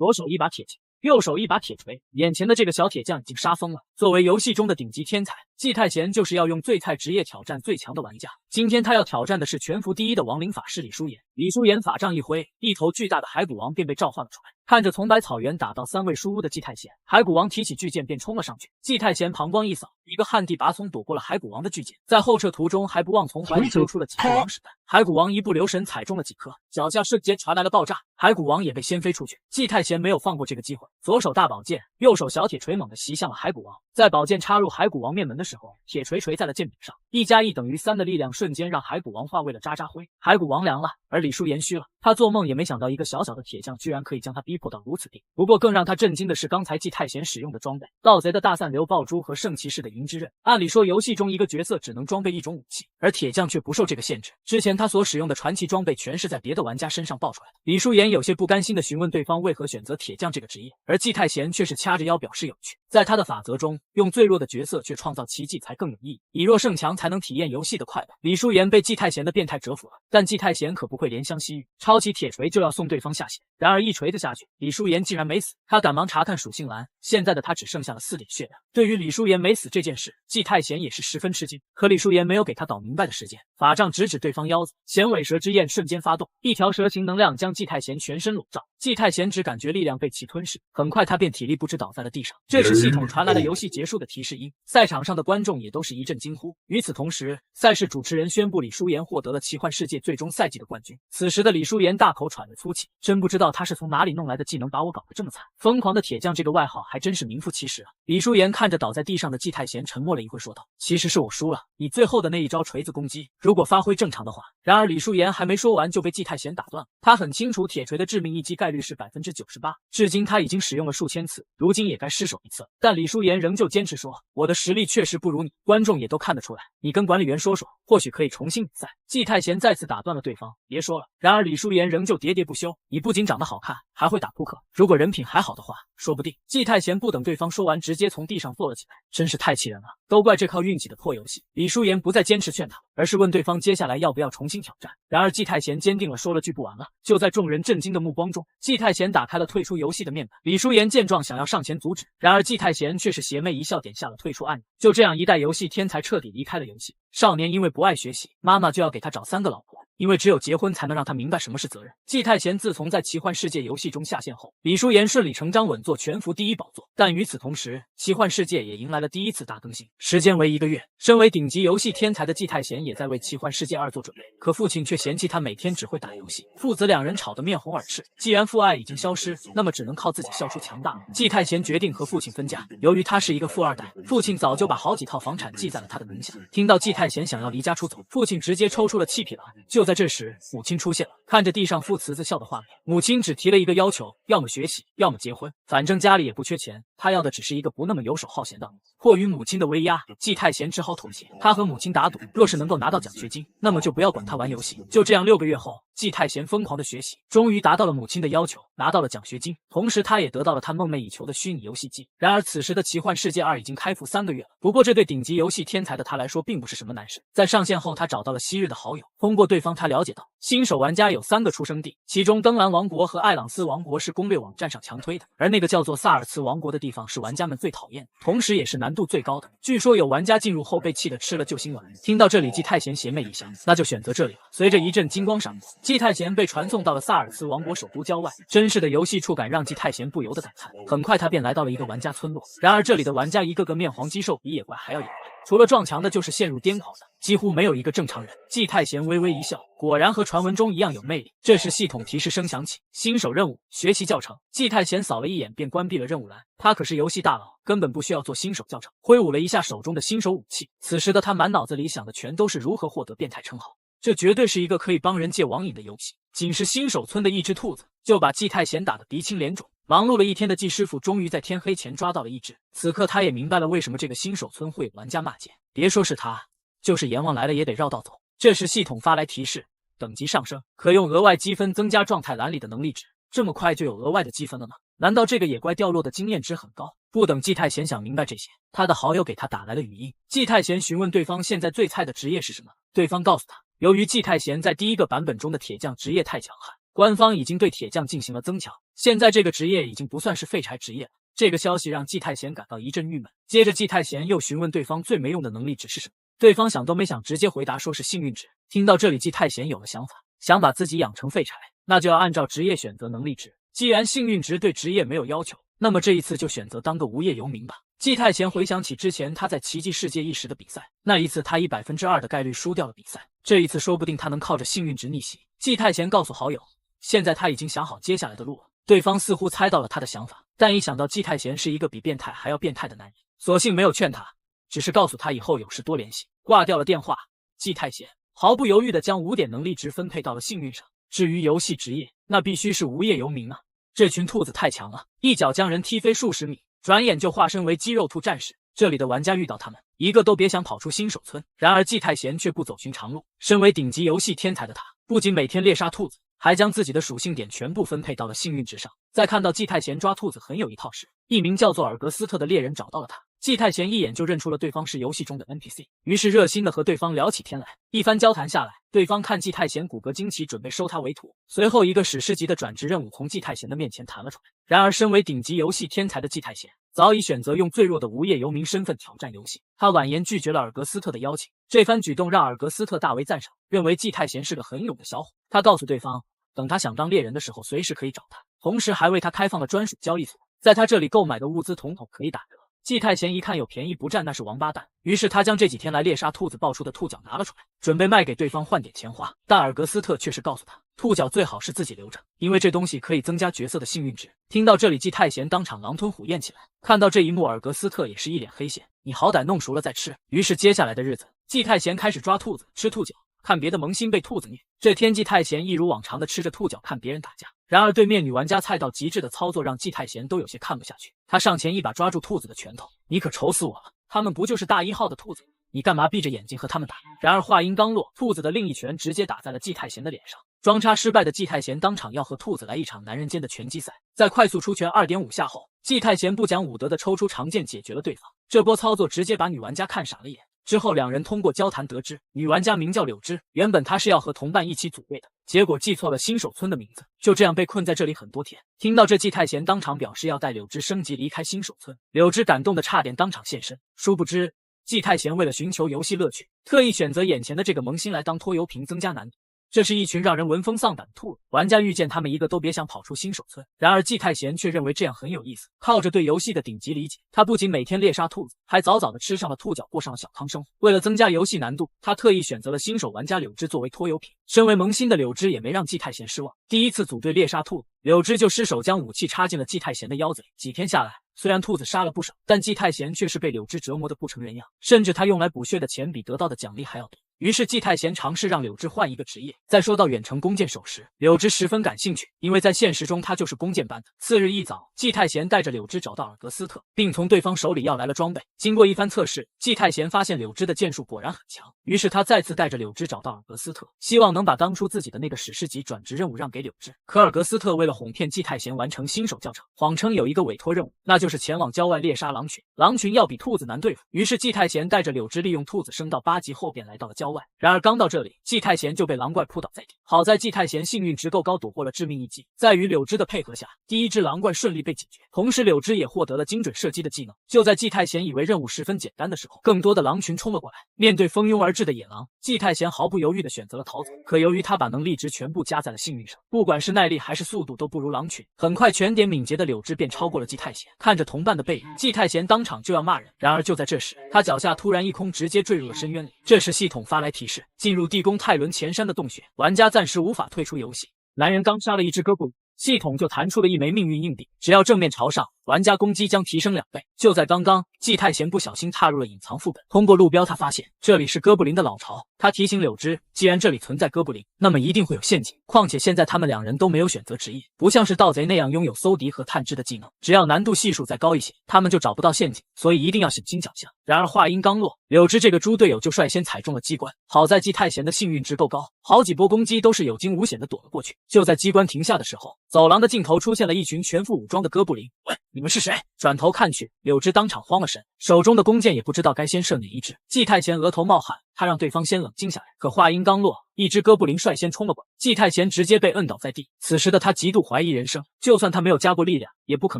左手一把铁锨，右手一把铁锤，眼前的这个小铁匠已经杀疯了。作为游戏中的顶级天才，季太贤就是要用最菜职业挑战最强的玩家。今天他要挑战的是全服第一的亡灵法师李舒言。李舒言法杖一挥，一头巨大的骸骨王便被召唤了出来。看着从百草园打到3位书屋的季太贤，骸骨王提起巨剑便冲了上去。季太贤膀胱一扫，一个旱地拔葱躲过了骸骨王的巨剑，在后撤途中还不忘从怀里抽出了几颗王石弹。骸骨王一不留神踩中了几颗，脚下瞬间传来了爆炸，骸骨王也被掀飞出去。季太贤没有放过这个机会，左手大宝剑，右手小铁锤猛地袭向了骸骨王。在宝剑插入骸骨王面门的时候，铁锤锤在了剑柄上，1+1等于3的力量瞬间让骸骨王化为了渣渣灰。骸骨王凉了，而李舒言虚了。他做梦也没想到一个小小的铁匠居然可以将他逼迫到如此地。不过更让他震惊的是刚才季太贤使用的装备，盗贼的大散流爆珠和圣骑士的银之刃。按理说游戏中一个角色只能装备一种武器，而铁匠却不受这个限制。之前他所使用的传奇装备全是在别的玩家身上爆出来的。李舒言有些不甘心地询问对方为何选择铁匠这个职业，而季太贤却是掐着腰表示有趣。在他的法则中，用最弱的角色去创造奇迹才更有意义，以弱胜强才能体验游戏的快乐。李舒言被季太贤的变态折服了，但季太贤可不会怜香惜玉，抄起铁锤就要送对方下血。然而一锤子下去，李舒言竟然没死。他赶忙查看属性栏，现在的他只剩下了4点血量。对于李舒言没死这件事，季太贤也是十分吃惊。可李舒言没有给他搞明白的时间，法杖直指对方腰子，衔尾蛇之焰瞬间发动，一条蛇形能量将季太贤全身笼罩。季太贤只感觉力量被其吞噬，很快他便体力不支倒在了地上。这时系统传来了游戏结束的提示音，赛场上的观众也都是一阵惊呼。与此同时，赛事主持人宣布李舒言获得了奇幻世界最终赛季的冠军。此时的李舒言大口喘着粗气，真不知道他是从哪里弄来的技能把我搞得这么惨。疯狂的铁匠这个外号还真是名副其实啊。李舒言看着倒在地上的季太贤沉默了一会说道，其实是我输了，你最后的那一招锤子攻击如果发挥正常的话。然而李舒言还没说完就被季太贤打断了。他很清楚铁锤的致命一击概率是98%，至今他已经使用了数千次，如今也该失手一次。但李舒言仍旧坚持说，我的实力确实不如你，观众也都看得出来，你跟管理员说说，或许可以重新比赛。季太贤再次打断了对方，别说了。然而李舒言仍旧喋喋不休，你不仅长得好看，还会打扑克，如果人品还好的话，说不定。季太贤不等对方说完，直接从地上坐了起来，真是太气人了，都怪这靠运气的破游戏。李舒言不再坚持劝他，而是问对方接下来要不要重新挑战。然而季太贤坚定了说了句不玩了。就在众人震惊的目光中，季太贤打开了退出游戏的面板。李舒言见状想要上前阻止，然而季太贤却是邪魅一笑，点下了退出按钮。就这样，一代游戏天才彻底离开了游戏。少年因为不爱学习，妈妈就要给他找3个老婆，因为只有结婚才能让他明白什么是责任。季太贤自从在奇幻世界游戏中下线后，李舒言顺理成章稳坐全服第1宝座。但与此同时，奇幻世界也迎来了第1次大更新，时间为1个月。身为顶级游戏天才的季太贤也在为奇幻世界2做准备，可父亲却嫌弃他每天只会打游戏，父子2人吵得面红耳赤。既然父爱已经消失，那么只能靠自己笑出强大。季太贤决定和父亲分家，由于他是一个富2代，父亲早就把好几套房产记在了他的名下。听到季太贤想要离家出走，父亲直接抽出了气皮了。就在这时，母亲出现了，看着地上父慈子孝的画面，母亲只提了一个要求，要么学习，要么结婚，反正家里也不缺钱，他要的只是一个不那么游手好闲的儿子。迫于母亲的威压，季太贤只好妥协。他和母亲打赌，若是能够拿到奖学金，那么就不要管他玩游戏。就这样6个月后，季太贤疯狂的学习，终于达到了母亲的要求，拿到了奖学金，同时他也得到了他梦寐以求的虚拟游戏机。然而此时的奇幻世界2已经开服3个月了，不过这对顶级游戏天才的他来说并不是什么难事。在上线后，他找到了昔日的好友，通过对方他了解到，新手玩家有3个出生地，其中登兰王国和艾朗斯王国是攻略网站上强推的，而那个叫做萨尔茨王国的地方是玩家们最讨厌的，同时也是难度最高的。据说有玩家进入后被气得吃了救心丸。听到这里，季太贤邪魅一笑，那就选择这里了。随着一阵金光闪过，季太贤被传送到了萨尔茨王国首都郊外。真实的游戏触感让季太贤不由得感叹。很快他便来到了一个玩家村落，然而这里的玩家一个个面黄肌瘦，比野怪还要野怪，除了撞墙的就是陷入癫狂的，几乎没有一个正常人。季太贤微微一笑，果然和传闻中一样有魅力。这时系统提示声响起，新手任务，学习教程。季太贤扫了一眼便关闭了任务栏，他可是游戏大佬，根本不需要做新手教程。挥舞了一下手中的新手武器，此时的他满脑子里想的全都是如何获得变态称号。这绝对是一个可以帮人戒网瘾的游戏。仅是新手村的一只兔子，就把季太贤打得鼻青脸肿。忙碌了一天的季师傅终于在天黑前抓到了一只。此刻他也明白了为什么这个新手村会有玩家骂街，别说是他，就是阎王来了也得绕道走。这时系统发来提示，等级上升，可用额外积分增加状态栏里的能力值。这么快就有额外的积分了吗？难道这个野怪掉落的经验值很高？不等季太贤想明白这些，他的好友给他打来了语音。季太贤询问对方现在最菜的职业是什么，对方告诉他，由于季太贤在第1个版本中的铁匠职业太强悍，官方已经对铁匠进行了增强，现在这个职业已经不算是废柴职业了。这个消息让季太贤感到一阵郁闷。接着季太贤又询问对方最没用的能力值是什么，对方想都没想直接回答说是幸运值。听到这里，季太贤有了想法，想把自己养成废柴，那就要按照职业选择能力值。既然幸运值对职业没有要求，那么这一次就选择当个无业游民吧。季太贤回想起之前他在奇迹世界一时的比赛，那一次他以2%的概率输掉了比赛，这一次说不定他能靠着幸运值逆袭。季太贤告诉好友，现在他已经想好接下来的路了。对方似乎猜到了他的想法，但一想到季太贤是一个比变态还要变态的男人，索性没有劝他，只是告诉他以后有事多联系，挂掉了电话。季太贤毫不犹豫地将5点能力值分配到了幸运上。至于游戏职业，那必须是无业游民啊！这群兔子太强了，一脚将人踢飞数十米，转眼就化身为肌肉兔战士。这里的玩家遇到他们，一个都别想跑出新手村。然而季太贤却不走寻常路，身为顶级游戏天才的他，不仅每天猎杀兔子，还将自己的属性点全部分配到了幸运值上。在看到季太贤抓兔子很有一套时，一名叫做尔格斯特的猎人找到了他。季太贤一眼就认出了对方是游戏中的 NPC， 于是热心的和对方聊起天来。一番交谈下来，对方看季太贤骨骼惊奇，准备收他为徒。随后一个史诗级的转职任务从季太贤的面前弹了出来。然而身为顶级游戏天才的季太贤早已选择用最弱的无业游民身份挑战游戏，他婉言拒绝了尔格斯特的邀请。这番举动让尔格斯特大为赞赏，认为季太贤是个很勇的小伙。他告诉对方，等他想当猎人的时候随时可以找他，同时还为他开放了专属交易所，在他这里购买的物资统统可以打折。季太贤一看有便宜不占那是王八蛋，于是他将这几天来猎杀兔子爆出的兔角拿了出来，准备卖给对方换点钱花。但尔格斯特却是告诉他，兔角最好是自己留着，因为这东西可以增加角色的幸运值。听到这里，季太贤当场狼吞虎咽起来。看到这一幕，尔格斯特也是一脸黑线，你好歹弄熟了再吃。于是接下来的日子，季太贤开始抓兔子吃兔角，看别的萌新被兔子虐。这天季太贤一如往常的吃着兔角看别人打架，然而对面女玩家菜到极致的操作让季太贤都有些看不下去。他上前一把抓住兔子的拳头，你可愁死我了，他们不就是大1号的兔子，你干嘛闭着眼睛和他们打？然而话音刚落，兔子的另一拳直接打在了季太贤的脸上。装叉失败的季太贤当场要和兔子来一场男人间的拳击赛。在快速出拳 2.5 下后，季太贤不讲武德的抽出长剑解决了对方。这波操作直接把女玩家看傻了眼。之后两人通过交谈得知，女玩家名叫柳枝，原本她是要和同伴一起组队的，结果记错了新手村的名字，就这样被困在这里很多天。听到这，季太贤当场表示要带柳枝升级离开新手村。柳枝感动的差点当场现身，殊不知季太贤为了寻求游戏乐趣，特意选择眼前的这个萌新来当拖油瓶，增加难度。这是一群让人闻风丧胆的兔子，玩家遇见他们一个都别想跑出新手村。然而季太贤却认为这样很有意思，靠着对游戏的顶级理解，他不仅每天猎杀兔子，还早早的吃上了兔角，过上了小康生活。为了增加游戏难度，他特意选择了新手玩家柳枝作为拖油瓶。身为萌新的柳枝也没让季太贤失望，第一次组队猎杀兔子，柳枝就失手将武器插进了季太贤的腰子里。几天下来，虽然兔子杀了不少，但季太贤却是被柳枝折磨得不成人样，甚至他用来补血的钱比得到的奖励还要多。于是季太贤尝试让柳枝换一个职业。在说到远程弓箭手时，柳枝十分感兴趣，因为在现实中他就是弓箭班的。次日一早，季太贤带着柳枝找到尔格斯特，并从对方手里要来了装备。经过一番测试，季太贤发现柳枝的剑术果然很强，于是他再次带着柳枝找到尔格斯特，希望能把当初自己的那个史诗级转职任务让给柳枝。可尔格斯特为了哄骗季太贤完成新手教程，谎称有一个委托任务，那就是前往郊外猎杀狼群。狼群要比兔子难对付，于是季太贤带着柳枝利用兔子升到8级后便来到了郊外。然而刚到这里，季太贤就被狼怪扑倒在地。好在季太贤幸运值够高，躲过了致命一击。在与柳枝的配合下，第一只狼怪顺利被解决，同时柳枝也获得了精准射击的技能。就在季太贤以为任务十分简单的时候，更多的狼群冲了过来。面对蜂拥而至的野狼，季太贤毫不犹豫地选择了逃走。可由于他把能力值全部加在了幸运上，不管是耐力还是速度都不如狼群。很快，全点敏捷的柳枝便超过了季太贤。看着同伴的背影，季太贤当场就要骂人。然而就在这时，他脚下突然一空，直接坠入了深渊里。这时系统发来提示，进入地宫泰伦前山的洞穴，玩家暂时无法退出游戏。男人刚杀了一只哥布林，系统就弹出了一枚命运硬币，只要正面朝上，玩家攻击将提升2倍。就在刚刚，季太贤不小心踏入了隐藏副本，通过路标他发现这里是哥布林的老巢。他提醒柳枝，既然这里存在哥布林，那么一定会有陷阱。况且现在他们两人都没有选择职业，不像是盗贼那样拥有搜敌和探知的技能，只要难度系数再高一些，他们就找不到陷阱，所以一定要小心脚下。然而话音刚落，柳枝这个猪队友就率先踩中了机关。好在季太贤的幸运值够高，好几波攻击都是有惊无险的躲了过去。就在机关停下的时候，走廊的尽头出现了一群全副武装的哥布林。喂，你们是谁？转头看去，柳枝当场慌了神，手中的弓箭也不知道该先射哪一只。季太贤额头冒汗，他让对方先冷静下来。可话音刚落，一只哥布林率先冲了过来，季太贤直接被摁倒在地。此时的他极度怀疑人生，就算他没有加过力量，也不可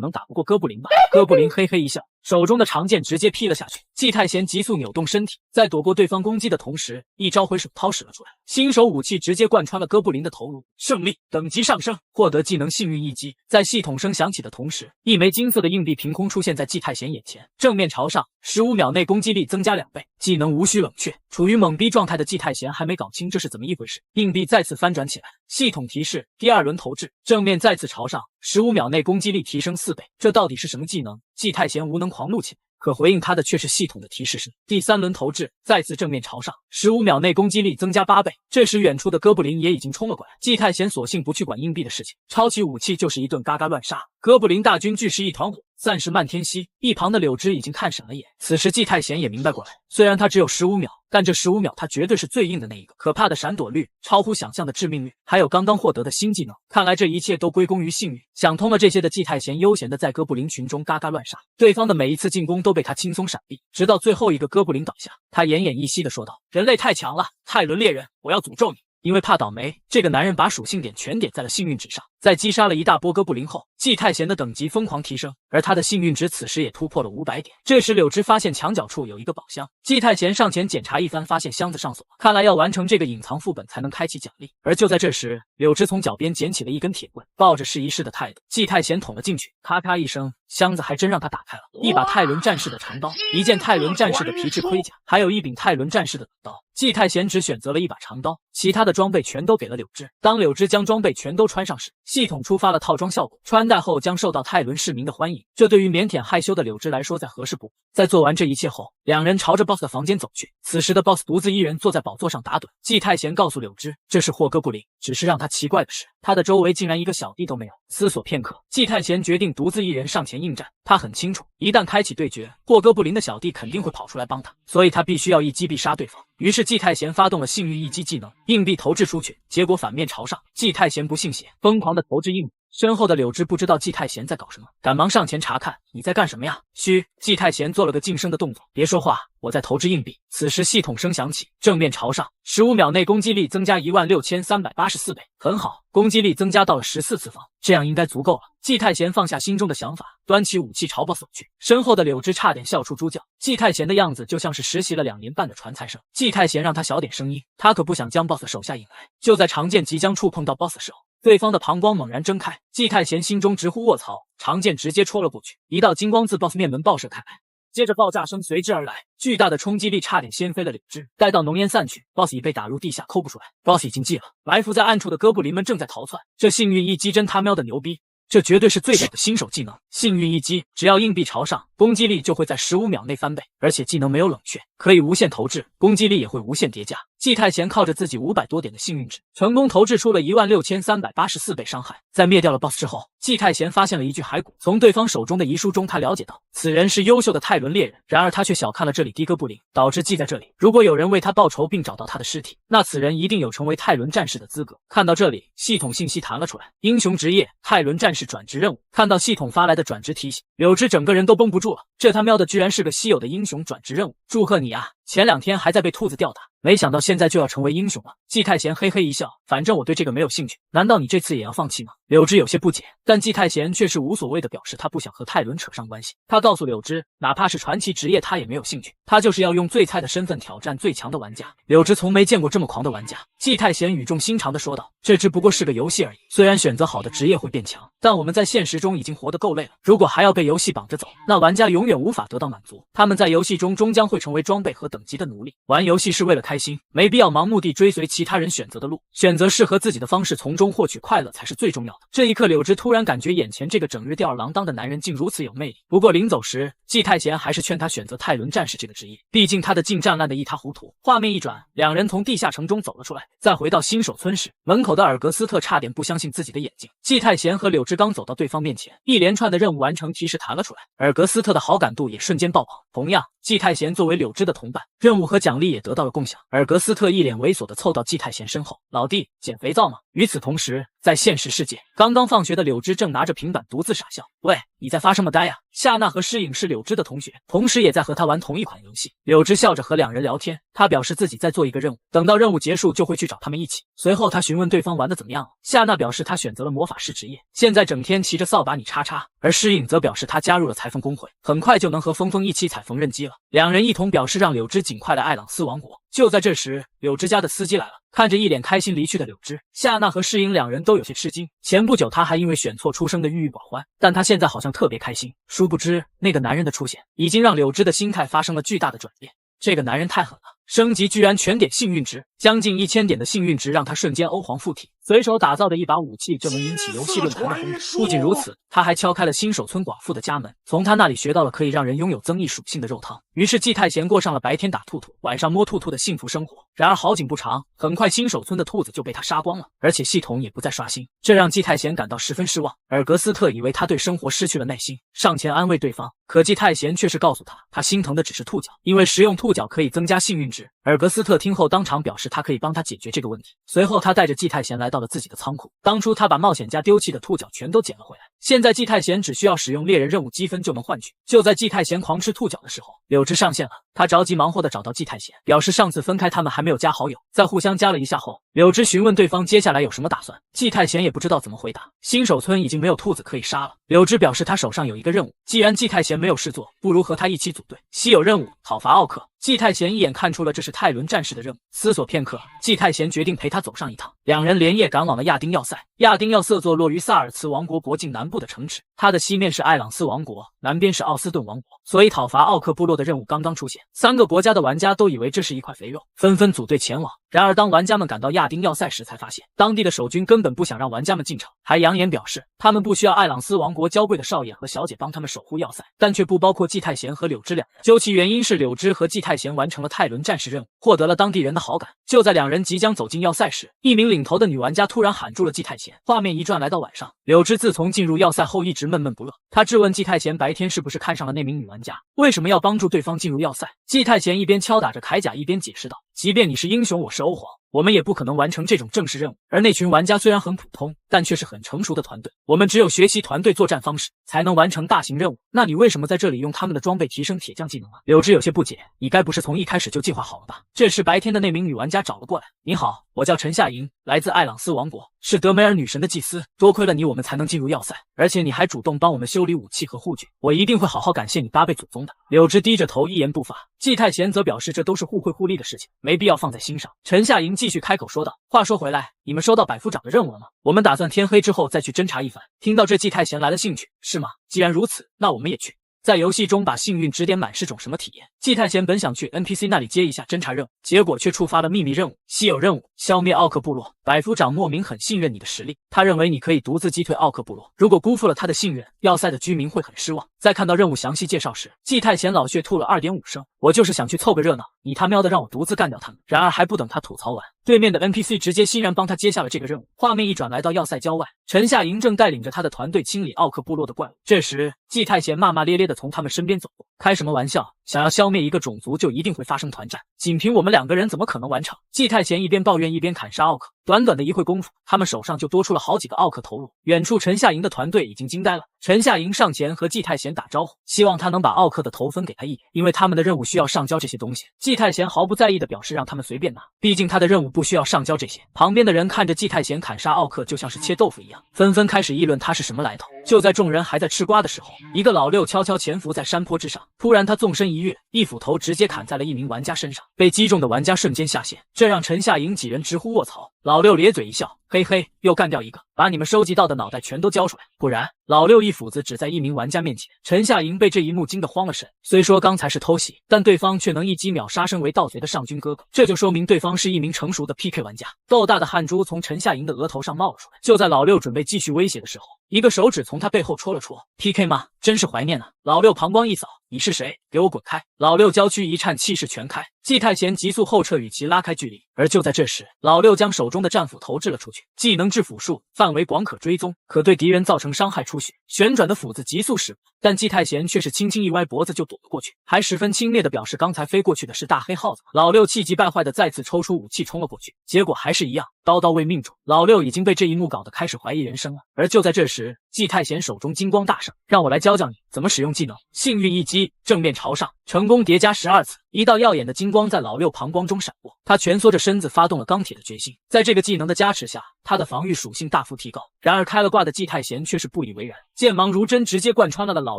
能打不过哥布林吧？哥布林嘿嘿一笑，手中的长剑直接劈了下去。季太贤急速扭动身体，在躲过对方攻击的同时，一招回手掏使了出来，新手武器直接贯穿了哥布林的头颅。胜利，等级上升，获得技能幸运一击。在系统声响起的同时，一枚金色的硬币凭空出现在季太贤眼前，正面朝上，15秒内攻击力增加2倍，技能无需冷却。处于懵逼状态的季太贤还没搞清这是怎么一回事，硬币再次翻转起来，系统提示第2轮投掷，正面再次朝上，15秒内攻击力提升4倍，这到底是什么技能？季太贤无能狂怒起来。可回应他的却是系统的提示声，第3轮投掷，再次正面朝上，15秒内攻击力增加8倍。这时远处的哥布林也已经冲了过来，季太贤索性不去管硬币的事情，抄起武器就是一顿嘎嘎乱杀。哥布林大军俱是一团火，散是漫天息。一旁的柳枝已经看傻了眼，此时季太贤也明白过来，虽然他只有15秒，但这15秒他绝对是最硬的那一个。可怕的闪躲率，超乎想象的致命率，还有刚刚获得的新技能，看来这一切都归功于幸运。想通了这些的季太贤悠闲的在哥布林群中嘎嘎乱杀，对方的每一次进攻都被他轻松闪避，直到最后一个哥布林倒下，他奄奄一息的说道：“人类太强了，泰伦猎人，我要诅咒你！”因为怕倒霉，这个男人把属性点全点在了幸运值上。在击杀了一大波哥布林后，季太贤的等级疯狂提升，而他的幸运值此时也突破了500点。这时柳枝发现墙角处有一个宝箱，季太贤上前检查一番，发现箱子上锁，看来要完成这个隐藏副本才能开启奖励。而就在这时，柳枝从脚边捡起了一根铁棍，抱着试一试的态度，季太贤捅了进去，咔咔一声，箱子还真让他打开了，一把泰伦战士的长刀，一件泰伦战士的皮质盔甲，还有一柄泰伦战士的短刀。季太贤只选择了一把长刀，其他的装备全都给了柳枝。当柳枝将装备全都穿上时，系统触发了套装效果，穿戴后将受到泰伦市民的欢迎。这对于腼腆害羞的柳枝来说再合适不过。在做完这一切后，两人朝着 BOSS 的房间走去。此时的 BOSS 独自一人坐在宝座上打盹。季太贤告诉柳枝，这是霍哥布林，只是让他奇怪的是，他的周围竟然一个小弟都没有。思索片刻，季太贤决定独自一人上前应战。他很清楚，一旦开启对决，霍哥布林的小弟肯定会跑出来帮他，所以他必须要一击必杀对方。于是季太贤发动了幸运一击技能，硬币投掷出去，结果反面朝上。季太贤不信邪，疯狂的投掷硬币。身后的柳枝不知道季太贤在搞什么，赶忙上前查看。你在干什么呀？嘘！季太贤做了个噤声的动作，别说话，我在投掷硬币。此时系统声响起，正面朝上，15秒内攻击力增加16384倍，很好，攻击力增加到了14次方，这样应该足够了。季太贤放下心中的想法，端起武器朝 BOSS 走去。身后的柳枝差点笑出猪叫，季太贤的样子就像是实习了2年半的传菜生。季太贤让他小点声音，他可不想将 BOSS 手下引来。就在长剑即将触碰到 BOSS 时候，对方的膀胱猛然睁开，季太贤心中直呼卧槽，长剑直接戳了过去，一道金光自 BOSS 面门爆射开来，接着爆炸声随之而来，巨大的冲击力差点掀飞了柳枝。待到浓烟散去， BOSS 已被打入地下，抠不出来。BOSS 已经记了，埋伏在暗处的哥布林们正在逃窜。这幸运一击真他喵的牛逼！这绝对是最屌的新手技能，幸运一击，只要硬币朝上，攻击力就会在15秒内翻倍，而且技能没有冷却，可以无限投掷，攻击力也会无限叠加。季太贤靠着自己500多点的幸运值，成功投掷出了16384倍伤害。在灭掉了 BOSS 之后，季太贤发现了一具骸骨，从对方手中的遗书中，他了解到此人是优秀的泰伦猎人，然而他却小看了这里的哥布林，导致记在这里。如果有人为他报仇并找到他的尸体，那此人一定有成为泰伦战士的资格。看到这里，系统信息弹了出来，英雄职业泰伦战士转职任务。看到系统发来的转职提醒，柳枝整个人都绷不住了，这他喵的居然是个稀有的英雄转职任务，祝贺你啊！前2天还在被兔子吊打，没想到现在就要成为英雄了。季太贤嘿嘿一笑，反正我对这个没有兴趣，难道你这次也要放弃吗？柳枝有些不解，但季太贤却是无所谓的表示他不想和泰伦扯上关系。他告诉柳枝，哪怕是传奇职业他也没有兴趣，他就是要用最菜的身份挑战最强的玩家。柳枝从没见过这么狂的玩家。季太贤语重心长地说道，这只不过是个游戏而已，虽然选择好的职业会变强，但我们在现实中已经活得够累了，如果还要被游戏绑着走，那玩家永远无法得到满足，他们在游戏中终将会成为装备和等级的奴隶。玩游戏是为了开心，没必要盲目地追随其他人选择的路，选择适合自己的方式，从中获取快乐才是最重要的。这一刻，柳枝突然感觉眼前这个整日吊儿郎当的男人竟如此有魅力。不过临走时，季太贤还是劝他选择泰伦战士这个职业，毕竟他的近战烂得一塌糊涂。画面一转，两人从地下城中走了出来，再回到新手村时，门口的尔格斯特差点不相信自己的眼睛。季太贤和柳枝刚走到对方面前，一连串的任务完成提示弹了出来，尔格斯特的好感度也瞬间爆棚。同样，季太贤作为柳枝的同伴，任务和奖励也得到了共享。尔格斯特一脸猥琐地凑到季太贤身后，老弟，捡肥皂吗？与此同时，在现实世界，刚刚放学的柳枝正拿着平板独自傻笑。喂，你在发什么呆呀？夏娜和诗颖是柳枝的同学，同时也在和他玩同一款游戏。柳枝笑着和两人聊天，他表示自己在做一个任务，等到任务结束就会去找他们一起。随后他询问对方玩的怎么样了。夏娜表示她选择了魔法师职业，现在整天骑着扫把你叉叉，而诗颖则表示她加入了裁缝工会，很快就能和峰峰一起踩缝纫机了。两人一同表示让柳枝尽快来艾朗斯王国。就在这时，柳枝家的司机来了，看着一脸开心离去的柳枝，夏娜和诗颖两人都有些吃惊。前不久他还因为选错出生的郁郁寡欢，但他现在好像特别开心。殊不知那个男人的出现已经让柳枝的心态发生了巨大的转变。这个男人太狠了，升级居然全点幸运值，将近1000点的幸运值让他瞬间欧皇附体，随手打造的一把武器就能引起游戏论坛的轰动。不仅如此，他还敲开了新手村寡妇的家门，从他那里学到了可以让人拥有增益属性的肉汤。于是季太贤过上了白天打兔兔，晚上摸兔兔的幸福生活。然而好景不长，很快新手村的兔子就被他杀光了，而且系统也不再刷新，这让季太贤感到十分失望。尔格斯特以为他对生活失去了耐心，上前安慰对方，可季太贤却是告诉他，他心疼的只是兔角，因为食用兔角可以增加幸运值。尔格斯特听后当场表示他可以帮他解决这个问题。随后他带着季太贤来到了自己的仓库，当初他把冒险家丢弃的兔角全都捡了回来，现在季太贤只需要使用猎人任务积分就能换取。就在季太贤狂吃兔角的时候，柳枝上线了，他着急忙活的找到季太贤，表示上次分开他们还没有加好友，在互相加了一下后，柳枝询问对方接下来有什么打算，季太贤也不知道怎么回答。新手村已经没有兔子可以杀了，柳枝表示他手上有一个任务，既然季太贤没有事做，不如和他一起组队。稀有任务，讨伐奥克。季太贤一眼看出了这是泰伦战士的任务，思索片刻，季太贤决定陪他走上一趟。两人连夜赶往了亚丁要塞。亚丁要塞坐落于萨尔茨王国国境南部的城池，它的西面是艾朗斯王国，南边是奥斯顿王国，所以讨伐奥克部落的任务刚刚出现，3个国家的玩家都以为这是一块肥肉，纷纷组队前往。然而当玩家们赶到亚丁要塞时，才发现当地的守军根本不想让玩家们进城，还扬言表示他们不需要艾朗斯王国娇贵的少爷和小姐帮他们守护要塞，但却不包括季太贤和柳枝两人。究其原因是柳枝和季太贤完成了泰伦战士任务，获得了当地人的好感。就在两人即将走进要塞时，一名领头的女玩家突然喊住了季太贤。画面一转来到晚上，柳枝自从进入要塞后一直闷闷不乐，他质问季太贤白天是不是看上了那名女玩家，为什么要帮助对方进入要塞。季太贤一边敲打着铠甲一边解释道，即便你是英雄，我是欧皇，我们也不可能完成这种正式任务，而那群玩家虽然很普通，但却是很成熟的团队，我们只有学习团队作战方式才能完成大型任务。那你为什么在这里用他们的装备提升铁匠技能啊？柳枝有些不解，你该不是从一开始就计划好了吧？这时白天的那名女玩家找了过来，你好，我叫陈夏莹，来自艾朗斯王国，是德梅尔女神的祭司，多亏了你我们才能进入要塞，而且你还主动帮我们修理武器和护具，我一定会好好感谢你8辈祖宗的。柳枝低着头一言不发，季太贤则表示这都是互惠互利的事情，没必要放在心上。陈夏莹继续开口说道，话说回来，你们收到百夫长的任务了吗？我们打算天黑之后再去侦查一番。听到这，季太贤来了兴趣，是吗？既然如此，那我们也去。在游戏中把幸运值点满是种什么体验？季太贤本想去 NPC 那里接一下侦查任务，结果却触发了秘密任务，稀有任务，消灭奥克部落。百夫长莫名很信任你的实力，他认为你可以独自击退奥克部落，如果辜负了他的信任，要塞的居民会很失望。在看到任务详细介绍时，季太贤老血吐了2.5升，我就是想去凑个热闹，你他喵的让我独自干掉他们。然而还不等他吐槽完，对面的 NPC 直接欣然帮他接下了这个任务。画面一转来到要塞郊外，陈夏莹正带领着他的团队清理奥克部落的怪物。这时季太贤骂骂咧咧地从他们身边走过，开什么玩笑，想要消灭一个种族就一定会发生团战，仅凭我们2个人怎么可能完成？季太贤一边抱怨一边砍杀奥克，短短的一会功夫，他们手上就多出了好几个奥克头颅。远处陈夏莹的团队已经惊呆了，陈夏莹上前和季太贤打招呼，希望他能把奥克的头分给他一点，因为他们的任务需要上交这些东西。季太贤毫不在意地表示让他们随便拿，毕竟他的任务不需要上交这些。旁边的人看着季太贤砍杀奥克就像是切豆腐一样，纷纷开始议论他是什么来头。就在众人还在吃瓜的时候，一个老六悄悄潜伏在山坡之上，突然他纵身一跃，一斧头直接砍在了一名玩家身上，被击中的玩家瞬间下线，这让陈夏莹几人直呼卧槽。老六咧嘴一笑，嘿嘿，又干掉一个，把你们收集到的脑袋全都交出来，不然。老六一斧子指在一名玩家面前，陈夏莹被这一幕惊得慌了神。虽说刚才是偷袭，但对方却能一击秒杀身为盗贼的上军哥哥，这就说明对方是一名成熟的 PK 玩家。豆大的汗珠从陈夏莹的额头上冒了出来，就在老六准备继续威胁的时候，一个手指从他背后戳了戳。PK 吗？真是怀念啊！老六膀胱一扫，你是谁？给我滚开！老六娇躯一颤，气势全开。季太贤急速后撤，与其拉开距离。而就在这时，老六将手中的战斧投掷了出去，技能制斧术，范围广可追踪，可对敌人造成伤害出血。旋转的斧子急速驶过，但季太贤却是轻轻一歪脖子就躲了过去，还十分轻蔑地表示刚才飞过去的是大黑耗子。老六气急败坏的再次抽出武器冲了过去，结果还是一样，刀刀未命中。老六已经被这一幕搞得开始怀疑人生了。而就在这时，季太贤手中金光大盛，让我来教教你怎么使用技能。幸运一击，正面朝上，成功叠加12次，一道耀眼的金光在老六膀胱中闪过，他蜷缩着身子发动了钢铁的决心。在这个技能的加持下，他的防御属性大幅提高。然而开了挂的季太贤却是不以为然，剑芒如针直接贯穿了老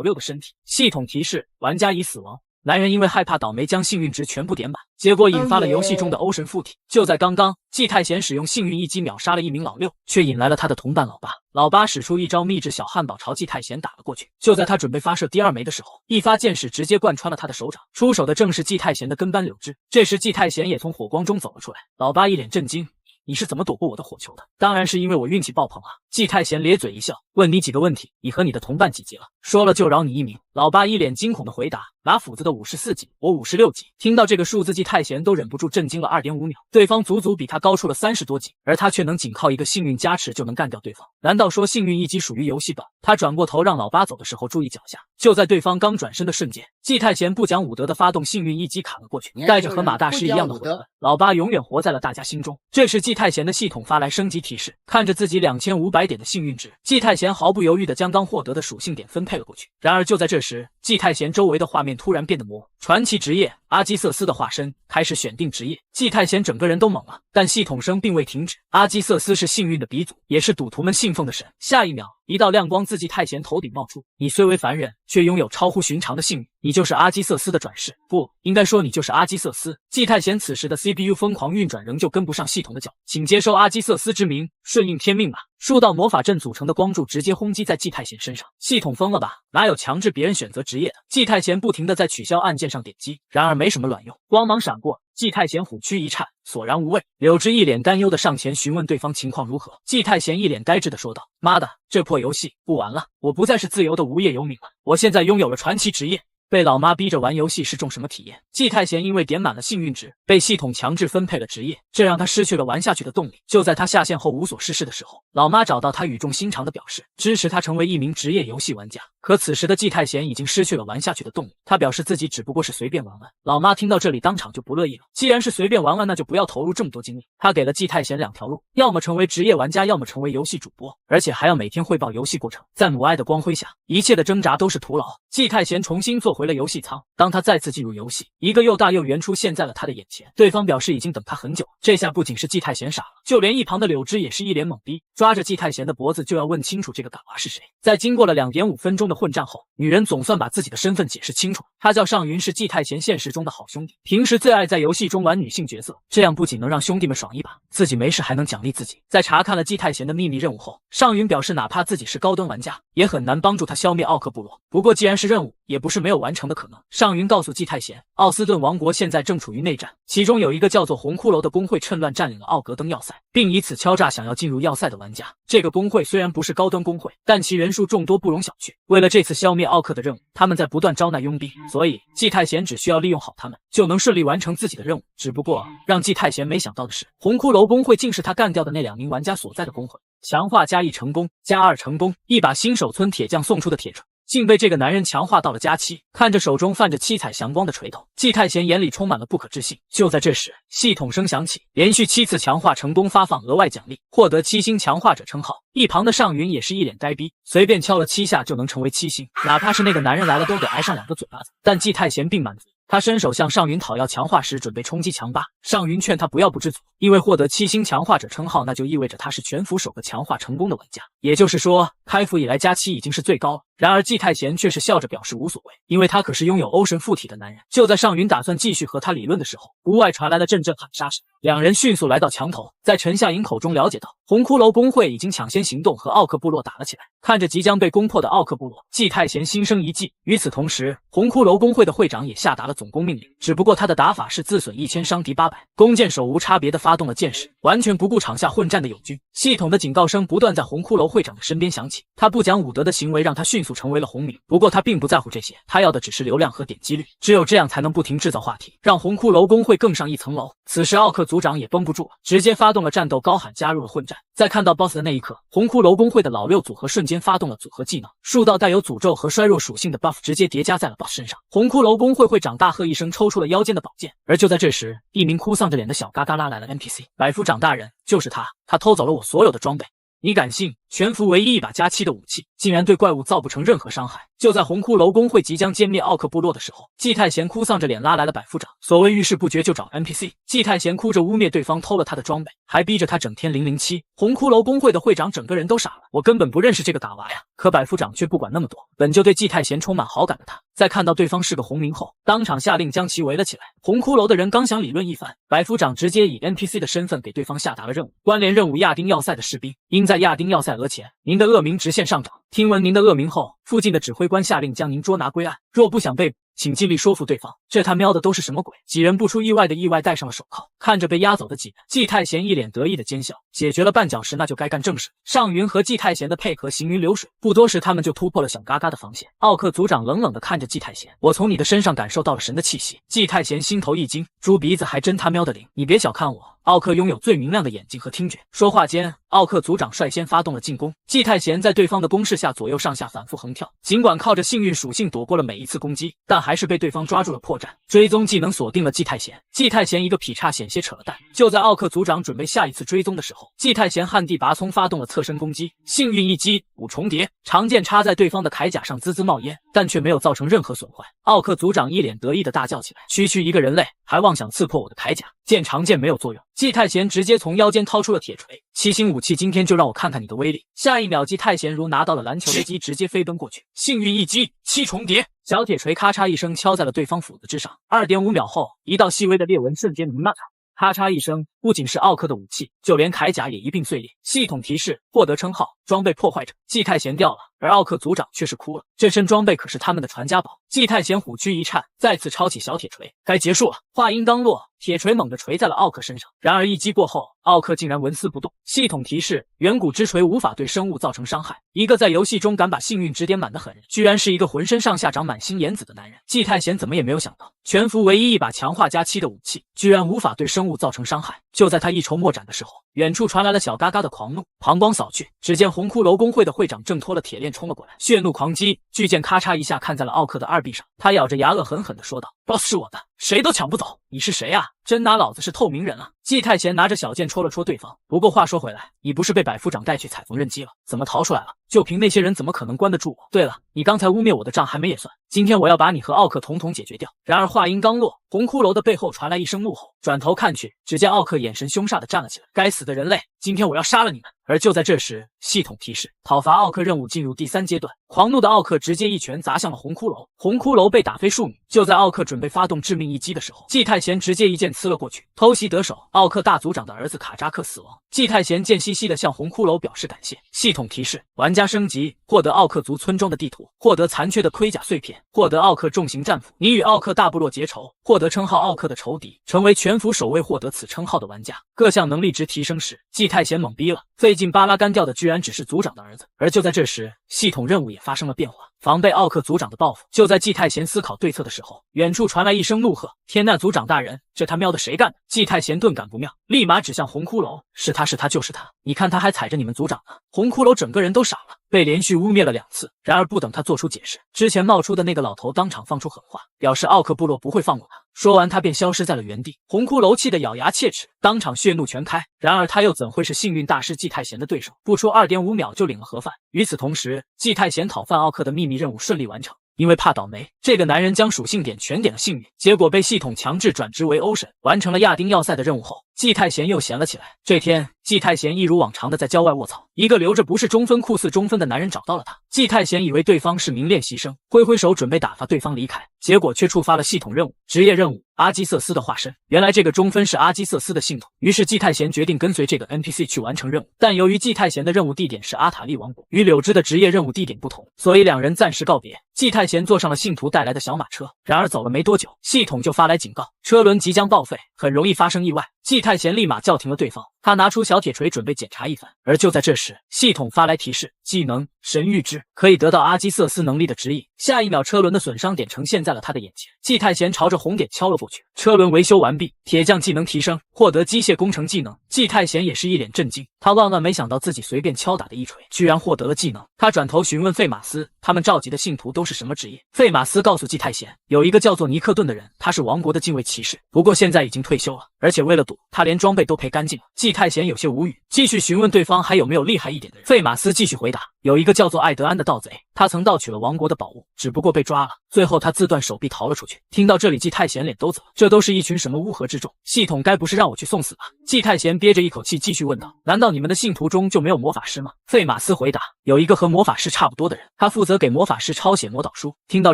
六的身体。系统提示：玩家已死亡。男人因为害怕倒霉将幸运值全部点满，结果引发了游戏中的欧神附体。就在刚刚，季太贤使用幸运一击秒杀了一名老六，却引来了他的同伴老八。老八使出一招秘制小汉堡朝季太贤打了过去。就在他准备发射第二枚的时候，一发箭矢直接贯穿了他的手掌。出手的正是季太贤的跟班柳枝。这时季太贤也从火光中走了出来。老八一脸震惊：你是怎么躲过我的火球的？当然是因为我运气爆棚啊！季太贤咧嘴一笑，问你几个问题，你和你的同伴几级了？说了就饶你一名。老八一脸惊恐的回答：拿斧子的54级，我56级。听到这个数字，季太贤都忍不住震惊了2.5秒，对方足足比他高出了30多级，而他却能仅靠一个幸运加持就能干掉对方。难道说幸运一击属于游戏本？他转过头让老八走的时候注意脚下，就在对方刚转身的瞬间，季太贤不讲武德的发动幸运一击砍了过去，带着和马大师一样的混乱。老八永远活在了大家心中。这时季太贤的系统发来升级提示，看着自己2500点的幸运值，季太贤毫不犹豫地将刚获得的属性点分配了过去。然而就在这时，季太贤周围的画面突然变得模糊，传奇职业阿基瑟斯的化身开始选定职业。季太贤整个人都懵了，但系统声并未停止。阿基瑟斯是幸运的鼻祖，也是赌徒们信奉的神。下一秒，一道亮光自季太贤头顶冒出，你虽为凡人，却拥有超乎寻常的幸运，你就是阿基瑟斯的转世，不应该说你就是阿基瑟斯。季太贤此时的 CPU 疯狂运转，仍旧跟不上系统的脚，请接受阿基瑟斯之名，顺应天命吧。数道魔法阵组成的光柱直接轰击在季太贤身上，系统疯了吧？哪有强制别人选择职业的？季太贤不停地在取消按键上点击，然而没什么卵用，光芒闪过，季太贤虎躯一颤，索然无味。柳枝一脸担忧的上前询问对方情况如何。季太贤一脸呆滞的说道：妈的，这破游戏不玩了，我不再是自由的无业游民了，我现在拥有了传奇职业。被老妈逼着玩游戏是种什么体验？季太贤因为点满了幸运值，被系统强制分配了职业，这让他失去了玩下去的动力。就在他下线后无所事事的时候，老妈找到他，语重心长地表示支持他成为一名职业游戏玩家。可此时的季太贤已经失去了玩下去的动力，他表示自己只不过是随便玩玩。老妈听到这里当场就不乐意了，既然是随便玩玩，那就不要投入这么多精力。他给了季太贤2条路，要么成为职业玩家，要么成为游戏主播，而且还要每天汇报游戏过程。在母爱的光辉下，一切的挣扎都是徒劳。季太贤重新坐回了游戏舱，当他再次进入游戏，一个又大又圆出现在了他的眼前。对方表示已经等他很久。这下不仅是季太贤傻了，就连一旁的柳枝也是一脸懵逼，抓着季太贤的脖子就要问清楚这个嘎娃是谁。在经过了2.5分钟的混战后，女人总算把自己的身份解释清楚。她叫上云，是季太贤现实中的好兄弟，平时最爱在游戏中玩女性角色，这样不仅能让兄弟们爽一把，自己没事还能奖励自己。在查看了季太贤的秘密任务后，上云表示哪怕自己是高端玩家，也很难帮助他消灭奥克部落。不过既然是任务，也不是没有完成的可能。上云告诉季太贤，奥斯顿王国现在正处于内战，其中有一个叫做红骷髅的公会趁乱占领了奥格登要塞，并以此敲诈想要进入要塞的玩家。这个公会虽然不是高端公会，但其人数众多不容小觑。为了这次消灭奥克的任务，他们在不断招纳佣兵，所以季太贤只需要利用好他们，就能顺利完成自己的任务。只不过让季太贤没想到的是，红骷髅公会竟是他干掉的那2名玩家所在的公会。强化加1成功，加2成功，一把新手村铁匠送出的铁锤竟被这个男人强化到了加7。看着手中泛着七彩祥光的锤头，季太贤眼里充满了不可置信。就在这时，系统声响起，连续7次强化成功，发放额外奖励，获得7星强化者称号。一旁的上云也是一脸呆逼，随便敲了7下就能成为7星，哪怕是那个男人来了都得挨上2个嘴巴子。但季太贤并满足，他伸手向上云讨要强化时，准备冲击强8。上云劝他不要不知足，因为获得7星强化者称号，那就意味着他是全服首个强化成功的玩家，也就是说开服以来加7已经是最高了。然而季太贤却是笑着表示无所谓，因为他可是拥有欧神附体的男人。就在上云打算继续和他理论的时候，屋外传来了阵阵喊杀声，两人迅速来到墙头，在陈夏莹口中了解到红骷髅公会已经抢先行动，和奥克部落打了起来。看着即将被攻破的奥克部落，季太贤心生一计。与此同时，红骷髅公会的会长也下达了总攻命令，只不过他的打法是自损1000伤敌800，弓箭手无差别的发动了箭矢，完全不顾场下混战的友军。系统的警告声不断在红骷髅会会长的身边响起。他不讲武德的行为让他迅速成为了红名，不过他并不在乎这些，他要的只是流量和点击率，只有这样才能不停制造话题，让红骷髅工会更上一层楼。此时奥克组长也绷不住了，直接发动了战斗，高喊加入了混战。在看到 BOSS 的那一刻，红骷髅工会的老六组合瞬间发动了组合技能，数道带有诅咒和衰弱属性的 buff 直接叠加在了 BOSS 身上。红骷髅工会会长大喝一声，抽出了腰间的宝剑。而就在这时，一名哭丧着脸的小嘎嘎拉来了 NPC， 百夫长大人，就是他，他偷走了我所有的装备。你敢信？全服唯一一把加7的武器，竟然对怪物造不成任何伤害。就在红骷髅工会即将歼灭奥克部落的时候，季太贤哭丧着脸拉来了百夫长。所谓遇事不决就找 NPC， 季太贤哭着污蔑对方偷了他的装备，还逼着他整天007。红骷髅工会的会长整个人都傻了，我根本不认识这个嘎娃呀！可百夫长却不管那么多，本就对季太贤充满好感的他，在看到对方是个红名后，当场下令将其围了起来。红骷髅的人刚想理论一番，百夫长直接以 NPC 的身份给对方下达了任务：关联任务亚丁要塞的士兵，应在亚丁要塞额前，您的恶名直线上涨。听闻您的恶名后，附近的指挥官下令将您捉拿归案，若不想被捕，请尽力说服对方。这他喵的都是什么鬼？几人不出意外的戴上了手铐，看着被押走的几人，季太贤一脸得意的奸笑。解决了绊脚石，那就该干正事。尚云和季太贤的配合行云流水，不多时他们就突破了小嘎嘎的防线。奥克组长冷冷的看着季太贤，我从你的身上感受到了神的气息。季太贤心头一惊，猪鼻子还真他喵的灵！你别小看我。奥克拥有最明亮的眼睛和听觉。说话间，奥克组长率先发动了进攻。季太贤在对方的攻势下左右上下反复横跳，尽管靠着幸运属性躲过了每一次攻击，但还是被对方抓住了破绽。追踪技能锁定了季太贤，季太贤一个劈叉险些扯了蛋。就在奥克组长准备下一次追踪的时候，季太贤旱地拔葱发动了侧身攻击，幸运一击5重叠，长剑插在对方的铠甲上滋滋冒烟，但却没有造成任何损坏。奥克组长一脸得意的大叫起来：区区一个人类，还妄想刺破我的铠甲！见长剑没有作用，季太贤直接从腰间掏出了铁锤，七星武器，今天就让我看看你的威力。下一秒，季太贤如拿到了篮球的击，直接飞奔过去，幸运一击7重叠，小铁锤咔嚓一声敲在了对方斧子之上。2.5秒后，一道细微的裂纹瞬间弥漫开。咔嚓一声，不仅是奥克的武器，就连铠甲也一并碎裂。系统提示：获得称号，装备破坏者。季太贤掉了，而奥克组长却是哭了。这身装备可是他们的传家宝。季太贤虎躯一颤，再次抄起小铁锤。该结束了。话音刚落，铁锤猛地锤在了奥克身上。然而一击过后，奥克竟然纹丝不动。系统提示：远古之锤无法对生物造成伤害。一个在游戏中敢把幸运值点满的狠人，居然是一个浑身上下长满星眼子的男人。季太贤怎么也没有想到，全服唯一一把强化加7的武器，居然无法对生物造成伤害。就在他一筹莫展的时候，远处传来了小嘎嘎的狂怒。膀胱扫去，只见红骷髅工会的会长挣脱了铁链冲了过来，血怒狂击，巨剑咔嚓一下看在了奥克的2臂上。他咬着牙恶狠狠地说道：“boss 是我的，谁都抢不走。你是谁啊？真拿老子是透明人啊！”季太贤拿着小剑戳了戳对方。不过话说回来，你不是被百夫长带去踩缝纫机了，怎么逃出来了？就凭那些人怎么可能关得住我？对了，你刚才污蔑我的账还没也算，今天我要把你和奥克统统解决掉。然而话音刚落，红骷髅的背后传来一声怒吼，转头看去，只见奥克眼神凶煞地站了起来。该死的人类，今天我要杀了你们！而就在这时，系统提示：讨伐奥克任务进入第3阶段。狂怒的奥克直接一拳砸向了红骷髅，红骷髅被打飞数米。就在奥克准备发动致命一击的时候，季太贤直接一剑刺了过去，偷袭得手。奥克大组长的儿子卡扎克死亡。季太贤贱兮兮地向红骷髅表示感谢。系统提示：玩家升级，获得奥克族村庄的地图，获得残缺的盔甲碎片，获得奥克重型战斧。你与奥克大部落结仇，获得称号奥克的仇敌，成为全服首位获得此称号的玩家。各项能力值提升时，季太贤懵逼了，费劲巴拉干掉的居然只是族长的儿子。而就在这时，系统任务也发生了变化，防备奥克族长的报复。就在季太贤思考对策的时候，远处传来一声怒喝：天呐，族长大人，这他喵的谁干的？季太贤顿感不妙，立马指向红骷髅：是他就是他，你看他还踩着你们族长呢。红骷髅整个人都傻了，被连续污蔑了2次。然而不等他做出解释，之前冒出的那个老头当场放出狠话，表示奥克部落不会放过他。说完他便消失在了原地。红骷髅气得咬牙切齿，当场血怒全开。然而他又怎会是幸运大师季太贤的对手？不出2.5秒就领了盒饭。与此同时，季太贤讨饭奥克的秘密任务顺利完成。因为怕倒霉，这个男人将属性点全点了幸运，结果被系统强制转职为欧神。完成了亚丁要塞的任务后，季太贤又闲了起来。这天，季太贤一如往常的在郊外卧草，一个留着不是中分酷似中分的男人找到了他。季太贤以为对方是名练习生，挥挥手准备打发对方离开，结果却触发了系统任务，职业任务阿基瑟斯的化身。原来这个中分是阿基瑟斯的信徒，于是季太贤决定跟随这个 NPC 去完成任务。但由于季太贤的任务地点是阿塔利王国，与柳枝的职业任务地点不同，所以两人暂时告别。季太贤坐上了信徒带来的小马车，然而走了没多久，系统就发来警告，车轮即将报废，很容易发生意外。季太贤立马叫停了对方，他拿出小铁锤准备检查一番，而就在这时，系统发来提示：技能神预知，可以得到阿基瑟斯能力的指引。下一秒，车轮的损伤点呈现在了他的眼前。季太贤朝着红点敲了过去，车轮维修完毕，铁匠技能提升，获得机械工程技能。季太贤也是一脸震惊，他万万没想到自己随便敲打的一锤，居然获得了技能。他转头询问费马斯，他们召集的信徒都是什么职业？费马斯告诉季太贤，有一个叫做尼克顿的人，他是王国的禁卫骑士，不过现在已经退休了，而且为了赌，他连装备都赔干净了。季太贤有些无语，继续询问对方还有没有厉害一点的人。费马斯继续回答，有一个叫做艾德安的盗贼，他曾盗取了王国的宝物，只不过被抓了，最后他自断手臂逃了出去。听到这里，季太贤脸都紫了，这都是一群什么乌合之众？系统该不是让我去送死吧？季太贤憋着一口气继续问道，难道你们的信徒中就没有魔法师吗？费马斯回答，有一个和魔法师差不多的人，他负责给魔法师抄写魔导书。听到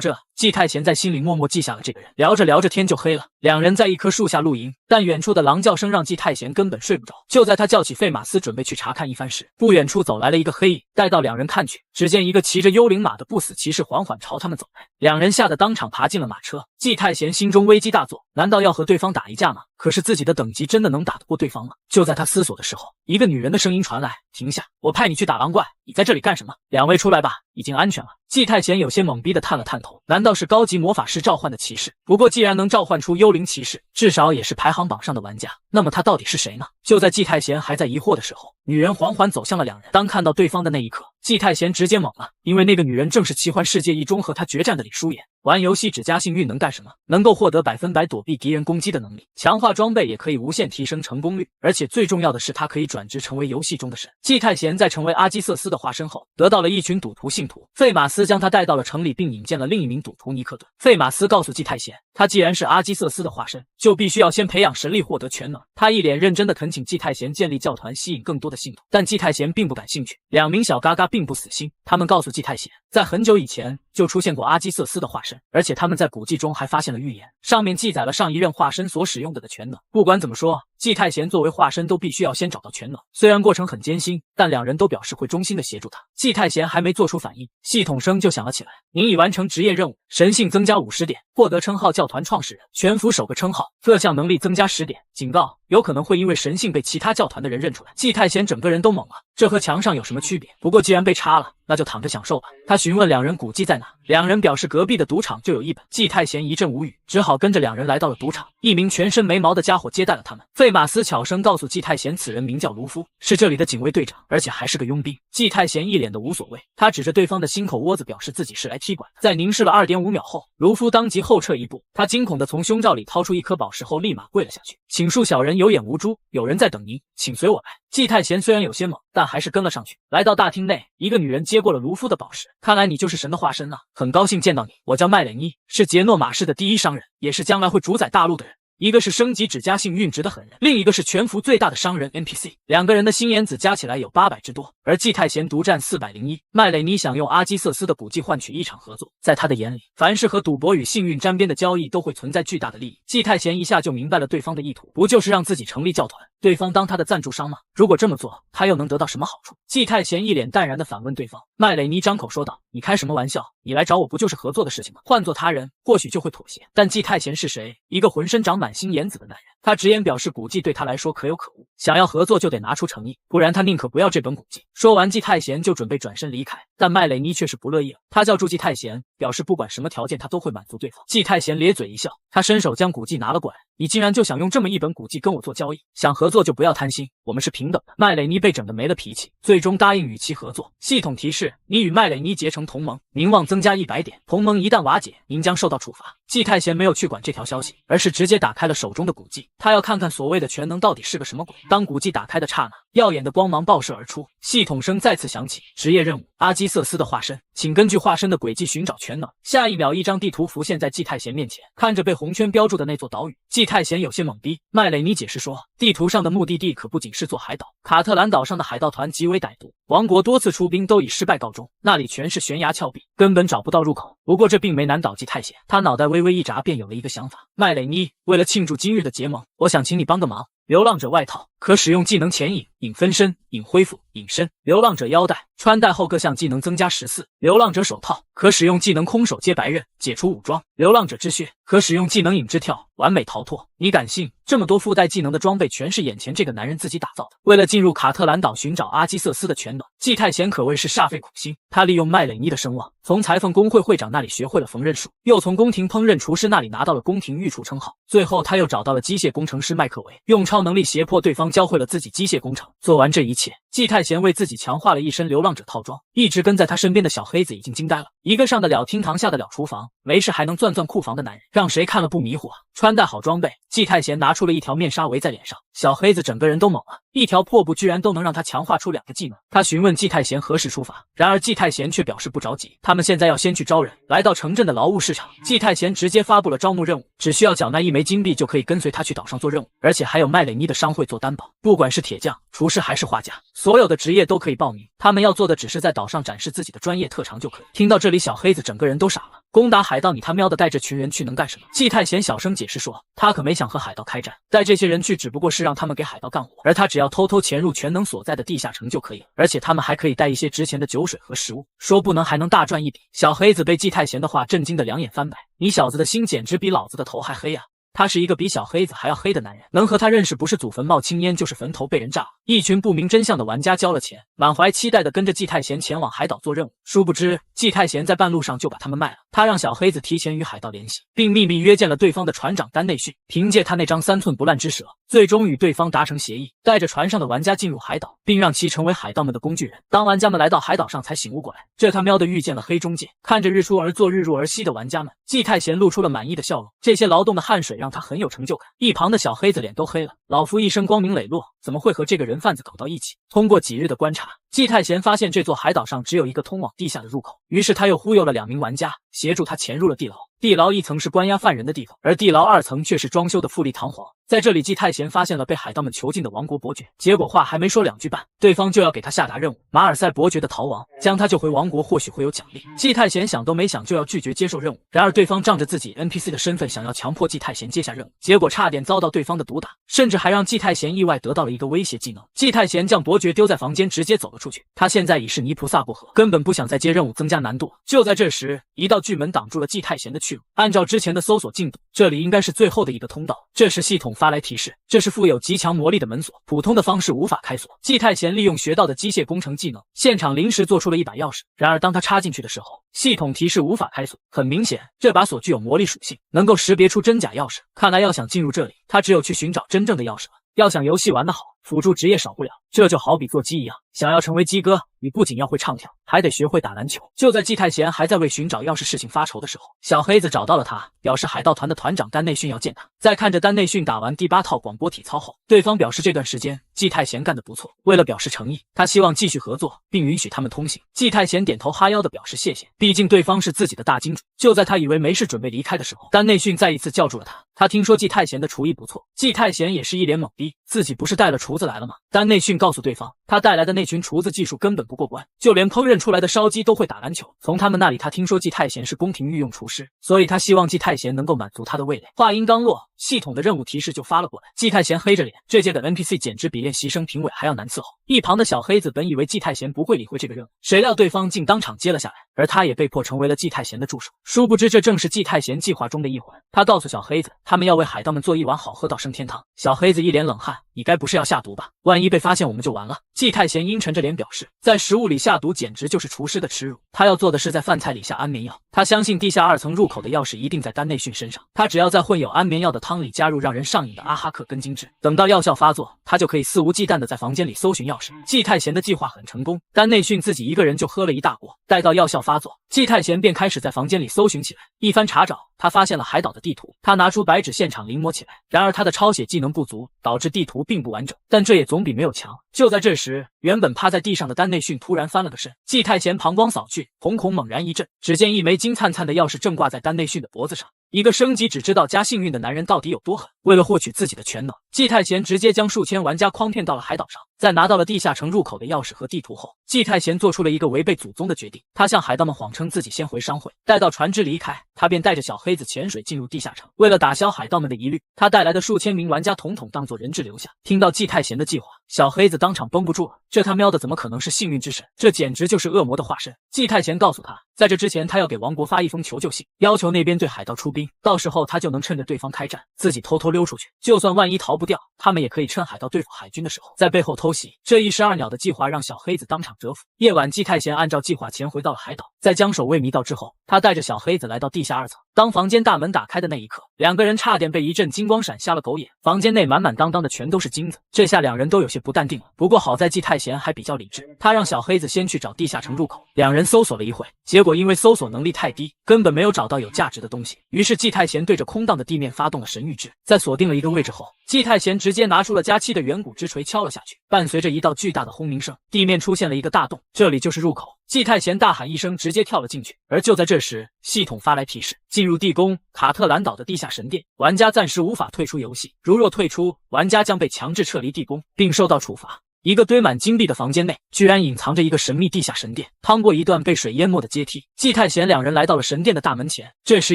这，季太贤在心里默默记下了这个人。聊着聊着天就黑了，两人在一棵树下露营，但远处的狼叫声让季太贤根本睡不着。就在他叫起费马斯准备去查看一番时，不远处走来了一个黑影，带到两人看去，只见一个骑着幽灵马的不死骑士缓缓朝他们走来，两人吓得当场爬进了马车。季太贤心中危机大作，难道要和对方打一架吗？可是自己的等级真的能打得过对方吗？就在他思索的时候，一个女人的声音传来，停下，我派你去打狼怪，你在这里干什么？两位出来吧，已经安全了。季太贤有些懵逼的探了探头，难道是高级魔法师召唤的骑士？不过既然能召唤出幽灵骑士，至少也是排行榜上的玩家，那么他到底是谁呢？就在季太贤还在疑惑的时候，女人缓缓走向了两人。当看到对方的那一刻，季太贤直接懵了，因为那个女人正是奇幻世界一中和他决战的李舒言。玩游戏只加幸运能干什么？能够获得100%躲避敌人攻击的能力，强化装备也可以无限提升成功率，而且最重要的是，他可以转职成为游戏中的神。季太贤在成为阿基瑟斯的化身后，得到了一群赌徒信徒，费马斯将他带到了城里，并引荐了另一名赌徒尼克顿。费马斯告诉季太贤，他既然是阿基瑟斯的化身，就必须要先培养神力，获得全能。他一脸认真的恳请季太贤建立教团，吸引更多的信徒，但季太贤并不感兴趣。两名小嘎嘎并不死心，他们告诉季太贤，在很久以前就出现过阿基瑟斯的化身，而且他们在古迹中还发现了预言，上面记载了上一任化身所使用的全能。不管怎么说，季太贤作为化身都必须要先找到全能，虽然过程很艰辛，但两人都表示会衷心的协助他。季太贤还没做出反应，系统声就响了起来，您已完成职业任务，神性增加50点，获得称号教团创始人，全服首个称号，各项能力增加10点，警告，有可能会因为神性被其他教团的人认出来。季太贤整个人都懵了，这和墙上有什么区别？不过既然被插了，那就躺着享受吧。他询问两人古迹在哪，两人表示隔壁的赌场就有一本。季太贤一阵无语，只好跟着两人来到了赌场。一名全身没毛的家伙接待了他们。费马斯悄声告诉季太贤，此人名叫卢夫，是这里的警卫队长，而且还是个佣兵。季太贤一脸的无所谓，他指着对方的心口窝子，表示自己是来踢馆的。在凝视了2.5秒后，卢夫当即后撤一步，他惊恐地从胸罩里掏出一颗宝石后，立马跪了下去，请恕小人有眼无珠，有人在等您，请随我来。季太贤虽然有些懵，但还是跟了上去。来到大厅内，一个女人接过了卢夫的宝石，看来你就是神的化身啊，很高兴见到你，我叫麦蕾妮，是杰诺马市的第一商人，也是将来会主宰大陆的人。一个是升级只加幸运值的狠人，另一个是全服最大的商人 NPC， 两个人的心眼子加起来有800之多，而季太贤独占401。麦蕾妮想用阿基瑟斯的古迹换取一场合作，在他的眼里，凡是和赌博与幸运沾边的交易都会存在巨大的利益。季太贤一下就明白了对方的意图，不就是让自己成立教团，对方当他的赞助商吗？如果这么做，他又能得到什么好处？季太贤一脸淡然地反问对方。麦蕾妮张口说道，你开什么玩笑，你来找我不就是合作的事情吗？换做他人或许就会妥协，但季太贤是谁？一个浑身长满星眼子的男人。他直言表示古迹对他来说可有可无，想要合作就得拿出诚意，不然他宁可不要这本古迹。说完，季太贤就准备转身离开，但麦蕾妮却是不乐意了。他叫住季太贤，表示不管什么条件他都会满足对方。季太贤咧嘴一笑，他伸手将古迹拿了过来，你竟然就想用这么一本古迹跟我做交易？想合作就不要贪心，我们是平等的。麦蕾妮被整得没了脾气，最终答应与其合作。系统提示，你与麦蕾妮结成同盟，名望增加100点，同盟一旦瓦解，您将受到处罚。季太贤没有去管这条消息，而是直接打开了手中的古迹，他要看看所谓的全能到底是个什么鬼。当古迹打开的刹那，耀眼的光芒爆射而出，系统声再次响起，职业任务，阿基瑟斯的化身，请根据化身的轨迹寻找全能。下一秒，一张地图浮现在季太贤面前，看着被红圈标注的那座岛屿，季太贤有些懵逼。麦蕾妮解释说，地图上的目的地可不仅是座海岛，卡特兰岛上的海盗团极为歹毒，王国多次出兵都以失败告终，那里全是悬崖峭壁，根本找不到入口。不过这并没难倒季太贤，他脑袋微微一眨，便有了一个想法。麦蕾妮，为了庆祝今日的结盟，我想请你帮个忙。流浪者外套可使用技能前引、引分身、引恢复，隐身、流浪者腰带，穿戴后各项技能增加14。流浪者手套可使用技能空手接白刃，解除武装。流浪者之靴可使用技能影之跳，完美逃脱。你敢信这么多附带技能的装备全是眼前这个男人自己打造的？为了进入卡特兰岛寻找阿基瑟斯的全能，季太贤可谓是煞费苦心。他利用麦蕾妮的声望，从裁缝工会会长那里学会了缝纫术，又从宫廷烹饪厨师那里拿到了宫廷御厨称号，最后他又找到了机械工程师麦克维，用超能力胁迫对方教会了自己机械工程。做完这一切，季太贤为自己强化了一身流浪者套装。一直跟在他身边的小黑子已经惊呆了，一个上得了厅堂下得了厨房，没事还能钻库房的男人，让谁看了不迷糊啊？穿戴好装备，季太贤拿出了一条面纱围在脸上，小黑子整个人都懵了，一条破布居然都能让他强化出2个技能。他询问季太贤何时出发，然而季太贤却表示不着急，他们现在要先去招人。来到城镇的劳务市场，季太贤直接发布了招募任务，只需要缴纳1枚金币就可以跟随他去岛上做任务，而且还有麦蕾妮的商会做担保，不管是铁匠、厨师还是画家，所有的职业都可以报名，他们要做的只是在岛上展示自己的专业特长就可以。听到这里，小黑子整个人都傻了，攻打海盗你他喵的带这群人去能干什么？季太贤小声解释说，他可没想和海盗开战，带这些人去只不过是让他们给海盗干活，而他只要偷偷潜入全能所在的地下城就可以了，而且他们还可以带一些值钱的酒水和食物，说不能还能大赚一笔。小黑子被季太贤的话震惊得两眼翻白，你小子的心简直比老子的头还黑啊！他是一个比小黑子还要黑的男人，能和他认识不是祖坟冒青烟就是坟头被人炸了。一群不明真相的玩家交了钱，满怀期待的跟着季太贤前往海岛做任务，殊不知季太贤在半路上就把他们卖了。他让小黑子提前与海盗联系，并秘密约见了对方的船长丹内训，凭借他那张3寸不烂之舌，最终与对方达成协议，带着船上的玩家进入海岛，并让其成为海盗们的工具人。当玩家们来到海岛上才醒悟过来，这他喵的遇见了黑中介。看着日出而作日入而息的玩家们，季太贤露出了满意的笑容，这些劳动的汗水让他很有成就感。一旁的小黑子脸都黑了，老夫一身光明磊落，怎么会和这个人贩子搞到一起？通过几日的观察，季太贤发现这座海岛上只有一个通往地下的入口，于是他又忽悠了2名玩家，协助他潜入了地牢。地牢1层是关押犯人的地方，而地牢2层却是装修的富丽堂皇。在这里，季太贤发现了被海盗们囚禁的王国伯爵，结果话还没说2句半，对方就要给他下达任务：马尔塞伯爵的逃亡，将他救回王国或许会有奖励。季太贤想都没想就要拒绝接受任务，然而对方仗着自己 NPC 的身份想要强迫季太贤接下任务，结果差点遭到对方的毒打，甚至还让季太贤意外得到了一个威胁技能。季太贤将伯爵丢在房间，直接走了出去。他现在已是泥菩萨过河，根本不想再接任务增加难度。就在这时，一道巨门挡住了季太贤的去路。按照之前的搜索进度，这里应该是最后的一个通道。这时系统发来提示，这是富有极强魔力的门锁，普通的方式无法开锁。季太贤利用学到的机械工程技能，现场临时做出了一把钥匙。然而当他插进去的时候，系统提示无法开锁。很明显，这把锁具有魔力属性，能够识别出真假钥匙。看来要想进入这里，他只有去寻找真正的钥匙了。要想游戏玩得好，辅助职业少不了，这就好比做鸡一样，想要成为鸡哥，你不仅要会唱跳，还得学会打篮球。就在季太贤还在为寻找钥匙事情发愁的时候，小黑子找到了他，表示海盗团的团长丹内训要见他。在看着丹内训打完第8套广播体操后，对方表示这段时间季太贤干得不错，为了表示诚意，他希望继续合作，并允许他们通行。季太贤点头哈腰的表示谢谢，毕竟对方是自己的大金主。就在他以为没事准备离开的时候，丹内训再一次叫住了他。他听说季太贤的厨艺不错，季太贤也是一脸懵逼，自己不是带了厨子来了吗？丹内训告诉对方，他带来的那群厨子技术根本不过关，就连烹饪出来的烧鸡都会打篮球。从他们那里，他听说季太贤是宫廷御用厨师，所以他希望季太贤能够满足他的味蕾。话音刚落，系统的任务提示就发了过来。季太贤黑着脸，这届的 NPC 简直比练习生评委还要难伺候。一旁的小黑子本以为季太贤不会理会这个任务，谁料对方竟当场接了下来，而他也被迫成为了季太贤的助手。殊不知这正是季太贤计划中的一环。他告诉小黑子，他们要为海盗们做一碗好喝到升天汤。小黑子一脸冷汗，你该不是要下毒吧？万一被发现我们就完了。季太贤阴沉着脸表示，在食物里下毒简直就是厨师的耻辱。他要做的是在饭菜里下安眠药。他相信地下2层入口的钥匙一定在丹内训身上，他只要在混有安眠药的汤里加入让人上瘾的阿哈克根精汁，等到药效发作，他就可以肆无忌惮地在房间里搜寻钥匙。季太贤的计划很成功，丹内训自己一个人就喝了一大锅。待到药效发作，季太贤便开始在房间里搜寻起来。一番查找，他发现了海岛的地图，他拿出白纸现场临摹起来。然而他的抄写技能不足，导致地图并不完整，但这也总比没有强。就在这时，原本趴在地上的丹内训突然翻了个身，季太贤膀胱扫去，瞳孔猛然一震，只见一枚金灿灿的钥匙正挂在丹内训的脖子上。一个升级只知道加幸运的男人到底有多狠？为了获取自己的全能，季太贤直接将数千玩家诓骗到了海岛上。在拿到了地下城入口的钥匙和地图后，季太贤做出了一个违背祖宗的决定。他向海盗们谎称自己先回商会，待到船只离开，他便带着小黑子潜水进入地下城。为了打消海盗们的疑虑，他带来的数千名玩家统统当作人质留下。听到季太贤的计划，小黑子当场绷不住了，这他喵的怎么可能是幸运之神？这简直就是恶魔的化身！季太贤告诉他，在这之前他要给王国发一封求救信，要求那边对海盗出兵，到时候他就能趁着对方开战，自己偷偷溜出去。就算万一逃不掉，他们也可以趁海盗对付海军的时候，在背后偷袭。这一石二鸟的计划让小黑子当场折服。夜晚，季太贤按照计划潜回到了海岛，在将守卫迷到之后，他带着小黑子来到地下2层。当房间大门打开的那一刻，两个人差点被一阵金光闪瞎了狗眼。房间内满满当当的全都是金子，这下两人都有些不淡定了。不过好在季太贤还比较理智，他让小黑子先去找地下城入口。两人搜索了一会，结果因为搜索能力太低，根本没有找到有价值的东西。于是季太贤对着空荡的地面发动了神谕制，在锁定了一个位置后，季太贤直接拿出了加7的远古之锤敲了下去，伴随着一道巨大的轰鸣声，地面出现了一个大洞，这里就是入口。季太贤大喊一声，直接跳了进去。而就在这时，系统发来提示，进入地宫卡特兰岛的地下神殿，玩家暂时无法退出游戏，如若退出，玩家将被强制撤离地宫，并受到处罚。一个堆满金币的房间内，居然隐藏着一个神秘地下神殿。趟过一段被水淹没的阶梯，季太贤两人来到了神殿的大门前。这时，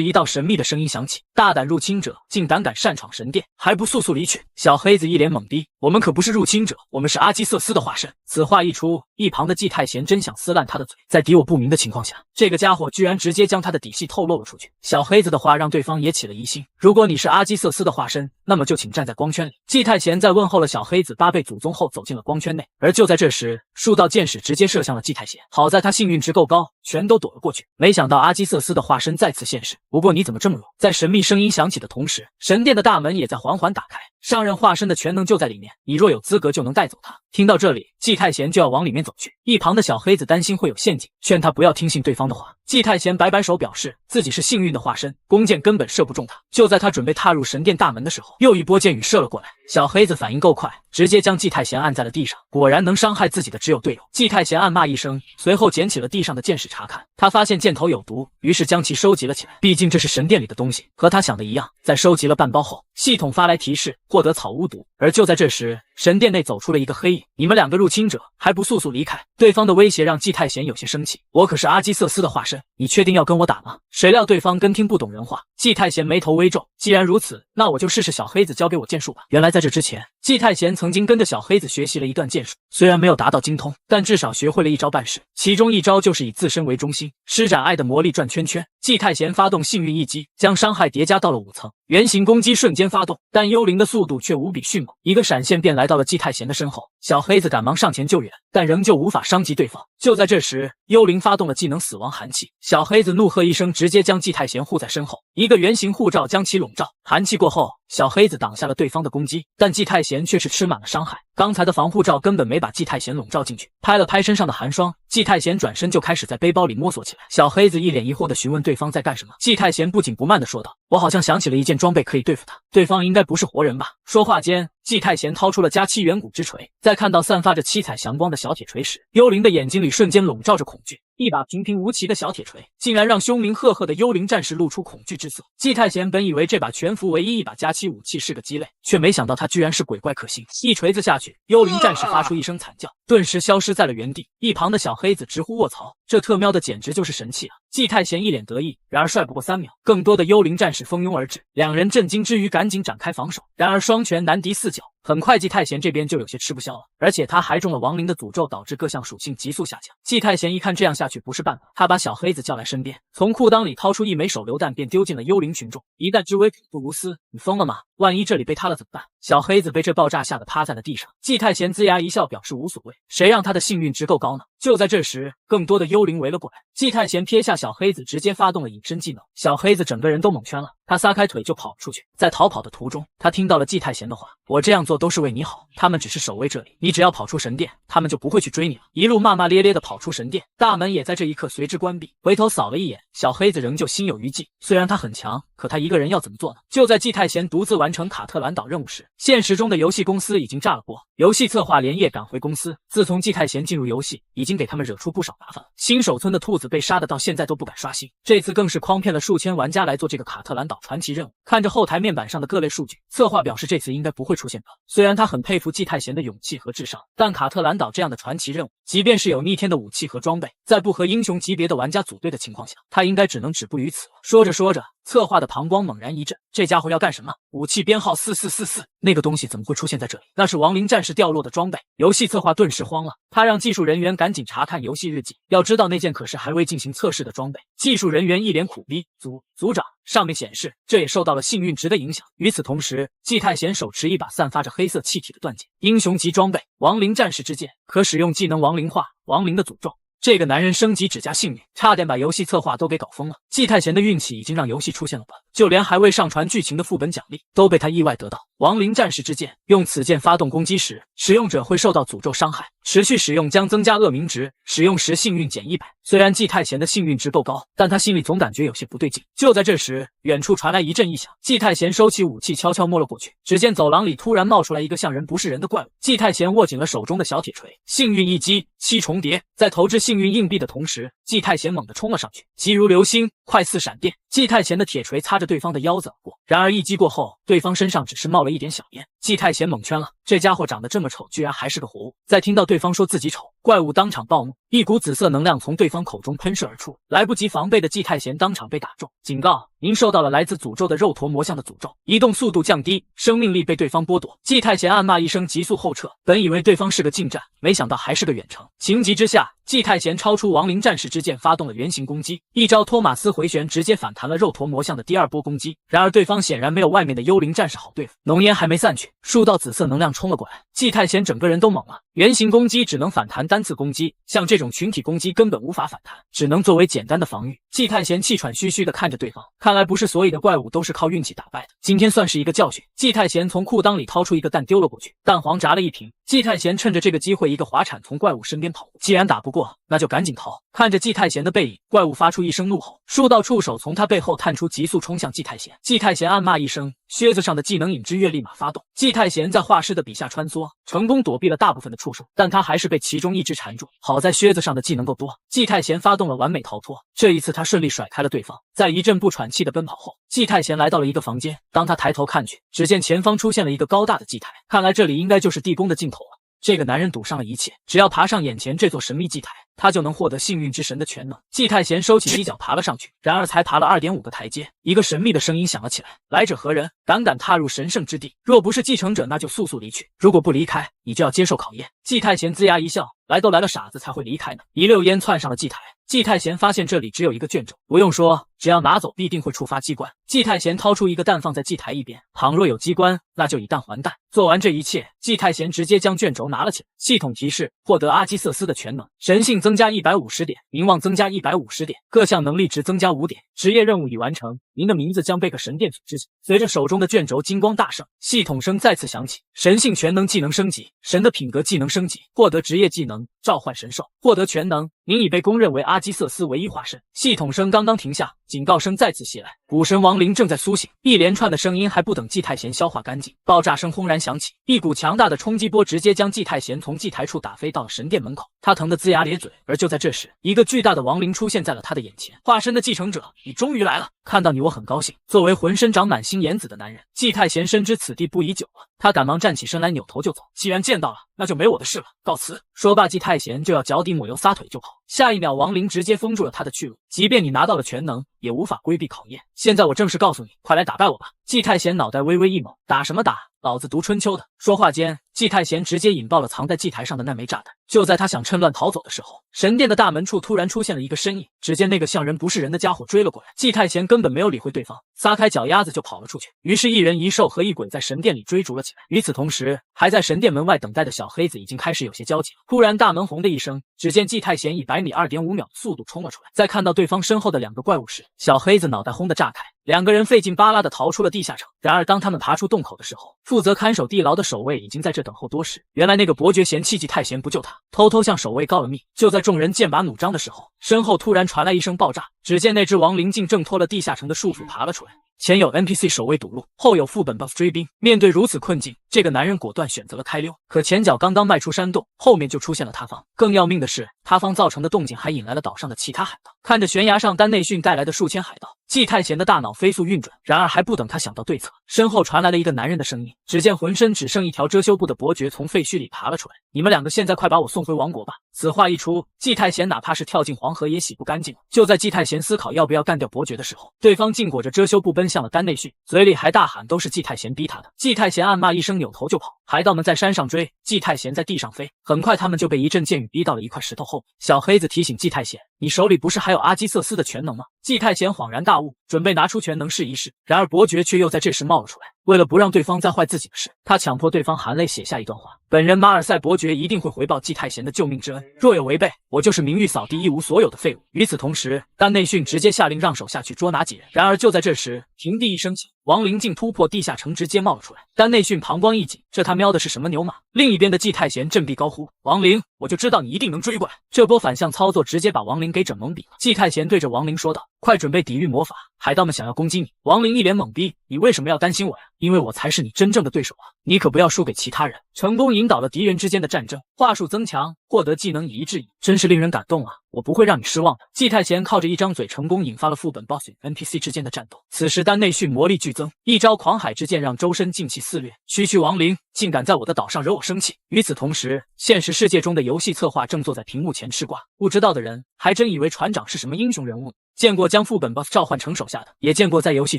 一道神秘的声音响起：“大胆入侵者，竟胆敢擅闯神殿，还不速速离去！”小黑子一脸懵逼：“我们可不是入侵者，我们是阿基瑟斯的化身。”此话一出，一旁的季太贤真想撕烂他的嘴。在敌我不明的情况下，这个家伙居然直接将他的底细透露了出去。小黑子的话让对方也起了疑心：如果你是阿基瑟斯的化身，那么就请站在光圈里。季太贤在问候了小黑子8倍祖宗后，走进了光圈内。而就在这时，数道箭矢直接射向了季太贤。好在他幸运值够高，全都躲了过去。没想到阿基瑟斯的化身再次现世。不过你怎么这么弱？在神秘声音响起的同时，神殿的大门也在缓缓打开。上任化身的全能就在里面，你若有资格就能带走他。听到这里，季太贤就要往里面走去。一旁的小黑子担心会有陷阱，劝他不要听信对方的话。季太贤摆摆手表示自己是幸运的化身，弓箭根本射不中他。就在他准备踏入神殿大门的时候，又一波箭雨射了过来。小黑子反应够快，直接将季太贤按在了地上。果然能伤害自己的只有队友。季太贤暗骂一声，随后捡起了地上的箭矢查看。他发现箭头有毒，于是将其收集了起来。毕竟这是神殿里的东西，和他想的一样。在收集了半包后，系统发来提示，获得草巫毒。而就在这时，神殿内走出了一个黑影。你们两个入侵者，还不速速离开！对方的威胁让季太贤有些生气。我可是阿基瑟斯的化身，你确定要跟我打吗？谁料对方跟听不懂人话。季太贤眉头微皱，既然如此，那我就试试小黑子教给我剑术吧。原来在这之前，季太贤曾经跟着小黑子学习了一段剑术，虽然没有达到精通，但至少学会了一招半式。其中一招就是以自身为中心，施展爱的魔力转圈圈。季太贤发动幸运一击，将伤害叠加到了5层，圆形攻击瞬间发动，但幽灵的速度却无比迅猛，一个闪现便来到了季太贤的身后。小黑子赶忙上前救援，但仍旧无法伤及对方。就在这时，幽灵发动了技能死亡寒气，小黑子怒喝一声，直接将季太贤护在身后，一个圆形护罩将其笼罩。寒气过后，小黑子挡下了对方的攻击，但季太贤却是吃满了伤害。刚才的防护罩根本没把季太贤笼罩进去。拍了拍身上的寒霜，季太贤转身就开始在背包里摸索起来。小黑子一脸疑惑地询问对方在干什么。季太贤不紧不慢地说道：“我好像想起了一件装备可以对付他。对方应该不是活人吧？”说话间，季太贤掏出了加7远古之锤，在看到散发着七彩祥光的小铁锤时，幽灵的眼睛里瞬间笼罩着恐惧。一把平平无奇的小铁锤，竟然让凶名赫赫的幽灵战士露出恐惧之色。季太贤本以为这把全服唯一一把加7武器是个鸡肋，却没想到他居然是鬼怪可信。一锤子下去，幽灵战士发出一声惨叫，顿时消失在了原地。一旁的小黑子直呼卧槽，这特喵的简直就是神器啊！季太贤一脸得意，然而帅不过3秒，更多的幽灵战士蜂拥而至，两人震惊之余赶紧展开防守，然而双拳难敌4脚。很快季太贤这边就有些吃不消了，而且他还中了亡灵的诅咒，导致各项属性急速下降。季太贤一看这样下去不是办法，他把小黑子叫来身边，从裤裆里掏出一枚手榴弹便丢进了幽灵群众。一弹之威不如斯，你疯了吗？万一这里被塌了怎么办？小黑子被这爆炸吓得趴在了地上。季太贤龇牙一笑，表示无所谓，谁让他的幸运值够高呢？就在这时，更多的幽灵围了过来。季太贤撇下小黑子，直接发动了隐身技能。小黑子整个人都蒙圈了，他撒开腿就跑了出去。在逃跑的途中，他听到了季太贤的话：“我这样做都是为你好，他们只是守卫这里，你只要跑出神殿，他们就不会去追你了。”一路骂骂咧咧的跑出神殿，大门也在这一刻随之关闭。回头扫了一眼，小黑子仍旧心有余悸。虽然他很强，可他一个人要怎么做呢？就在季太贤独自完成卡特兰岛任务时，现实中的游戏公司已经炸了锅，游戏策划连夜赶回公司。自从季太贤进入游戏，已经给他们惹出不少麻烦了。新手村的兔子被杀的到现在都不敢刷新，这次更是诓骗了数千玩家来做这个卡特兰岛传奇任务。看着后台面板上的各类数据，策划表示这次应该不会出现 bug。虽然他很佩服季太贤的勇气和智商，但卡特兰岛这样的传奇任务，即便是有逆天的武器和装备，在不和英雄级别的玩家组队的情况下，他应该只能止步于此了。说着说着，策划的膀胱猛然一震，这家伙要干什么？武器编号4444，那个东西怎么会出现在这里？那是亡灵战士掉落的装备。游戏策划顿时慌了，他让技术人员赶紧查看游戏日记，要知道那件可是还未进行测试的装备。技术人员一脸苦逼，组长，上面显示这也受到了幸运值的影响。与此同时，季太贤手持一把散发着黑色气体的断剑，英雄级装备亡灵战士之剑，可使用技能亡灵化，亡灵的诅咒。这个男人升级只加幸运，差点把游戏策划都给搞疯了。季太贤的运气已经让游戏出现了 bug， 就连还未上传剧情的副本奖励都被他意外得到。亡灵战士之剑，用此剑发动攻击时，使用者会受到诅咒伤害，持续使用将增加恶名值，使用时幸运减100。虽然季太贤的幸运值够高，但他心里总感觉有些不对劲。就在这时，远处传来一阵异响，季太贤收起武器，悄悄摸了过去。只见走廊里突然冒出来一个像人不是人的怪物。季太贤握紧了手中的小铁锤，幸运一击7重叠，在投掷幸运硬币的同时，季太贤猛地冲了上去，急如流星，快似闪电。季太贤的铁锤擦着对方的腰子而过，然而一击过后，对方身上只是冒了一点小烟。季太贤蒙圈了，这家伙长得这么丑，居然还是个活物。在听到对方说自己丑，怪物当场暴怒，一股紫色能量从对方口中喷射而出，来不及防备的季太贤当场被打中。警告，您受到了来自诅咒的肉驼魔像的诅咒，移动速度降低，生命力被对方剥夺。季太贤暗骂一声，急速后撤。本以为对方是个近战，没想到还是个远程。情急之下，季太贤超出亡灵战士之剑，发动了圆形攻击，一招托马斯回旋直接反弹了肉驼魔像的第2波攻击。然而对方显然没有外面的幽灵战士好对付，浓烟还没散去，数道紫色能量冲了过来，季太贤整个人都懵了。圆形攻击只能反弹单次攻击，像这种群体攻击根本无法反弹，只能作为简单的防御。季太贤气喘吁吁地看着对方，看来不是所有的怪物都是靠运气打败的，今天算是一个教训。季太贤从裤裆里掏出一个蛋丢了过去，蛋黄炸了一瓶。季太贤趁着这个机会一个滑铲从怪物身边跑过，既然打不过，那就赶紧逃。看着季太贤的背影，怪物发出一声怒吼，数道触手从他背后探出，急速冲向季太贤。季太贤暗骂一声，靴子上的技能影之月立马发动。季太贤在画师的笔下穿梭，成功躲避了大部分的触手，但他还是被其中一只缠住。好在靴子上的技能够多，季太贤发动了完美逃脱。这一次他顺利甩开了对方，在一阵不喘气的奔跑后，季太贤来到了一个房间。当他抬头看去，只见前方出现了一个高大的祭台，看来这里应该就是地宫的尽头了。这个男人赌上了一切，只要爬上眼前这座神秘祭台，他就能获得幸运之神的全能。季太贤收起犄角爬了上去，然而才爬了 2.5 个台阶，一个神秘的声音响了起来：来者何人？敢踏入神圣之地？若不是继承者，那就速速离去，如果不离开，你就要接受考验。季太贤龇牙一笑，来都来了，傻子才会离开呢。一溜烟窜上了祭台。季太贤发现这里只有一个卷轴，不用说，只要拿走必定会触发机关。季太贤掏出一个蛋放在祭台一边，倘若有机关，那就以蛋还蛋。做完这一切，季太贤直接将卷轴拿了起来。系统提示：获得阿基瑟斯的全能，神性增加150点，名望增加150点，各项能力值增加5点。职业任务已完成，您的名字将被个神殿组织起。随着手中的卷轴金光大盛，系统声再次响起：神性全能技能升级，神的品格技能升级，获得职业技能召唤神兽，获得全能，您已被公认为阿基瑟斯唯一化身。系统声刚刚停下，警告声再次袭来，古神亡灵正在苏醒。一连串的声音还不等季太贤消化干净，爆炸声轰然响起，一股强大的冲击波直接将季太贤从祭台处打飞到了神殿门口，他疼得龇牙咧嘴。而就在这时，一个巨大的亡灵出现在了他的眼前。化身的继承者，你终于来了，看到你我很高兴。作为浑身长满星颜子的男人，季太贤深知此地不宜久了，他赶忙站起身来，扭头就走。既然见到了，那就没我的事了，告辞。说罢，季太贤就要脚底抹油撒腿就跑，下一秒亡灵直接封住了他的去路，即便你拿到了全能，也无法规避考验。现在我正式告诉你，快来打败我吧！季太贤脑袋微微一猛，打什么打？老子读春秋的。说话间，季太贤直接引爆了藏在祭台上的那枚炸弹。就在他想趁乱逃走的时候，神殿的大门处突然出现了一个身影。只见那个像人不是人的家伙追了过来，季太贤根本没有理会对方，撒开脚丫子就跑了出去。于是，一人一兽和一鬼在神殿里追逐了起来。与此同时，还在神殿门外等待的小黑子已经开始有些焦急了。突然，大门轰的一声，只见季太贤以100米2.5秒的速度冲了出来。在看到对方身后的2个怪物时，小黑子脑袋轰的炸开。2个人费劲巴拉的逃出了地下城。然而当他们爬出洞口的时候，负责看守地牢的守卫已经在这等候多时。原来那个伯爵嫌弃季太贤不救他，偷偷向守卫告了密。就在众人剑拔弩张的时候，身后突然传来一声爆炸，只见那只亡灵竟挣脱了地下城的束缚爬了出来。前有 NPC 守卫堵路，后有副本 buff 追兵，面对如此困境，这个男人果断选择了开溜。可前脚刚刚迈出山洞，后面就出现了塌方。更要命的是，塌方造成的动静还引来了岛上的其他海盗。看着悬崖上丹内训带来的数千海盗，季太贤的大脑飞速运转。然而还不等他想到对策，身后传来了一个男人的声音。只见浑身只剩一条遮羞布的伯爵从废墟里爬了出来。你们两个现在快把我送回王国吧！此话一出，季太贤哪怕是跳进黄河也洗不干净了。就在季太贤思考要不要干掉伯爵的时候，对方竟裹着遮羞布奔向了丹内训，嘴里还大喊都是季太贤逼他的。季太贤暗骂一声，扭头就跑。海盗们在山上追，季太贤在地上飞。很快他们就被一阵箭雨逼到了一块石头后面。小黑子提醒季太贤，你手里不是还有阿基瑟斯的全能吗？季太贤恍然大悟，准备拿出全能试一试。然而伯爵却又在这时冒了出来。为了不让对方再坏自己的事，他强迫对方含泪写下一段话：本人马尔赛伯爵一定会回报季太贤的救命之恩，若有违背，我就是名誉扫地一无所有的废物。与此同时，丹内训直接下令让手下去捉拿几人。然而就在这时，平地一声响，亡灵竟突破地下城，直接冒了出来。丹内训膀胱一紧，这他喵的是什么牛马？另一边的季太贤振臂高呼：亡灵，我就知道你一定能追过来！这波反向操作直接把亡灵给整懵逼了。季太贤对着亡灵说道：快准备抵御魔法，海盗们想要攻击你。亡灵一脸懵逼：你为什么要担心我呀？因为我才是你真正的对手啊！你可不要输给其他人。成功引导了敌人之间的战争，话术增强，获得技能以一制一，真是令人感动啊！我不会让你失望的。季太贤靠着一张嘴成功引发了副本 BOSS 与 NPC 之间的战斗。此时丹内训魔力剧增，一招狂海之剑让周身劲气肆虐。区区亡灵竟敢在我的岛上惹我生气！与此同时，现实世界中的游戏策划正坐在屏幕前吃瓜。不知道的人还真以为船长是什么英雄人物呢。见过将副本 BOSS 召唤成手下的，也见过在游戏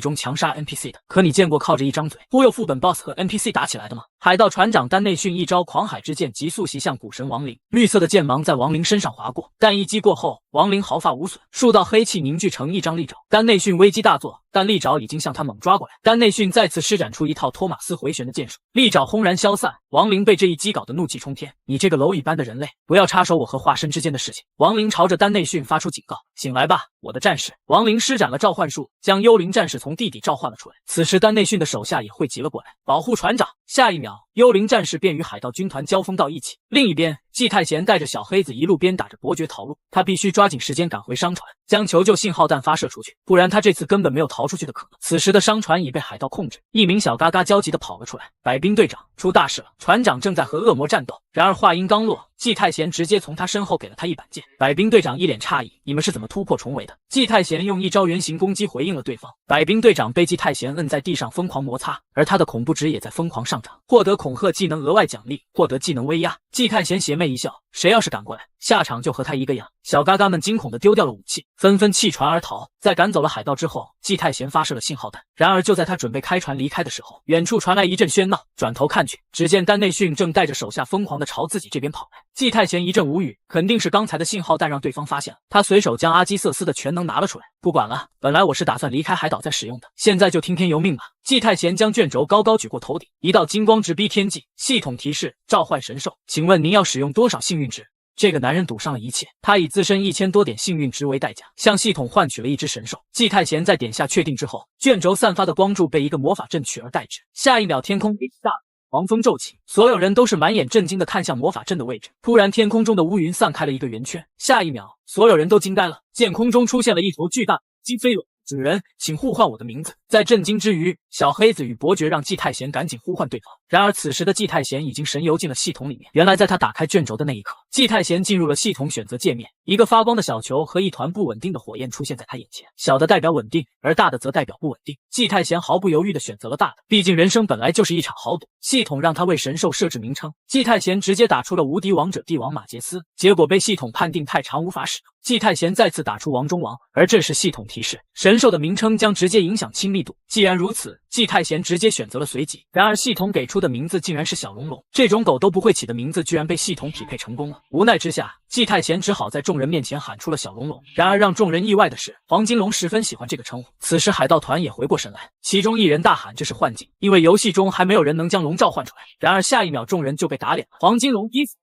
中强杀 NPC 的，可你见过靠着一张嘴忽悠副本 BOSS 和 NPC 打起来的吗？海盗船长丹内训一招狂海之剑急速袭向古神亡灵，绿色的剑芒在亡灵身上划过，但一击过后，亡灵毫发无损，数道黑气凝聚成一张利爪。丹内训危机大作，但利爪已经向他猛抓过来。丹内训再次施展出一套托马斯回旋的剑术，利爪轰然消散，亡灵被这一击搞得怒气冲天。你这个蝼蚁般的人类，不要插手我和化身之间的事情！亡灵朝着丹内训发出警告：醒来吧，我的战士！亡灵施展了召唤术，将幽灵战士从地底召唤了出来。此时丹内训的手下也汇集了过来，保护船长。下一秒，幽灵战士便与海盗军团交锋到一起。另一边，季太贤带着小黑子一路鞭打着伯爵逃路，他必须抓紧时间赶回商船，将求救信号弹发射出去，不然他这次根本没有逃出去的可能。此时的商船已被海盗控制，一名小嘎嘎焦急地跑了出来：百兵队长，出大事了！船长正在和恶魔战斗。然而话音刚落，季太贤直接从他身后给了他一板剑。百兵队长一脸诧异：你们是怎么突破重围的？季太贤用一招圆形攻击回应了对方。百兵队长被季太贤摁在地上疯狂摩擦，而他的恐怖值也在疯狂上涨，获得恐吓技能额外奖励，获得技能威压。季太贤邪魅一笑：谁要是敢过来，下场就和他一个样。小嘎嘎们惊恐地丢掉了武器，纷纷弃船而逃。在赶走了海盗之后，季太贤发射了信号弹。然而就在他准备开船离开的时候，远处传来一阵喧闹，转头看去，只见丹内训正带着手下疯狂地朝自己这边跑来。季太贤一阵无语，肯定是刚才的信号弹让对方发现了。他随手将阿基瑟斯的全能拿了出来，不管了，本来我是打算离开海岛再使用的，现在就听天由命吧。季太贤将卷轴高高举过头顶，一道金光直逼天际。系统提示：召唤神兽，请问您要使用多少幸运值？这个男人赌上了一切，他以自身1000多点幸运值为代价，向系统换取了一只神兽。季太贤在点下确定之后，卷轴散发的光柱被一个魔法阵取而代之。下一秒，天空被大狂风骤起，所有人都是满眼震惊地看向魔法阵的位置。突然，天空中的乌云散开了一个圆圈，下一秒，所有人都惊呆了，见空中出现了一头巨大金飞龙。主人，请呼唤我的名字。在震惊之余，小黑子与伯爵让季太贤赶紧呼唤对方。然而此时的季太贤已经神游进了系统里面。原来在他打开卷轴的那一刻，季太贤进入了系统选择界面，一个发光的小球和一团不稳定的火焰出现在他眼前。小的代表稳定，而大的则代表不稳定。季太贤毫不犹豫地选择了大的，毕竟人生本来就是一场豪赌。系统让他为神兽设置名称，季太贤直接打出了无敌王者帝王马杰斯，结果被系统判定太长无法使用。季太贤再次打出王中王，而这时系统提示，神兽的名称将直接影响亲密度。既然如此，季太贤直接选择了随机。然而系统给出的名字竟然是小龙龙，这种狗都不会起的名字居然被系统匹配成功了。无奈之下，季太贤只好在众人面前喊出了小龙龙。然而让众人意外的是，黄金龙十分喜欢这个称呼。此时海盗团也回过神来，其中一人大喊这是幻境，因为游戏中还没有人能将龙召唤出来。然而下一秒众人就被打脸了，黄金龙一死，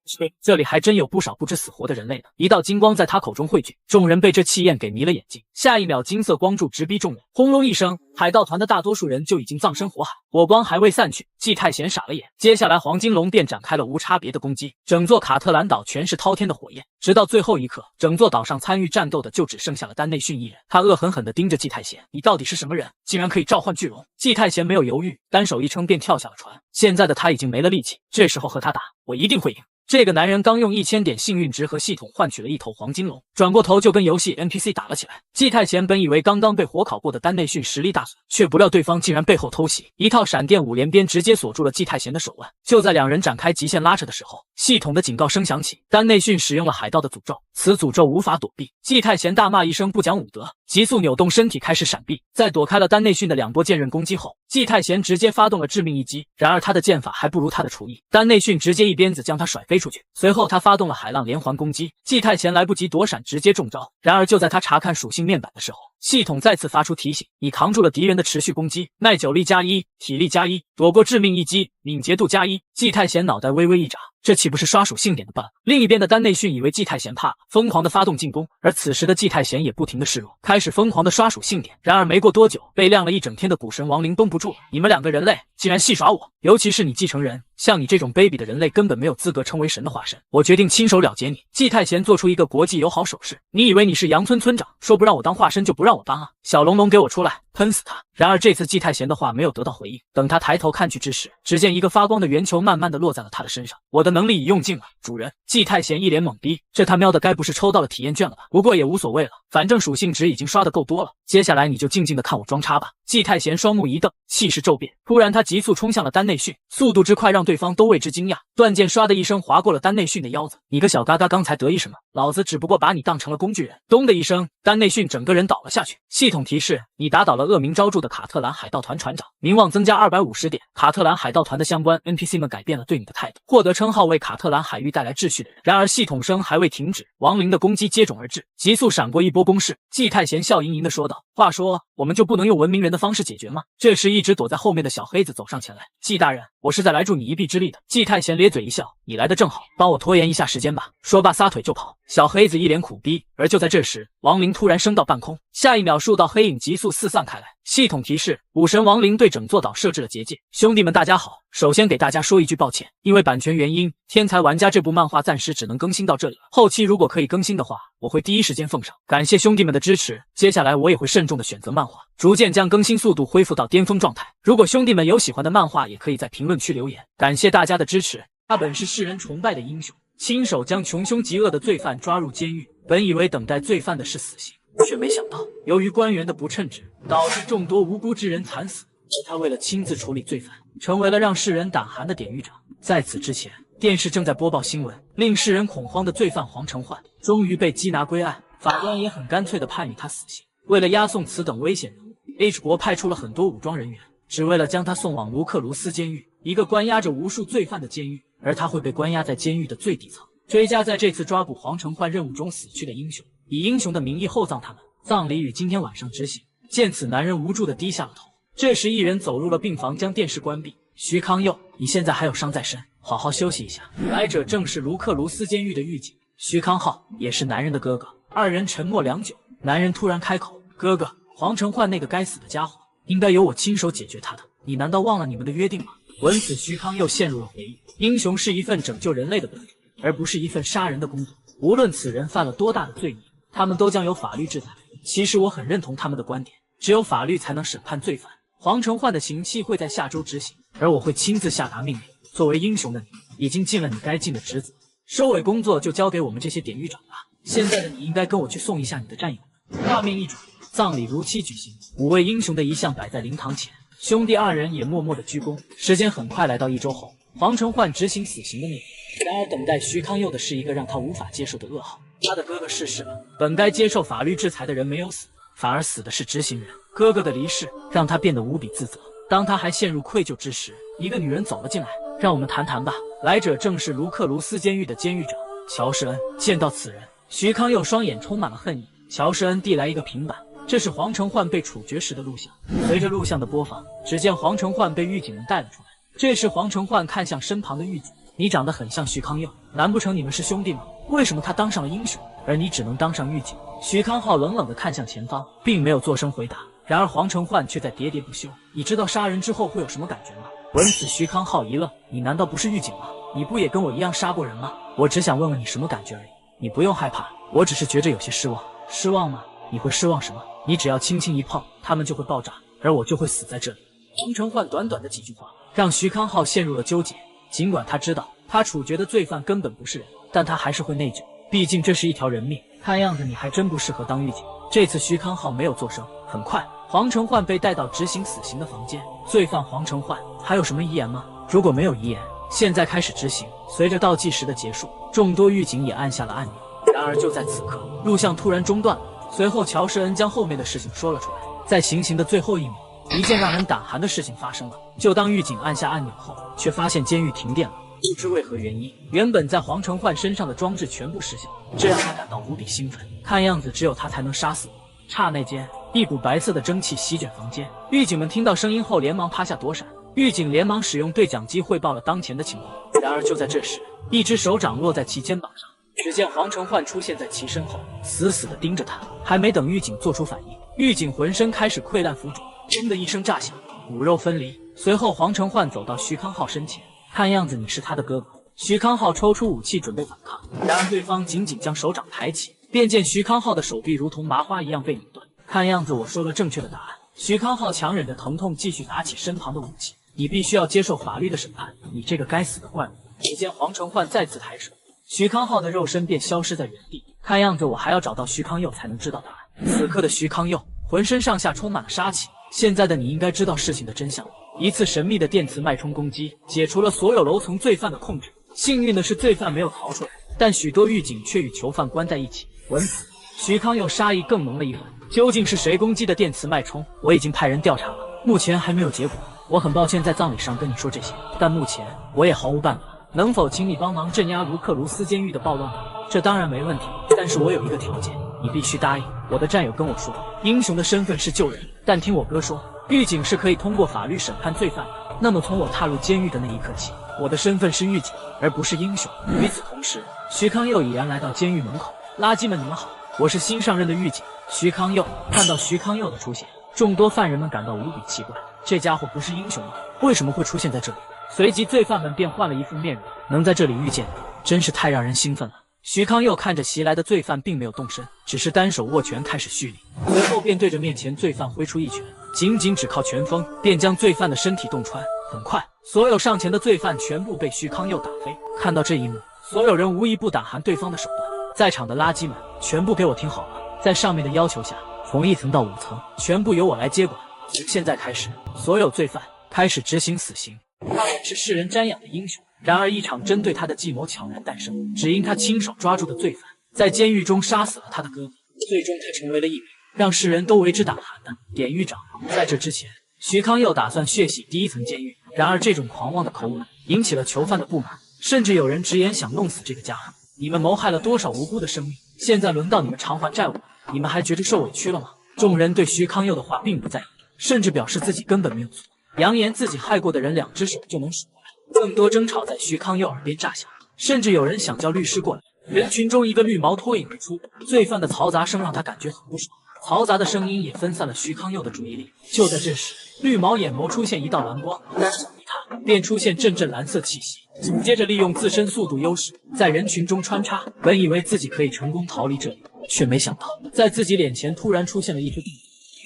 这里还真有不少不知死活的人类呢。一道金光在他口中汇聚，众人被这气焰给迷了眼睛。下一秒金色光柱直逼众人，轰隆一声，海盗团的大多数人就已经葬身火海。火光还未散去，季太贤傻了眼，接下来黄金龙便展开了无差别的攻击，整座卡特兰岛全是滔天的火焰。直到最后一刻，整座岛上参与战斗的就只剩下了丹内训一人。他恶狠狠地盯着季太贤：“你到底是什么人？竟然可以召唤巨龙？”季太贤没有犹豫，单手一撑便跳下了船。现在的他已经没了力气，这时候和他打，我一定会赢。这个男人刚用1000点幸运值和系统换取了一头黄金龙，转过头就跟游戏 NPC 打了起来。季太贤本以为刚刚被火烤过的丹内训实力大损，却不料对方竟然背后偷袭，一套闪电5连鞭直接锁住了季太贤的手腕。就在两人展开极限拉扯的时候，系统的警告声响起，丹内训使用了海盗的诅咒，此诅咒无法躲避。季太贤大骂一声不讲武德，急速扭动身体开始闪避，在躲开了丹内训的2波剑刃攻击后，季太贤直接发动了致命一击。然而他的剑法还不如他的厨艺，丹内训直接一鞭子将他甩飞出去。随后他发动了海浪连环攻击，季太贤来不及躲闪，直接中招。然而就在他查看属性面板的时候，系统再次发出提醒：你扛住了敌人的持续攻击，耐久力+1，体力+1，躲过致命一击，敏捷度+1。季太贤脑袋微微一眨，这岂不是刷属性点的办法？另一边的丹内训以为季太贤怕了，疯狂的发动进攻，而此时的季太贤也不停的示弱，开始疯狂的刷属性点。然而没过多久，被晾了一整天的古神亡灵绷不住了，你们2个人类竟然戏耍我，尤其是你继承人，像你这种卑鄙的人类根本没有资格称为神的化身，我决定亲手了结你。季太贤做出一个国际友好手势，你以为你是杨村村长，说不让我当化身就不让我当啊？小龙龙给我出来，喷死他！然而这次季太贤的话没有得到回应，等他抬头看去之时，只见一个发光的圆球慢慢的落在了他的身上。我的能力已用尽了，主人。季太贤一脸懵逼，这他喵的该不是抽到了体验券了吧？不过也无所谓了，反正属性值已经刷得够多了，接下来你就静静的看我装叉吧。季太贤双目一瞪，气势骤变，突然他急速冲向了丹内训，速度之快让对方都为之惊讶。断剑唰的一声划过了丹内训的腰子，你个小嘎嘎刚才得意什么？老子只不过把你当成了工具人。咚的一声，丹内训整个人倒了下去。系统提示：你打倒了恶名昭著的卡特兰海盗团团长，名望增加250点。卡特兰海盗团的相关 NPC 们改变了对你的态度，获得称号为卡特兰海域带来秩序的人。然而系统声还未停止，亡灵的攻击接踵而至，急速闪过一波攻势。季太贤笑盈盈地说道：话说我们就不能用文明人的方式解决吗？这时一直躲在后面的小黑子走上前来，季大人，我是在来助你一臂之力的。季太贤咧嘴一笑，你来的正好，帮我拖延一下时间吧。说罢撒腿就跑。小黑子一脸苦逼，而就在这时，亡灵突然升到半空，下一秒数道黑影急速四散开来。系统提示：武神亡灵对整座岛设置了结界。兄弟们大家好，首先给大家说一句抱歉，因为版权原因，天才玩家这部漫画暂时只能更新到这里了，后期如果可以更新的话，我会第一时间奉上。感谢兄弟们的支持，接下来我也会慎重的选择漫画，逐渐将更新速度恢复到巅峰状态。如果兄弟们有喜欢的漫画，也可以在评论区留言，感谢大家的支持。他本是世人崇拜的英雄，亲手将穷凶极恶的罪犯抓入监狱，本以为等待罪犯的是死刑，却没想到由于官员的不称职，导致众多无辜之人惨死，而他为了亲自处理罪犯，成为了让世人胆寒的典狱长。在此之前，电视正在播报新闻，令世人恐慌的罪犯黄承焕终于被缉拿归案，法官也很干脆地判予他死刑。为了押送此等危险人物， H 国派出了很多武装人员，只为了将他送往卢克卢斯监狱，一个关押着无数罪犯的监狱，而他会被关押在监狱的最底层，追加在这次抓捕黄承焕任务中死去的英雄，以英雄的名义厚葬他们。葬礼于今天晚上执行。见此，男人无助地低下了头。这时一人走入了病房，将电视关闭。徐康佑，你现在还有伤在身，好好休息一下。来者正是卢克卢斯监狱的狱警徐康浩，也是男人的哥哥。二人沉默良久，男人突然开口：哥哥，黄承焕那个该死的家伙，应该由我亲手解决他的，你难道忘了你们的约定吗？闻此，徐康又陷入了回忆。英雄是一份拯救人类的本分，而不是一份杀人的工作。无论此人犯了多大的罪孽，他们都将有法律制裁。其实我很认同他们的观点，只有法律才能审判罪犯。黄承焕的刑期会在下周执行，而我会亲自下达命令。作为英雄的你，已经尽了你该尽的职责，收尾工作就交给我们这些典狱长了。现在的你应该跟我去送一下你的战友们。画面一转，葬礼如期举行，5位英雄的遗像摆在灵堂前，兄弟二人也默默的鞠躬。时间很快来到1周后，黄承焕执行死刑的命令。然而等待徐康佑的是一个让他无法接受的噩耗，他的哥哥逝世了，本该接受法律制裁的人没有死，反而死的是执行人。哥哥的离世让他变得无比自责。当他还陷入愧疚之时，一个女人走了进来。让我们谈谈吧。来者正是卢克卢斯监狱的监狱长乔世恩。见到此人，徐康佑双眼充满了恨意。乔世恩递来一个平板，这是黄承焕被处决时的录像。随着录像的播放，只见黄承焕被狱警们带了出来。这时黄承焕看向身旁的狱警，你长得很像徐康佑，难不成你们是兄弟吗？为什么他当上了英雄，而你只能当上狱警？徐康浩冷冷地看向前方，并没有作声回答。然而黄承焕却在喋喋不休。你知道杀人之后会有什么感觉吗？闻此，徐康浩一愣，你难道不是狱警吗？你不也跟我一样杀过人吗？我只想问问你什么感觉而已。你不用害怕，我只是觉着有些失望。失望吗？你会失望什么？你只要轻轻一碰，他们就会爆炸，而我就会死在这里。黄承焕短短的几句话，让徐康浩陷入了纠结。尽管他知道他处决的罪犯根本不是人，但他还是会内疚，毕竟这是一条人命。看样子你还真不适合当狱警。这次徐康浩没有作声。很快，黄承焕被带到执行死刑的房间。罪犯黄承焕还有什么遗言吗？如果没有遗言，现在开始执行。随着倒计时的结束，众多狱警也按下了按钮。然而就在此刻，录像突然中断了。随后乔世恩将后面的事情说了出来。在行刑的最后一秒，一件让人胆寒的事情发生了。就当狱警按下按钮后，却发现监狱停电了。不知为何原因，原本在黄承焕身上的装置全部失效，这让他感到无比兴奋。看样子只有他才能杀死我。刹那间，一股白色的蒸汽席卷房间。狱警们听到声音后连忙趴下躲闪。狱警连忙使用对讲机汇报了当前的情况。然而就在这时，一只手掌落在其肩膀上。只见黄承焕出现在其身后，死死地盯着他。还没等狱警做出反应，狱警浑身开始溃烂浮肿，砰的一声炸响，骨肉分离。随后黄承焕走到徐康浩身前，看样子你是他的哥哥。徐康浩抽出武器准备反抗，然而对方仅仅将手掌抬起，便见徐康浩的手臂如同麻花一样被拧断。看样子我说了正确的答案。徐康浩强忍着疼痛继续拿起身旁的武器。你必须要接受法律的审判，你这个该死的怪物。只见黄承焕再次抬手，徐康浩的肉身便消失在原地。看样子我还要找到徐康佑才能知道答案。此刻的徐康佑浑身上下充满了杀气。现在的你应该知道事情的真相了。一次神秘的电磁脉冲攻击解除了所有楼层罪犯的控制。幸运的是罪犯没有逃出来，但许多狱警却与囚犯关在一起。闻此，徐康佑杀意更浓了一分。究竟是谁攻击的电磁脉冲？我已经派人调查了，目前还没有结果。我很抱歉在葬礼上跟你说这些，但目前我也毫无办法。能否请你帮忙镇压卢克卢斯监狱的暴乱呢？这当然没问题，但是我有一个条件，你必须答应。我的战友跟我说，英雄的身份是救人，但听我哥说，狱警是可以通过法律审判罪犯的。那么从我踏入监狱的那一刻起，我的身份是狱警，而不是英雄。与此同时，徐康佑已然来到监狱门口。垃圾们，你们好，我是新上任的狱警徐康佑。看到徐康佑的出现，众多犯人们感到无比奇怪，这家伙不是英雄吗？为什么会出现在这里？随即罪犯们便换了一副面容。能在这里遇见你，真是太让人兴奋了。徐康佑看着袭来的罪犯并没有动身，只是单手握拳开始蓄力，随后便对着面前罪犯挥出一拳，仅仅只靠拳风便将罪犯的身体洞穿。很快，所有上前的罪犯全部被徐康佑打飞。看到这一幕，所有人无一不胆寒对方的手段。在场的垃圾们，全部给我听好了，在上面的要求下，从1层到5层全部由我来接管。从现在开始，所有罪犯开始执行死刑。他是世人瞻仰的英雄，然而一场针对他的计谋悄然诞生。只因他亲手抓住的罪犯，在监狱中杀死了他的哥哥，最终他成为了一名让世人都为之胆寒的典狱长。在这之前，徐康佑打算血洗第1层监狱，然而这种狂妄的口吻引起了囚犯的不满，甚至有人直言想弄死这个家伙。你们谋害了多少无辜的生命？现在轮到你们偿还债务，你们还觉得受委屈了吗？众人对徐康佑的话并不在意，甚至表示自己根本没有错，扬言自己害过的人2只手就能数过来。更多争吵在徐康佑耳边炸响，甚至有人想叫律师过来。人群中一个绿毛脱颖而出，罪犯的嘈杂声让他感觉很不爽，嘈杂的声音也分散了徐康佑的注意力。就在这时，绿毛眼眸出现一道蓝光，单手一踏，便出现阵阵蓝色气息，紧接着利用自身速度优势在人群中穿插。本以为自己可以成功逃离这里，却没想到在自己脸前突然出现了一只洞，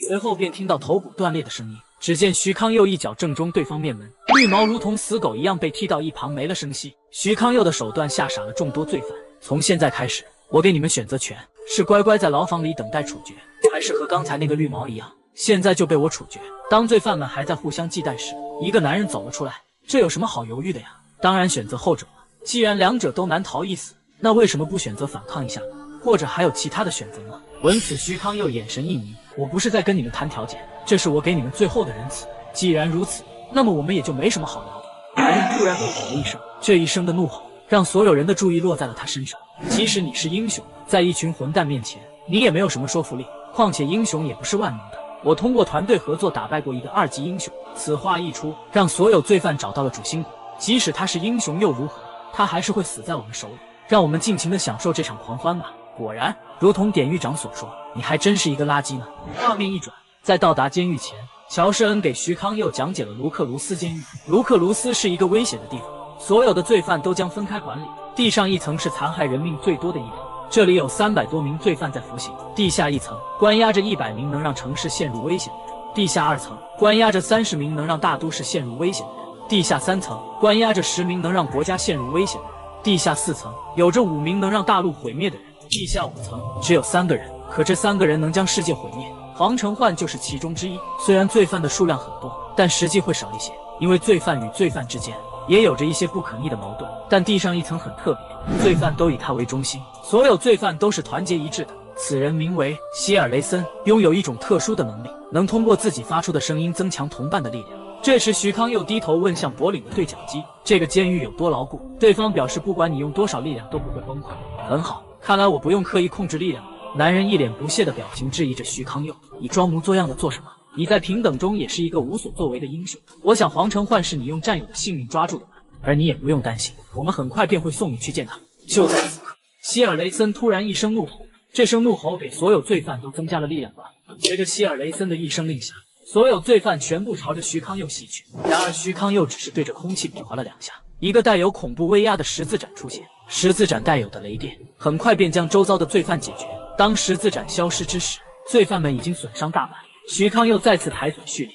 随后便听到头骨断裂的声音。只见徐康佑一脚正中对方面门，绿毛如同死狗一样被踢到一旁没了声息。徐康佑的手段吓傻了众多罪犯。从现在开始，我给你们选择权，是乖乖在牢房里等待处决，还是和刚才那个绿毛一样，现在就被我处决。当罪犯们还在互相忌惮时，一个男人走了出来。这有什么好犹豫的呀？当然选择后者了。既然两者都难逃一死，那为什么不选择反抗一下呢？或者还有其他的选择吗？闻此，徐康佑眼神一凝，我不是在跟你们谈条件，这是我给你们最后的仁慈。既然如此，那么我们也就没什么好聊的。男人突然怒吼了一声，这一声的怒吼让所有人的注意落在了他身上。即使你是英雄，在一群混蛋面前，你也没有什么说服力。况且英雄也不是万能的，我通过团队合作打败过一个2级英雄。此话一出，让所有罪犯找到了主心骨。即使他是英雄又如何？他还是会死在我们手里。让我们尽情的享受这场狂欢吧。果然，如同典狱长所说，你还真是一个垃圾呢。画面一转，在到达监狱前，乔世恩给徐康佑讲解了卢克卢斯监狱。卢克卢斯是一个危险的地方，所有的罪犯都将分开管理。地上1层是残害人命最多的一层，这里有300多名罪犯在服刑。地下1层关押着100名能让城市陷入危险的人，地下2层关押着30名能让大都市陷入危险的人，地下3层关押着10名能让国家陷入危险的人，地下4层有着5名能让大陆毁灭的人，地下5层只有3个人，可这3个人能将世界毁灭。黄承焕就是其中之一。虽然罪犯的数量很多，但实际会少一些，因为罪犯与罪犯之间也有着一些不可逆的矛盾。但地上1层很特别，罪犯都以他为中心，所有罪犯都是团结一致的。此人名为希尔雷森，拥有一种特殊的能力，能通过自己发出的声音增强同伴的力量。这时徐康佑低头问向柏岭的对讲机，这个监狱有多牢固？对方表示不管你用多少力量都不会崩溃。很好，看来我不用刻意控制力量了。男人一脸不屑的表情质疑着徐康佑，你装模作样的做什么？你在平等中也是一个无所作为的英雄。我想黄承焕是你用战友的性命抓住的吧，而你也不用担心，我们很快便会送你去见他。就在此刻，希尔雷森突然一声怒吼，这声怒吼给所有罪犯都增加了力量吧。随着希尔雷森的一声令下，所有罪犯全部朝着徐康佑袭去。然而徐康佑只是对着空气比划了2下，一个带有恐怖威压的十字斩出现，十字斩带有的雷电很快便将周遭的罪犯解决。当十字斩消失之时，罪犯们已经损伤大半。徐康佑再次抬腿蓄力，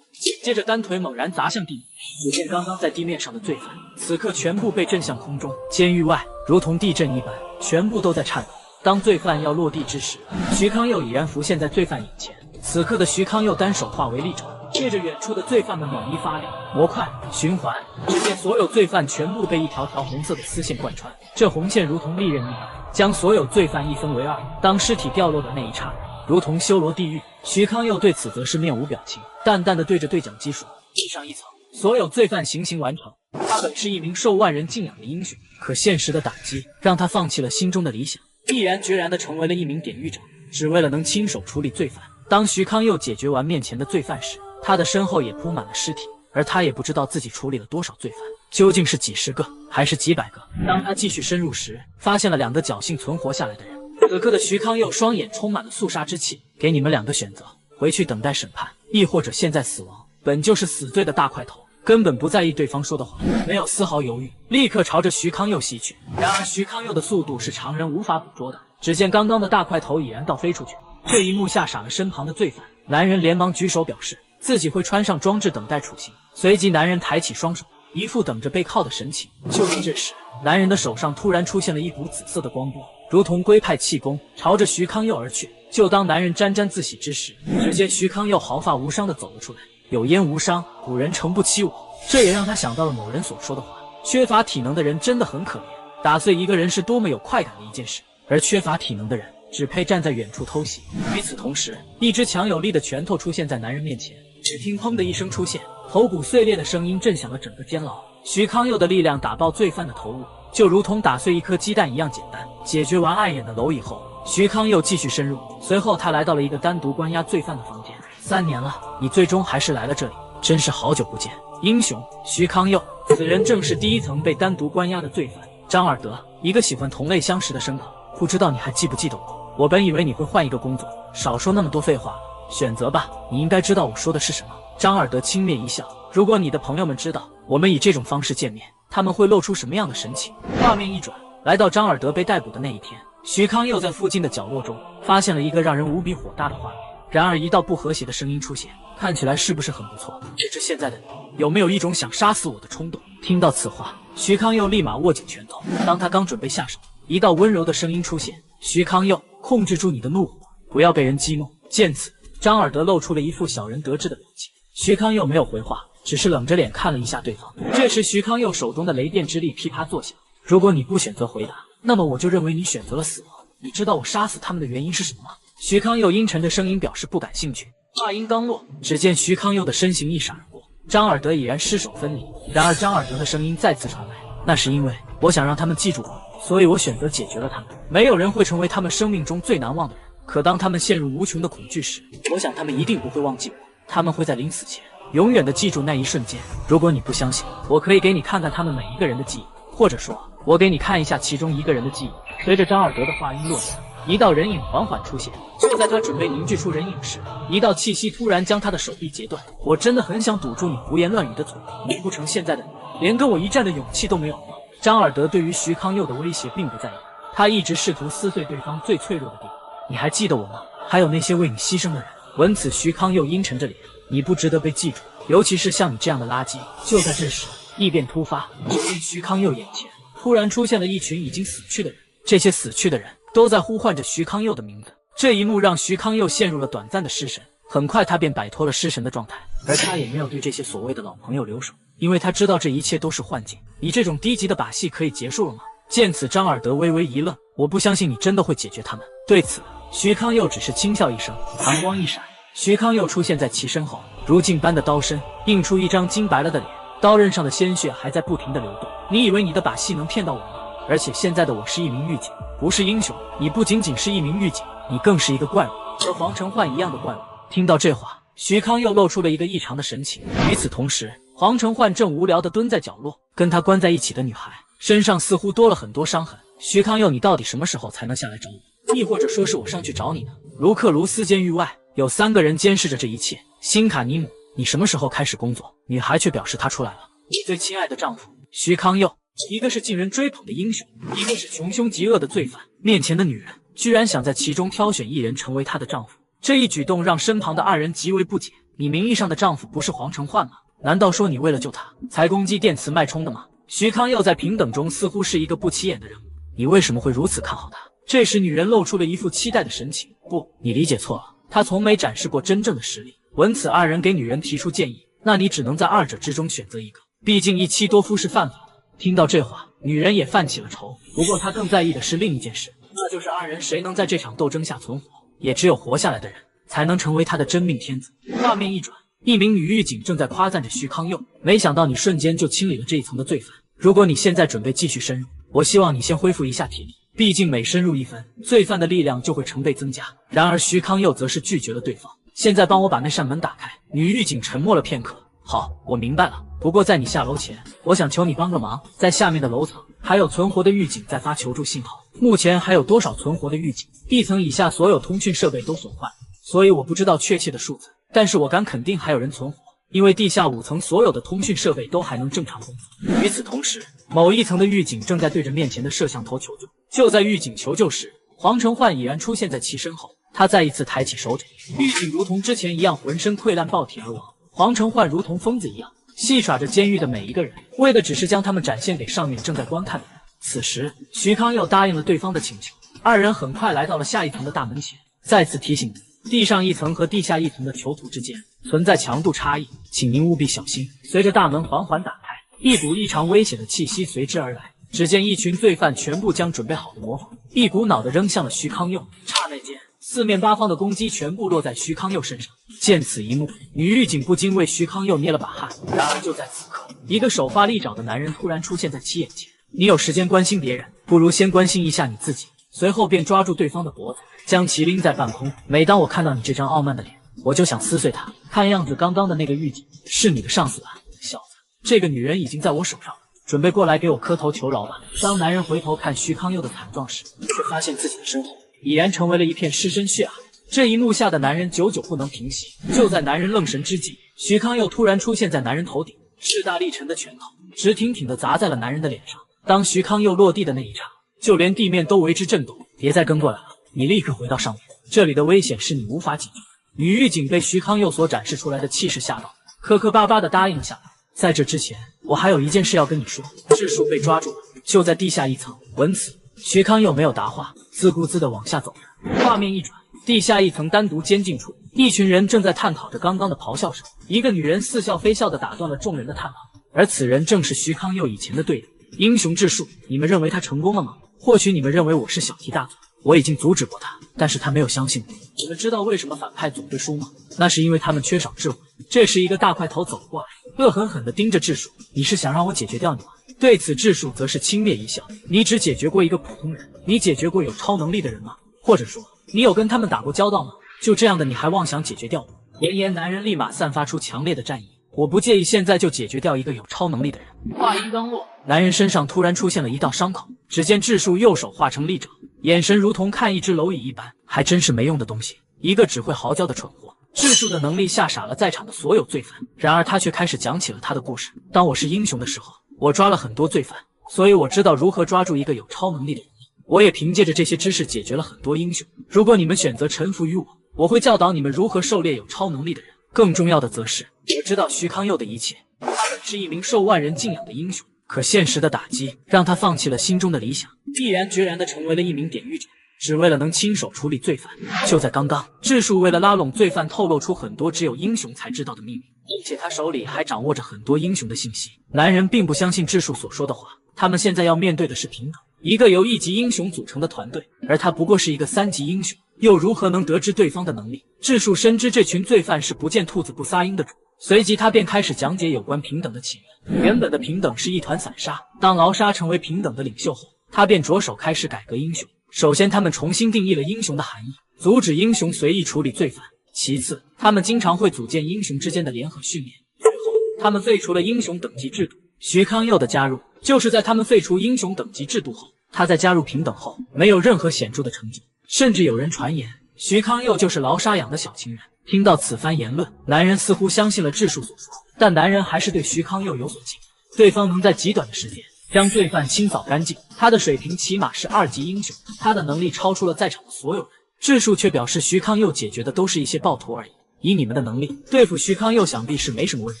接着单腿猛然砸向地面。只见刚刚在地面上的罪犯，此刻全部被震向空中。监狱外如同地震一般，全部都在颤抖。当罪犯要落地之时，徐康佑已然浮现在罪犯眼前。此刻的徐康佑单手化为利肘，对着远处的罪犯们猛一发力，模块循环。只见所有罪犯全部被一条条红色的丝线贯穿，这红线如同利刃一般，将所有罪犯一分为二。当尸体掉落的那一刹那，如同修罗地狱。徐康佑对此则是面无表情，淡淡的对着对讲机说：地上1层，所有罪犯行刑完成。他本是一名受万人敬仰的英雄，可现实的打击让他放弃了心中的理想，毅然决然的成为了一名典狱长，只为了能亲手处理罪犯。当徐康佑解决完面前的罪犯时，他的身后也铺满了尸体，而他也不知道自己处理了多少罪犯，究竟是几十个还是几百个。当他继续深入时，发现了2个侥幸存活下来的人。此刻的徐康佑双眼充满了肃杀之气，给你们2个选择，回去等待审判，亦或者现在死亡。本就是死罪的大块头根本不在意对方说的话，没有丝毫犹豫，立刻朝着徐康佑袭去。然而徐康佑的速度是常人无法捕捉的，只见刚刚的大块头已然倒飞出去。这一幕吓傻了身旁的罪犯，男人连忙举手表示自己会穿上装置等待处刑。随即男人抬起双手，一副等着被铐的神情。就在这时，男人的手上突然出现了一股紫色的光波，如同龟派气功，朝着徐康佑而去。就当男人沾沾自喜之时，只见徐康佑毫发无伤地走了出来。有烟无伤，古人诚不欺我。这也让他想到了某人所说的话，缺乏体能的人真的很可怜，打碎一个人是多么有快感的一件事，而缺乏体能的人只配站在远处偷袭。与此同时，一只强有力的拳头出现在男人面前，只听砰的一声出现，头骨碎裂的声音震响了整个监牢。徐康佑的力量打爆罪犯的头颅，就如同打碎一颗鸡蛋一样简单。解决完碍眼的蝼蚁后，徐康佑继续深入，随后他来到了一个单独关押罪犯的房间。3年了，你最终还是来了这里，真是好久不见，英雄徐康佑。此人正是第1层被单独关押的罪犯张尔德，一个喜欢同类相食的牲口。不知道你还记不记得我？我本以为你会换一个工作，少说那么多废话，选择吧，你应该知道我说的是什么。张尔德轻蔑一笑，如果你的朋友们知道我们以这种方式见面，他们会露出什么样的神情？画面一转，来到张尔德被逮捕的那一天，徐康佑在附近的角落中发现了一个让人无比火大的画面。然而一道不和谐的声音出现，看起来是不是很不错？只是现在的你有没有一种想杀死我的冲动？听到此话，徐康佑立马握紧拳头。当他刚准备下手，一道温柔的声音出现：徐康佑，控制住你的怒火，不要被人激怒。见此，张尔德露出了一副小人得志的表情。徐康佑没有回话，只是冷着脸看了一下对方。这时徐康佑手中的雷电之力噼啪作响。如果你不选择回答，那么我就认为你选择了死亡。你知道我杀死他们的原因是什么吗？徐康佑阴沉着声音表示不感兴趣。话音刚落，只见徐康佑的身形一闪而过，张尔德已然失手分离。然而张尔德的声音再次传来，那是因为我想让他们记住我，所以我选择解决了他们。没有人会成为他们生命中最难忘的人，可当他们陷入无穷的恐惧时，我想他们一定不会忘记我，他们会在临死前永远的记住那一瞬间。如果你不相信，我可以给你看看他们每一个人的记忆，或者说我给你看一下其中一个人的记忆。随着张尔德的话音落下，一道人影缓缓出现。就在他准备凝聚出人影时，一道气息突然将他的手臂截断。我真的很想堵住你胡言乱语的嘴，难不成现在的你连跟我一战的勇气都没有吗？张尔德对于徐康佑的威胁并不在意，他一直试图撕碎对方最脆弱的地方。你还记得我吗？还有那些为你牺牲的人。闻此，徐康佑阴沉着脸，你不值得被记住，尤其是像你这样的垃圾。就在这时，异变突发，只见徐康佑眼前突然出现了一群已经死去的人，这些死去的人都在呼唤着徐康佑的名字。这一幕让徐康佑陷入了短暂的失神，很快他便摆脱了失神的状态，而他也没有对这些所谓的老朋友留手，因为他知道这一切都是幻境。你这种低级的把戏可以结束了吗？见此，张尔德微微一愣，我不相信你真的会解决他们。对此，徐康佑只是轻笑一声，寒光一闪，徐康佑出现在其身后，如镜般的刀身映出一张金白了的脸，刀刃上的鲜血还在不停的流动。你以为你的把戏能骗到我吗？而且现在的我是一名狱警，不是英雄。你不仅仅是一名狱警，你更是一个怪物，和黄承焕一样的怪物。听到这话，徐康佑露出了一个异常的神情。与此同时，黄承焕正无聊地蹲在角落，跟他关在一起的女孩身上似乎多了很多伤痕。徐康佑，你到底什么时候才能下来找我？亦或者说是我上去找你呢？卢克卢斯监狱外有3个人监视着这一切。辛卡尼姆，你什么时候开始工作？女孩却表示她出来了。你最亲爱的丈夫徐康佑，一个是尽人追捧的英雄，一个是穷凶极恶的罪犯。面前的女人居然想在其中挑选一人成为她的丈夫，这一举动让身旁的2人极为不解。你名义上的丈夫不是黄承焕吗？难道说你为了救他才攻击电磁脉冲的吗？徐康佑在平等中似乎是一个不起眼的人物，你为什么会如此看好他？这时女人露出了一副期待的神情。不，你理解错了，他从没展示过真正的实力。闻此，2人给女人提出建议，那你只能在2者之中选择一个，毕竟一妻多夫是犯法的。听到这话，女人也泛起了愁，不过她更在意的是另一件事，那就是2人谁能在这场斗争下存活，也只有活下来的人才能成为她的真命天子。画面一转，一名女狱警正在夸赞着徐康佑，没想到你瞬间就清理了这一层的罪犯。如果你现在准备继续深入，我希望你先恢复一下体力，毕竟每深入1分，罪犯的力量就会成倍增加。然而徐康佑则是拒绝了对方。现在帮我把那扇门打开。女狱警沉默了片刻，好，我明白了。不过在你下楼前，我想求你帮个忙，在下面的楼层还有存活的狱警在发求助信号。目前还有多少存活的狱警？1层以下所有通讯设备都损坏，所以我不知道确切的数字，但是我敢肯定还有人存活，因为地下5层所有的通讯设备都还能正常工作。与此同时，某1层的狱警正在对着面前的摄像头求救。就在狱警求救时，黄承焕已然出现在其身后，他再一次抬起手指，狱警如同之前一样浑身溃烂爆体而亡。黄承焕如同疯子一样戏耍着监狱的每一个人，为的只是将他们展现给上面正在观看的人。此时，徐康佑答应了对方的请求，2人很快来到了下一层的大门前。再次提醒你，地上1层和地下1层的囚徒之间存在强度差异，请您务必小心。随着大门缓缓打开，一股异常危险的气息随之而来。只见一群罪犯全部将准备好的魔法一股脑地扔向了徐康佑，刹那间4面8方的攻击全部落在徐康佑身上。见此一幕，女狱警不禁为徐康佑捏了把汗。然而就在此刻，一个手发利爪的男人突然出现在其眼前。你有时间关心别人，不如先关心一下你自己。随后便抓住对方的脖子，将其拎在半空。每当我看到你这张傲慢的脸，我就想撕碎它。看样子刚刚的那个狱警是你的上司吧，小子。这个女人已经在我手上了，准备过来给我磕头求饶吧。当男人回头看徐康佑的惨状时，却发现自己的身后已然成为了一片尸身血海。这一幕吓得男人久久不能平息。就在男人愣神之际，徐康佑突然出现在男人头顶，势大力沉的拳头直挺挺地砸在了男人的脸上。当徐康佑落地的那一刹，就连地面都为之震动。别再跟过来了，你立刻回到上面，这里的危险是你无法解决的。女狱警被徐康佑所展示出来的气势吓到，磕磕巴巴地答应了下来。在这之前，我还有一件事要跟你说。智树被抓住了，就在地下1层。闻此，徐康佑没有答话，自顾自地往下走着。画面一转，地下1层单独监禁处，一群人正在探讨着刚刚的咆哮声。一个女人似笑非笑地打断了众人的探讨，而此人正是徐康佑以前的队友英雄智树。你们认为他成功了吗？或许你们认为我是小题大做，我已经阻止过他，但是他没有相信我。你们知道为什么反派总会输吗？那是因为他们缺少智慧。这时一个大块头走了过来，恶狠狠地盯着智树。你是想让我解决掉你吗？对此智树则是轻蔑一笑。你只解决过一个普通人，你解决过有超能力的人吗？或者说你有跟他们打过交道吗？就这样的你还妄想解决掉我？炎炎男人立马散发出强烈的战意。我不介意现在就解决掉一个有超能力的人。话音刚落，男人身上突然出现了一道伤口，只见智树右手化成利爪，眼神如同看一只蝼蚁一般，还真是没用的东西，一个只会嚎叫的蠢货。智树的能力吓傻了在场的所有罪犯，然而他却开始讲起了他的故事。当我是英雄的时候，我抓了很多罪犯，所以我知道如何抓住一个有超能力的人。我也凭借着这些知识解决了很多英雄。如果你们选择臣服于我，我会教导你们如何狩猎有超能力的人。更重要的则是，我知道徐康佑的一切，他本是一名受万人敬仰的英雄。可现实的打击让他放弃了心中的理想，毅然决然地成为了一名典狱者。只为了能亲手处理罪犯。就在刚刚，智树为了拉拢罪犯，透露出很多只有英雄才知道的秘密，并且他手里还掌握着很多英雄的信息。男人并不相信智树所说的话，他们现在要面对的是平等，一个由1级英雄组成的团队，而他不过是一个3级英雄，又如何能得知对方的能力？智树深知这群罪犯是不见兔子不撒鹰的主，随即他便开始讲解有关平等的起源。原本的平等是一团散沙，当劳沙成为平等的领袖后，他便着手开始改革英雄。首先，他们重新定义了英雄的含义，阻止英雄随意处理罪犯。其次，他们经常会组建英雄之间的联合训练。最后，他们废除了英雄等级制度。徐康佑的加入，就是在他们废除英雄等级制度后，他在加入平等后没有任何显著的成就，甚至有人传言徐康佑就是劳沙养的小情人。听到此番言论，男人似乎相信了智树所说，但男人还是对徐康佑有所敬畏。对方能在极短的时间将罪犯清扫干净，他的水平起码是2级英雄，他的能力超出了在场的所有人。智树却表示，徐康佑解决的都是一些暴徒而已，以你们的能力对付徐康佑想必是没什么问题。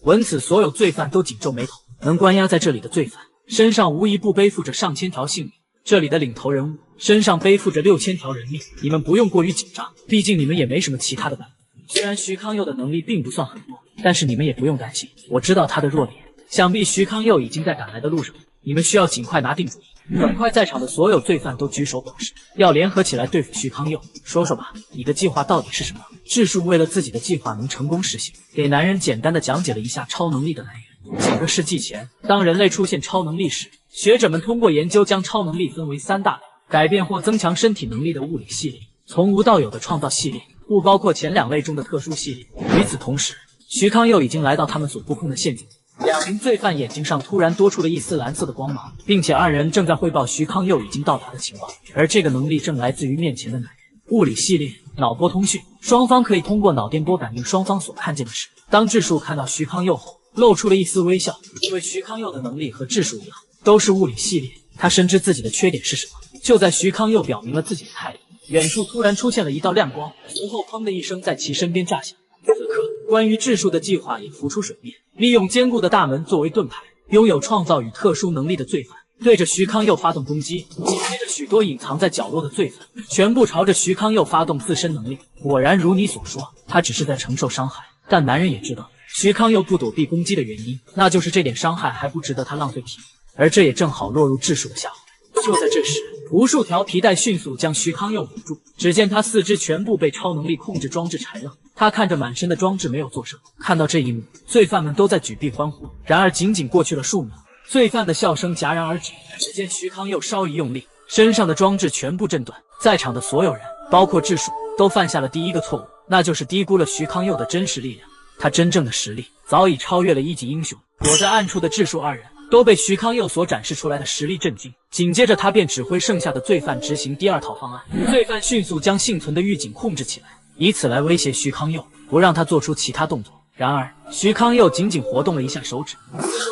闻此，所有罪犯都紧皱眉头，能关押在这里的罪犯身上无一不背负着上千条性命，这里的领头人物身上背负着6000条人命。你们不用过于紧张，毕竟你们也没什么其他的办法。虽然徐康佑的能力并不算很多，但是你们也不用担心，我知道他的弱点，想必徐康佑已经在赶来的路上。你们需要尽快拿定主意。很快，在场的所有罪犯都举手表示要联合起来对付徐康佑。说说吧，你的计划到底是什么？智树为了自己的计划能成功实行，给男人简单的讲解了一下超能力的来源。几个世纪前，当人类出现超能力时，学者们通过研究将超能力分为3大类：改变或增强身体能力的物理系列，从无到有的创造系列，不包括前2类中的特殊系列。与此同时，徐康佑已经来到他们所布控的陷阱。2名罪犯眼睛上突然多出了一丝蓝色的光芒，并且2人正在汇报徐康佑已经到达的情况，而这个能力正来自于面前的男人。物理系列，脑波通讯，双方可以通过脑电波感应双方所看见的事。当智树看到徐康佑后，露出了一丝微笑，因为徐康佑的能力和智树一样，都是物理系列。他深知自己的缺点是什么。就在徐康佑表明了自己的态度，远处突然出现了一道亮光，随后砰的一声在其身边炸响。此刻，关于智树的计划也浮出水面，利用坚固的大门作为盾牌，拥有创造与特殊能力的罪犯对着徐康佑发动攻击。紧接着，许多隐藏在角落的罪犯全部朝着徐康佑发动自身能力。果然如你所说，他只是在承受伤害。但男人也知道徐康佑不躲避攻击的原因，那就是这点伤害还不值得他浪费体力，而这也正好落入智树的下怀。就在这时，无数条皮带迅速将徐康佑捂住，只见他4肢全部被超能力控制装置缠绕。他看着满身的装置没有作声。看到这一幕，罪犯们都在举臂欢呼。然而仅仅过去了数秒，罪犯的笑声戛然而止。只见徐康佑稍一用力，身上的装置全部震断。在场的所有人，包括智树，都犯下了第一个错误，那就是低估了徐康佑的真实力量。他真正的实力早已超越了1级英雄。躲在暗处的智树2人都被徐康佑所展示出来的实力震惊。紧接着，他便指挥剩下的罪犯执行第2套方案。罪犯迅速将幸存的狱警控制起来，以此来威胁徐康佑，不让他做出其他动作。然而，徐康佑仅仅活动了一下手指，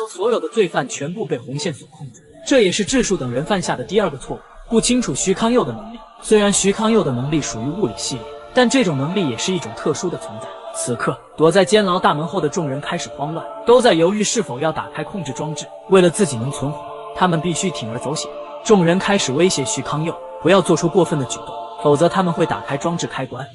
所有的罪犯全部被红线所控制。这也是智树等人犯下的第2个错误，不清楚徐康佑的能力。虽然徐康佑的能力属于物理系列，但这种能力也是一种特殊的存在。此刻，躲在监牢大门后的众人开始慌乱，都在犹豫是否要打开控制装置。为了自己能存活，他们必须铤而走险。众人开始威胁徐康佑，不要做出过分的举动，否则他们会打开装置开关。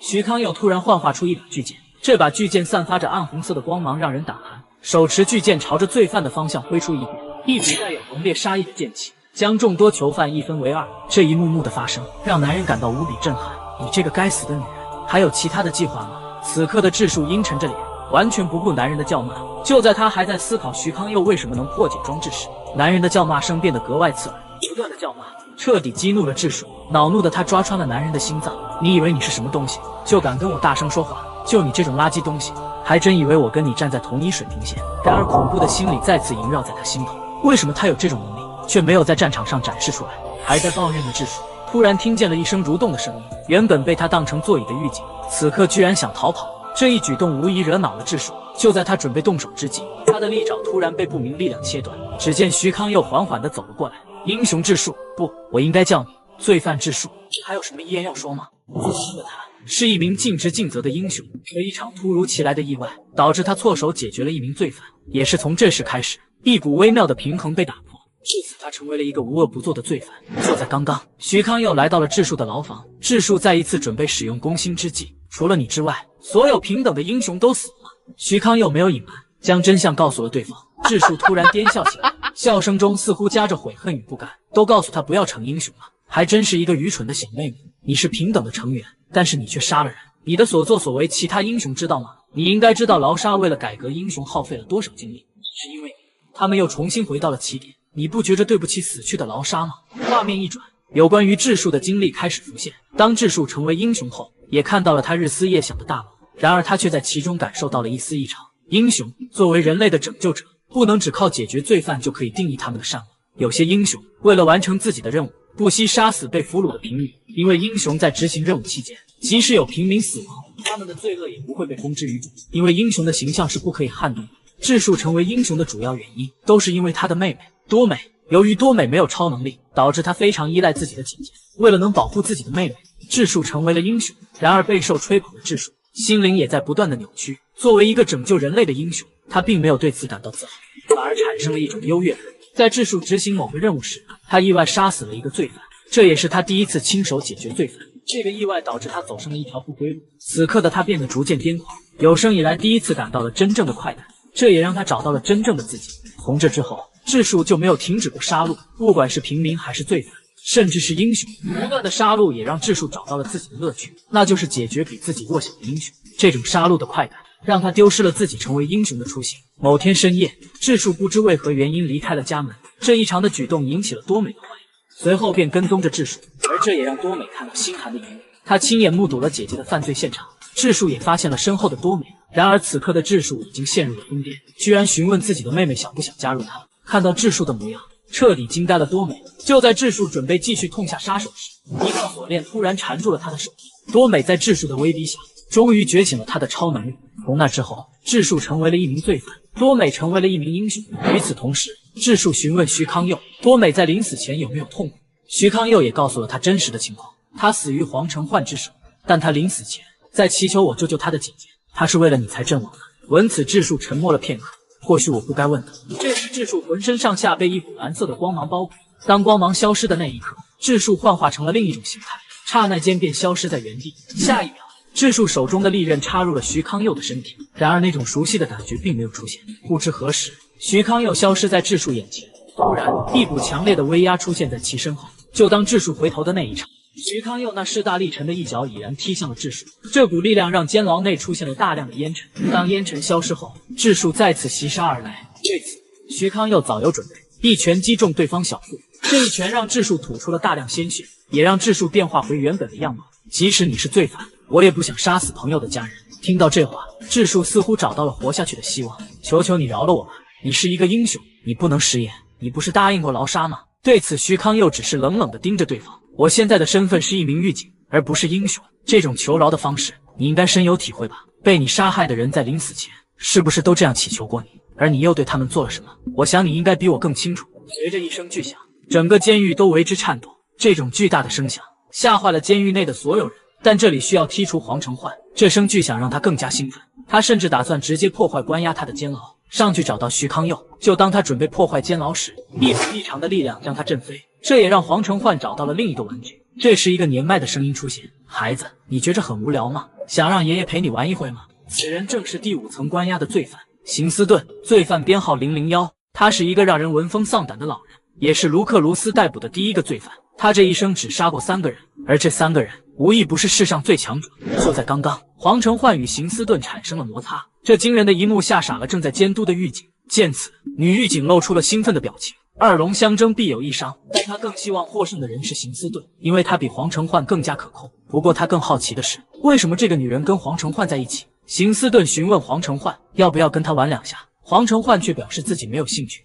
徐康佑突然幻化出一把巨剑，这把巨剑散发着暗红色的光芒，让人胆寒。手持巨剑朝着罪犯的方向挥出一柄，一柄带有浓烈杀意的剑气，将众多囚犯一分为2。这一幕幕的发生，让男人感到无比震撼。你这个该死的女人，还有其他的计划吗？此刻的智树阴沉着脸，完全不顾男人的叫骂。就在他还在思考徐康佑为什么能破解装置时，男人的叫骂声变得格外刺耳，不断的叫骂彻底激怒了智树。恼怒的他抓穿了男人的心脏。你以为你是什么东西，就敢跟我大声说话？就你这种垃圾东西，还真以为我跟你站在同一水平线？然而恐怖的心理再次萦绕在他心头。为什么他有这种能力，却没有在战场上展示出来？还在抱怨的智树突然听见了一声蠕动的声音，原本被他当成座椅的狱警，此刻居然想逃跑。这一举动无疑惹恼了智树。就在他准备动手之际，他的利爪突然被不明力量切断。只见徐康佑缓缓地走了过来，英雄智树，不，我应该叫你罪犯智树。这还有什么遗言要说吗？自私的他是一名尽职尽责的英雄，可一场突如其来的意外导致他错手解决了一名罪犯，也是从这时开始，一股微妙的平衡被打破。至此，他成为了一个无恶不作的罪犯。就在刚刚，徐康佑来到了智树的牢房，智树再一次准备使用攻心之计。除了你之外，所有平等的英雄都死了。徐康佑没有隐瞒，将真相告诉了对方。智树突然癫笑起来，笑声中似乎夹着悔恨与不甘，都告诉他不要逞英雄了，还真是一个愚蠢的小妹妹。你是平等的成员，但是你却杀了人，你的所作所为，其他英雄知道吗？你应该知道劳沙为了改革英雄耗费了多少精力，是因为他们又重新回到了起点。你不觉着对不起死去的劳沙吗？画面一转，有关于智树的经历开始浮现。当智树成为英雄后，也看到了他日思夜想的大佬，然而他却在其中感受到了一丝异常。英雄作为人类的拯救者，不能只靠解决罪犯就可以定义他们的善恶。有些英雄为了完成自己的任务，不惜杀死被俘虏的平民，因为英雄在执行任务期间，即使有平民死亡，他们的罪恶也不会被公之于众，因为英雄的形象是不可以撼动的。智树成为英雄的主要原因，都是因为他的妹妹多美。由于多美没有超能力，导致他非常依赖自己的姐姐。为了能保护自己的妹妹，智树成为了英雄。然而备受吹捧的智树，心灵也在不断的扭曲。作为一个拯救人类的英雄，他并没有对此感到自豪，反而产生了一种优越感。在智树执行某个任务时，他意外杀死了一个罪犯，这也是他第一次亲手解决罪犯。这个意外导致他走上了一条不归路。此刻的他变得逐渐癫狂，有生以来第一次感到了真正的快感，这也让他找到了真正的自己。从这之后，智树就没有停止过杀戮，不管是平民还是罪犯，甚至是英雄。不断的杀戮也让智树找到了自己的乐趣，那就是解决比自己弱小的英雄。这种杀戮的快感让他丢失了自己成为英雄的初心。某天深夜，智树不知为何原因离开了家门，这异常的举动引起了多美的怀疑，随后便跟踪着智树，而这也让多美看到心寒的一幕。他亲眼目睹了姐姐的犯罪现场，智树也发现了身后的多美。然而此刻的智树已经陷入了疯癫，居然询问自己的妹妹想不想加入他。看到智树的模样，彻底惊呆了多美。就在智树准备继续痛下杀手时，一条锁链突然缠住了他的手。多美在智树的威逼下，终于觉醒了他的超能力。从那之后，智树成为了一名罪犯，多美成为了一名英雄。与此同时，智树询问徐康佑，多美在临死前有没有痛苦。徐康佑也告诉了他真实的情况，他死于黄承焕之手，但他临死前在祈求我救救他的姐姐，他是为了你才阵亡的。闻此，智树沉默了片刻。或许我不该问的。这时，智树浑身上下被一股蓝色的光芒包裹。当光芒消失的那一刻，智树幻化成了另一种形态，刹那间便消失在原地。下一秒，智树手中的利刃插入了徐康佑的身体，然而那种熟悉的感觉并没有出现。不知何时，徐康佑消失在智树眼前。突然，一股强烈的威压出现在其身后。就当智树回头的那一刹，徐康佑那势大力沉的一脚已然踢向了智树，这股力量让监牢内出现了大量的烟尘。当烟尘消失后，智树再次袭杀而来。对此，徐康佑早有准备，一拳击中对方小腹。这一拳让智树吐出了大量鲜血，也让智树变化回原本的样貌。即使你是罪犯，我也不想杀死朋友的家人。听到这话，智树似乎找到了活下去的希望。求求你饶了我吧，你是一个英雄，你不能食言。你不是答应过劳沙吗？对此，徐康佑只是冷冷地盯着对方。我现在的身份是一名狱警，而不是英雄。这种求饶的方式，你应该深有体会吧？被你杀害的人在临死前，是不是都这样祈求过你？而你又对他们做了什么？我想你应该比我更清楚。随着一声巨响，整个监狱都为之颤抖。这种巨大的声响吓坏了监狱内的所有人，但这里需要剔除黄承焕。这声巨响让他更加兴奋，他甚至打算直接破坏关押他的监牢，上去找到徐康佑。就当他准备破坏监牢时，一股异常的力量将他震飞，这也让黄承焕找到了另一个玩具。这时，一个年迈的声音出现：“孩子，你觉着很无聊吗？想让爷爷陪你玩一会吗？”此人正是第5层关押的罪犯邢斯顿，罪犯编号001。他是一个让人闻风丧胆的老人，也是卢克卢斯逮捕的第1个罪犯。他这一生只杀过3个人，而这3个人无一不是世上最强者。就在刚刚，黄承焕与邢斯顿产生了摩擦，这惊人的一幕吓傻了正在监督的狱警。见此，女狱警露出了兴奋的表情。2龙相争必有一伤，但她更希望获胜的人是邢斯顿，因为他比黄承焕更加可控。不过他更好奇的是，为什么这个女人跟黄承焕在一起？邢斯顿询问黄承焕要不要跟他玩2下，黄承焕却表示自己没有兴趣。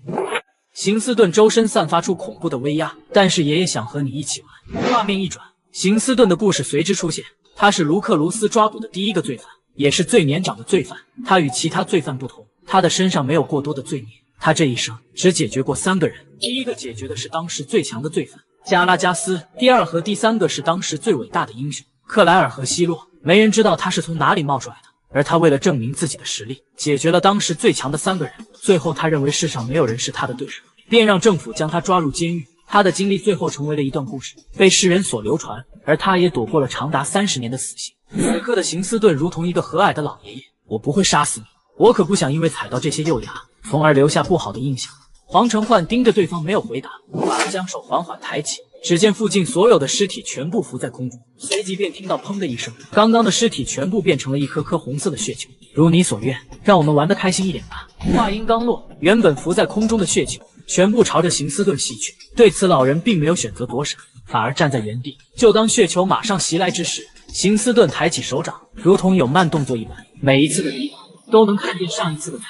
邢斯顿周身散发出恐怖的威压，但是爷爷想和你一起玩。画面一转，邢斯顿的故事随之出现。他是卢克卢斯抓捕的第1个罪犯，也是最年长的罪犯。他与其他罪犯不同，他的身上没有过多的罪孽，他这一生只解决过3个人。第一个解决的是当时最强的罪犯加拉加斯，第二和第三个是当时最伟大的英雄克莱尔和希洛。没人知道他是从哪里冒出来的，而他为了证明自己的实力，解决了当时最强的3个人。最后他认为世上没有人是他的对手，便让政府将他抓入监狱。他的经历最后成为了一段故事，被世人所流传，而他也躲过了长达30年的死刑。此刻的邢斯顿如同一个和蔼的老爷爷，我不会杀死你，我可不想因为踩到这些幼芽，从而留下不好的印象。黄承焕盯着对方没有回答，反而将手缓缓抬起，只见附近所有的尸体全部浮在空中，随即便听到砰的一声，刚刚的尸体全部变成了一颗颗红色的血球。如你所愿，让我们玩得开心一点吧。话音刚落，原本浮在空中的血球全部朝着邢斯顿袭去。对此老人并没有选择躲闪，反而站在原地。就当血球马上袭来之时，邢斯顿抬起手掌，如同有慢动作一般，每一次的移动都能看见上一次的踩。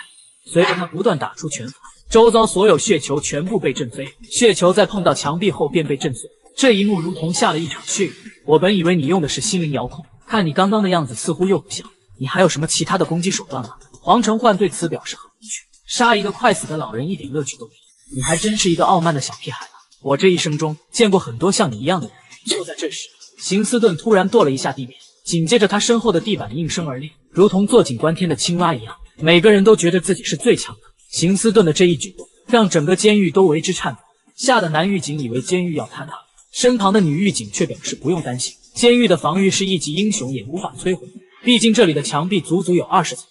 随着他不断打出拳法，周遭所有血球全部被震飞，血球在碰到墙壁后便被震碎。这一幕如同下了一场血雨。我本以为你用的是心灵遥控，看你刚刚的样子似乎又不像，你还有什么其他的攻击手段吗？黄承焕对此表示很无趣，杀一个快死的老人一点乐趣都没有，你还真是一个傲慢的小屁孩啊！我这一生中见过很多像你一样的人。就在这时，邢斯顿突然跺了一下地面，紧接着他身后的地板应声而裂，如同坐井观天的青蛙一样，每个人都觉得自己是最强的。邢斯顿的这一举动让整个监狱都为之颤抖，吓得男狱警以为监狱要坍塌，身旁的女狱警却表示不用担心，监狱的防御是一级英雄也无法摧毁，毕竟这里的墙壁足足有20层。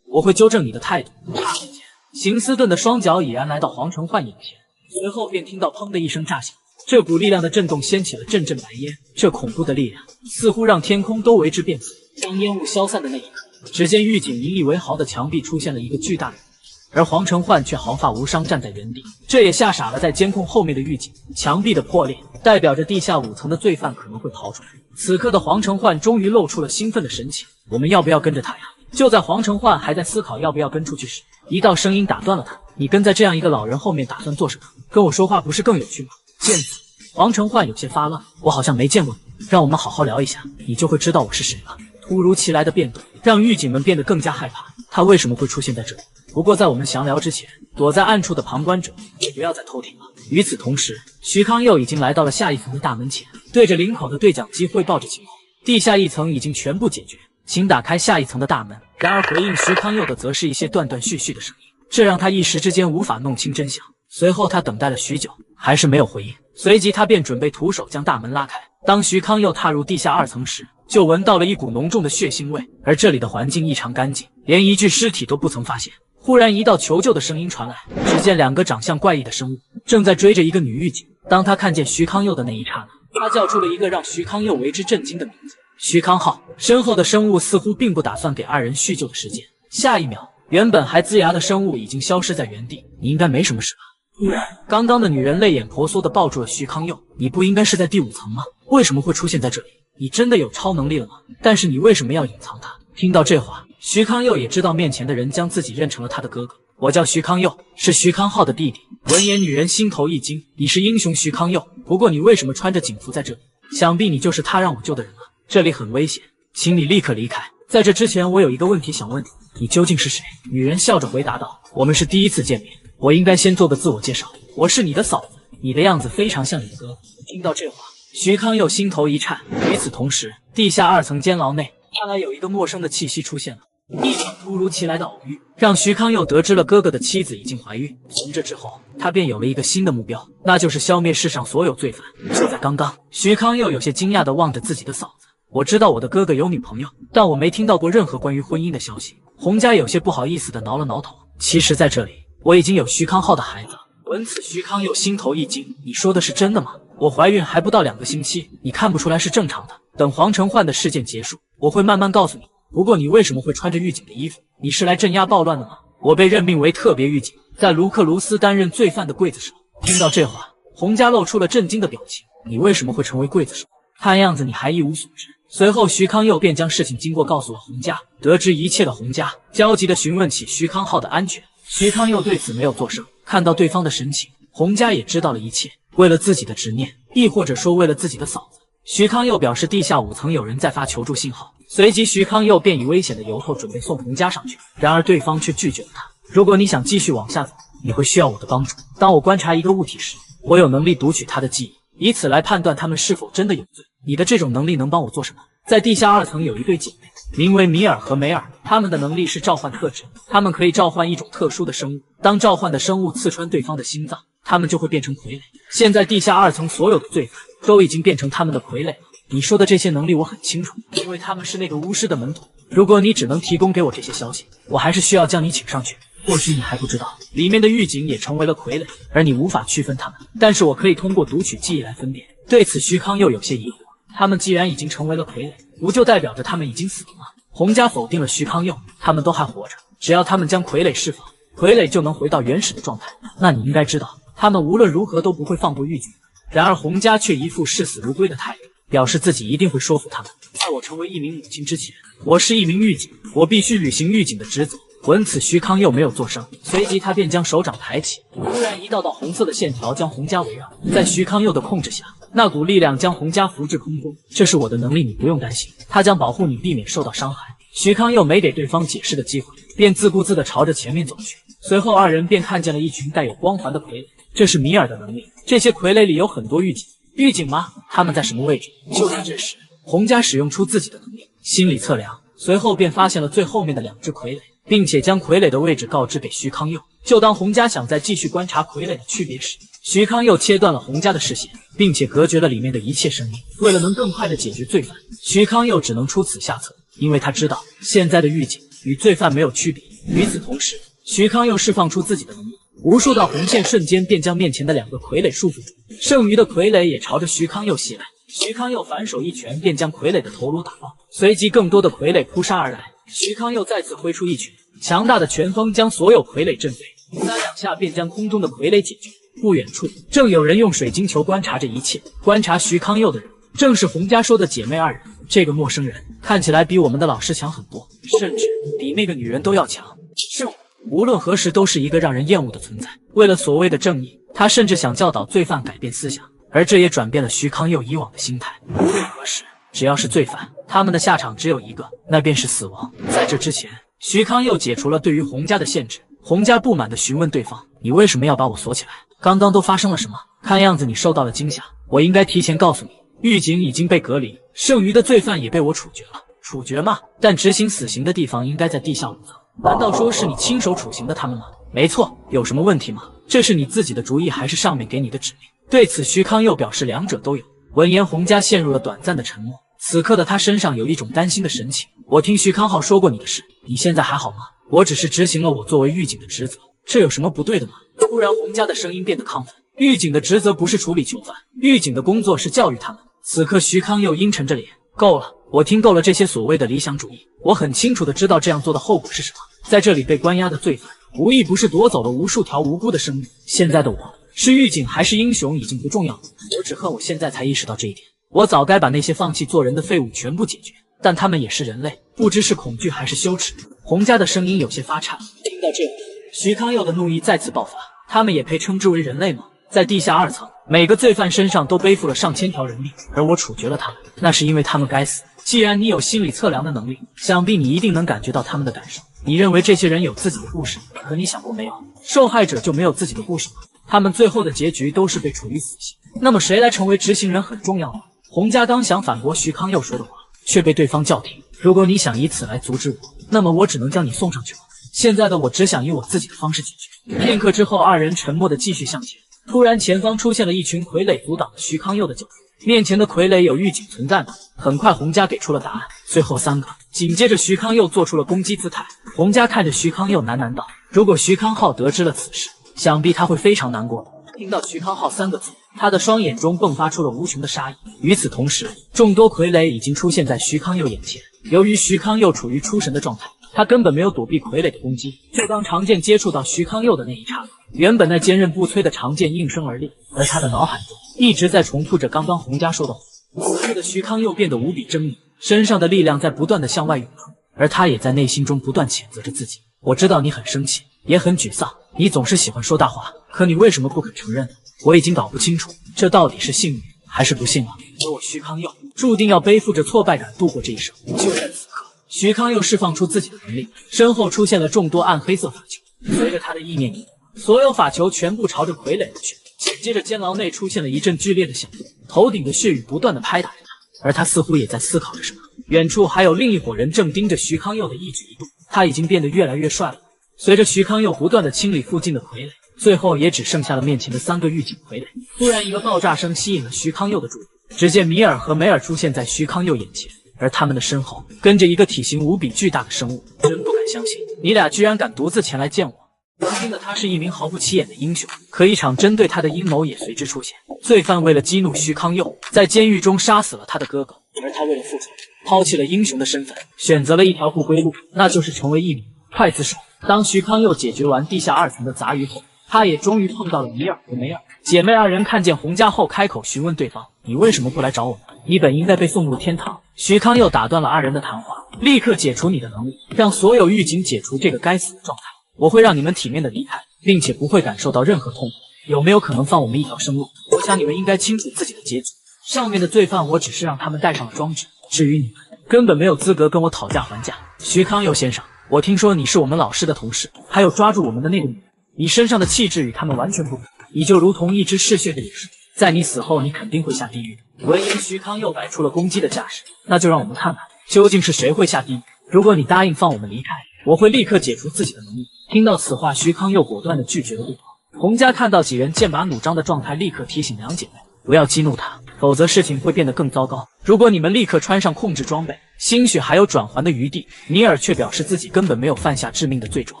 我会纠正你的态度。刹那间，邢斯顿的双脚已然来到黄承焕眼前，随后便听到砰的一声炸响，这股力量的震动掀起了阵阵白烟，这恐怖的力量似乎让天空都为之变色。当烟雾消散的那一刻，只见狱警引以为豪的墙壁出现了一个巨大的人，而黄承焕却毫发无伤站在原地，这也吓傻了在监控后面的狱警。墙壁的破裂代表着地下5层的罪犯可能会逃出来。此刻的黄承焕终于露出了兴奋的神情，我们要不要跟着他呀？就在黄承焕还在思考要不要跟出去时，一道声音打断了他，你跟在这样一个老人后面打算做什么？跟我说话不是更有趣吗？贱子！黄承焕有些发愣，我好像没见过你，让我们好好聊一下，你就会知道我是谁了。突如其来的变动让狱警们变得更加害怕，他为什么会出现在这里？不过在我们详聊之前，躲在暗处的旁观者也不要再偷听了。与此同时，徐康佑已经来到了下一层的大门前，对着领口的对讲机汇报着情况。地下1层已经全部解决，请打开下一层的大门。然而回应徐康佑的则是一些断断续续的声音，这让他一时之间无法弄清真相。随后他等待了许久，还是没有回应，随即他便准备徒手将大门拉开。当徐康佑踏入地下2层时，就闻到了一股浓重的血腥味，而这里的环境异常干净，连一具尸体都不曾发现。忽然一道求救的声音传来，只见2个长相怪异的生物正在追着一个女狱警。当他看见徐康佑的那一刹那，他叫出了一个让徐康佑为之震惊的名字：徐康浩。身后的生物似乎并不打算给2人叙旧的时间，下一秒，原本还龇牙的生物已经消失在原地。你应该没什么事吧？突然，刚刚的女人泪眼婆娑地抱住了徐康佑。你不应该是在第5层吗？为什么会出现在这里？你真的有超能力了吗？但是你为什么要隐藏它？听到这话，徐康佑也知道面前的人将自己认成了他的哥哥。我叫徐康佑，是徐康浩的弟弟。闻言，女人心头一惊，你是英雄徐康佑，不过你为什么穿着警服在这里？想必你就是他让我救的人了。这里很危险，请你立刻离开。在这之前，我有一个问题想问你，你究竟是谁？女人笑着回答道，我们是第一次见面，我应该先做个自我介绍，我是你的嫂子，你的样子非常像你的哥哥。听到这话，徐康佑心头一颤。与此同时，地下2层监牢内，看来有一个陌生的气息出现了。一场突如其来的偶遇，让徐康佑得知了哥哥的妻子已经怀孕。从这之后，他便有了一个新的目标，那就是消灭世上所有罪犯。就在刚刚，徐康佑有些惊讶地望着自己的嫂子。我知道我的哥哥有女朋友，但我没听到过任何关于婚姻的消息。洪家有些不好意思地挠了挠头。其实在这里，我已经有徐康浩的孩子了。闻此，徐康佑心头一惊，你说的是真的吗？我怀孕还不到2个星期，你看不出来是正常的。等黄承焕的事件结束，我会慢慢告诉你。不过你为什么会穿着狱警的衣服？你是来镇压暴乱的吗？我被任命为特别狱警，在卢克卢斯担任罪犯的刽子手。听到这话，洪家露出了震惊的表情。你为什么会成为刽子手？看样子你还一无所知。随后徐康佑便将事情经过告诉了洪家。得知一切的洪家焦急地询问起徐康浩的安全。徐康佑对此没有作声。看到对方的神情，洪家也知道了一切。为了自己的执念，亦或者说为了自己的嫂子，徐康佑表示地下5层有人在发求助信号。随即徐康佑便以危险的由头准备送洪家上去，然而对方却拒绝了他。如果你想继续往下走，你会需要我的帮助。当我观察一个物体时，我有能力读取它的记忆，以此来判断它们是否真的有罪。你的这种能力能帮我做什么？在地下2层有一对姐妹，名为米尔和梅尔，她们的能力是召唤特质，她们可以召唤一种特殊的生物。当召唤的生物刺穿对方的心脏，他们就会变成傀儡。现在地下2层所有的罪犯都已经变成他们的傀儡了。你说的这些能力我很清楚，因为他们是那个巫师的门徒。如果你只能提供给我这些消息，我还是需要将你请上去。或许你还不知道，里面的狱警也成为了傀儡，而你无法区分他们。但是我可以通过读取记忆来分辨。对此，徐康又有些疑惑。他们既然已经成为了傀儡，不就代表着他们已经死了吗？洪家否定了徐康佑，他们都还活着。只要他们将傀儡释放，傀儡就能回到原始的状态。那你应该知道，他们无论如何都不会放过狱警。然而洪家却一副视死如归的态度，表示自己一定会说服他们。在我成为一名母亲之前，我是一名狱警，我必须履行狱警的职责。闻此，徐康佑没有作声，随即他便将手掌抬起，突然一道道红色的线条将洪家围绕。在徐康佑的控制下，那股力量将洪家扶至空中。这是我的能力，你不用担心，他将保护你，避免受到伤害。徐康佑没给对方解释的机会，便自顾自地朝着前面走去。随后二人便看见了一群带有光环的傀儡，这是米尔的能力。这些傀儡里有很多狱警，狱警吗？他们在什么位置？就在这时，洪家使用出自己的能力，心理测量，随后便发现了最后面的2只傀儡，并且将傀儡的位置告知给徐康佑。就当洪家想再继续观察傀儡的区别时，徐康佑切断了洪家的视线，并且隔绝了里面的一切声音。为了能更快地解决罪犯，徐康佑只能出此下策，因为他知道现在的狱警与罪犯没有区别。与此同时，徐康佑释放出自己的能力，无数道红线瞬间便将面前的2个傀儡束缚住，剩余的傀儡也朝着徐康佑袭来。徐康佑反手一拳便将傀儡的头颅打爆，随即更多的傀儡扑杀而来。徐康佑再次挥出一拳，强大的拳风将所有傀儡震飞，3两下便将空中的傀儡解决。不远处，正有人用水晶球观察这一切。观察徐康佑的人，正是洪家说的姐妹2人。这个陌生人看起来比我们的老师强很多，甚至比那个女人都要强。是我，无论何时都是一个让人厌恶的存在。为了所谓的正义，他甚至想教导罪犯改变思想，而这也转变了徐康佑以往的心态。无论何时，只要是罪犯，他们的下场只有一个，那便是死亡。在这之前，徐康佑解除了对于洪家的限制。洪家不满地询问对方：“你为什么要把我锁起来？刚刚都发生了什么？看样子你受到了惊吓，我应该提前告诉你，狱警已经被隔离，剩余的罪犯也被我处决了。处决吗？但执行死刑的地方应该在地下5层。难道说是你亲手处刑的他们吗？没错，有什么问题吗？这是你自己的主意，还是上面给你的指令？”对此，徐康佑表示2者都有。闻言，洪家陷入了短暂的沉默。此刻的他身上有一种担心的神情。我听徐康浩说过你的事，你现在还好吗？我只是执行了我作为狱警的职责，这有什么不对的吗？突然，洪家的声音变得亢奋。狱警的职责不是处理囚犯，狱警的工作是教育他们。此刻，徐康佑阴沉着脸，够了，我听够了这些所谓的理想主义。我很清楚的知道这样做的后果是什么。在这里被关押的罪犯，无一不是夺走了无数条无辜的生命。现在的我，是狱警还是英雄已经不重要了，我只恨我现在才意识到这一点。我早该把那些放弃做人的废物全部解决，但他们也是人类，不知是恐惧还是羞耻。洪家的声音有些发颤。听到这话，徐康佑的怒意再次爆发。他们也配称之为人类吗？在地下2层，每个罪犯身上都背负了上千条人命，而我处决了他们，那是因为他们该死。既然你有心理测量的能力，想必你一定能感觉到他们的感受。你认为这些人有自己的故事，可你想过没有，受害者就没有自己的故事吗？他们最后的结局都是被处以死刑。那么谁来成为执行人很重要吗？洪家刚想反驳徐康佑说的话，却被对方叫停。如果你想以此来阻止我，那么我只能将你送上去了。现在的我只想以我自己的方式解决。片刻之后，2人沉默地继续向前。突然，前方出现了一群傀儡，阻挡了徐康佑的脚步。面前的傀儡有狱警存在吗？很快，洪家给出了答案，最后3个。紧接着，徐康佑做出了攻击姿态。洪家看着徐康佑喃喃道：“如果徐康浩得知了此事，想必他会非常难过的。”听到徐康浩3个字，他的双眼中迸发出了无穷的杀意。与此同时，众多傀儡已经出现在徐康佑眼前。由于徐康佑处于出神的状态，他根本没有躲避傀儡的攻击。就当长剑接触到徐康佑的那一刹那，原本那坚韧不摧的长剑应声而立，而他的脑海中一直在重复着刚刚洪家说的话。此刻的徐康佑变得无比狰狞，身上的力量在不断的向外涌出，而他也在内心中不断谴责着自己。我知道你很生气，也很沮丧，你总是喜欢说大话，可你为什么不肯承认呢？我已经搞不清楚，这到底是幸运还是不幸了。而我徐康佑注定要背负着挫败感度过这一生。就在此刻，徐康佑释放出自己的能力，身后出现了众多暗黑色法球。随着他的意念一动，所有法球全部朝着傀儡而去。紧接着，监牢内出现了一阵剧烈的响动，头顶的血雨不断的拍打着他，而他似乎也在思考着什么。远处还有另一伙人正盯着徐康佑的一举一动，他已经变得越来越帅了。随着徐康佑不断的清理附近的傀儡，最后也只剩下了面前的3个狱警傀儡。突然，一个爆炸声吸引了徐康佑的注意，只见米尔和梅尔出现在徐康佑眼前，而他们的身后跟着一个体型无比巨大的生物。真不敢相信，你俩居然敢独自前来见我！曾经的他是一名毫不起眼的英雄，可一场针对他的阴谋也随之出现。罪犯为了激怒徐康佑，在监狱中杀死了他的哥哥，而他为了复仇，抛弃了英雄的身份，选择了一条不归路，那就是成为一名刽子手。当徐康佑解决完地下2层的杂鱼后，他也终于碰到了米尔和梅尔姐妹2人。看见洪家后，开口询问对方：“你为什么不来找我们？你本应该被送入天堂。”徐康佑打断了2人的谈话，立刻解除你的能力，让所有狱警解除这个该死的状态。我会让你们体面的离开，并且不会感受到任何痛苦。有没有可能放我们一条生路？我想你们应该清楚自己的结局。上面的罪犯我只是让他们带上了装置，至于你们，根本没有资格跟我讨价还价。徐康佑先生，我听说你是我们老师的同事，还有抓住我们的那个女人，你身上的气质与他们完全不同，你就如同一只嗜血的野兽，在你死后你肯定会下地狱的。闻言，徐康佑摆出了攻击的架势，那就让我们看看究竟是谁会下地狱。如果你答应放我们离开，我会立刻解除自己的能力。听到此话，徐康佑果断地拒绝了对方。洪家看到几人剑拔弩张的状态，立刻提醒2姐妹不要激怒他，否则事情会变得更糟糕。如果你们立刻穿上控制装备，兴许还有转圜的余地。尼尔却表示自己根本没有犯下致命的罪状，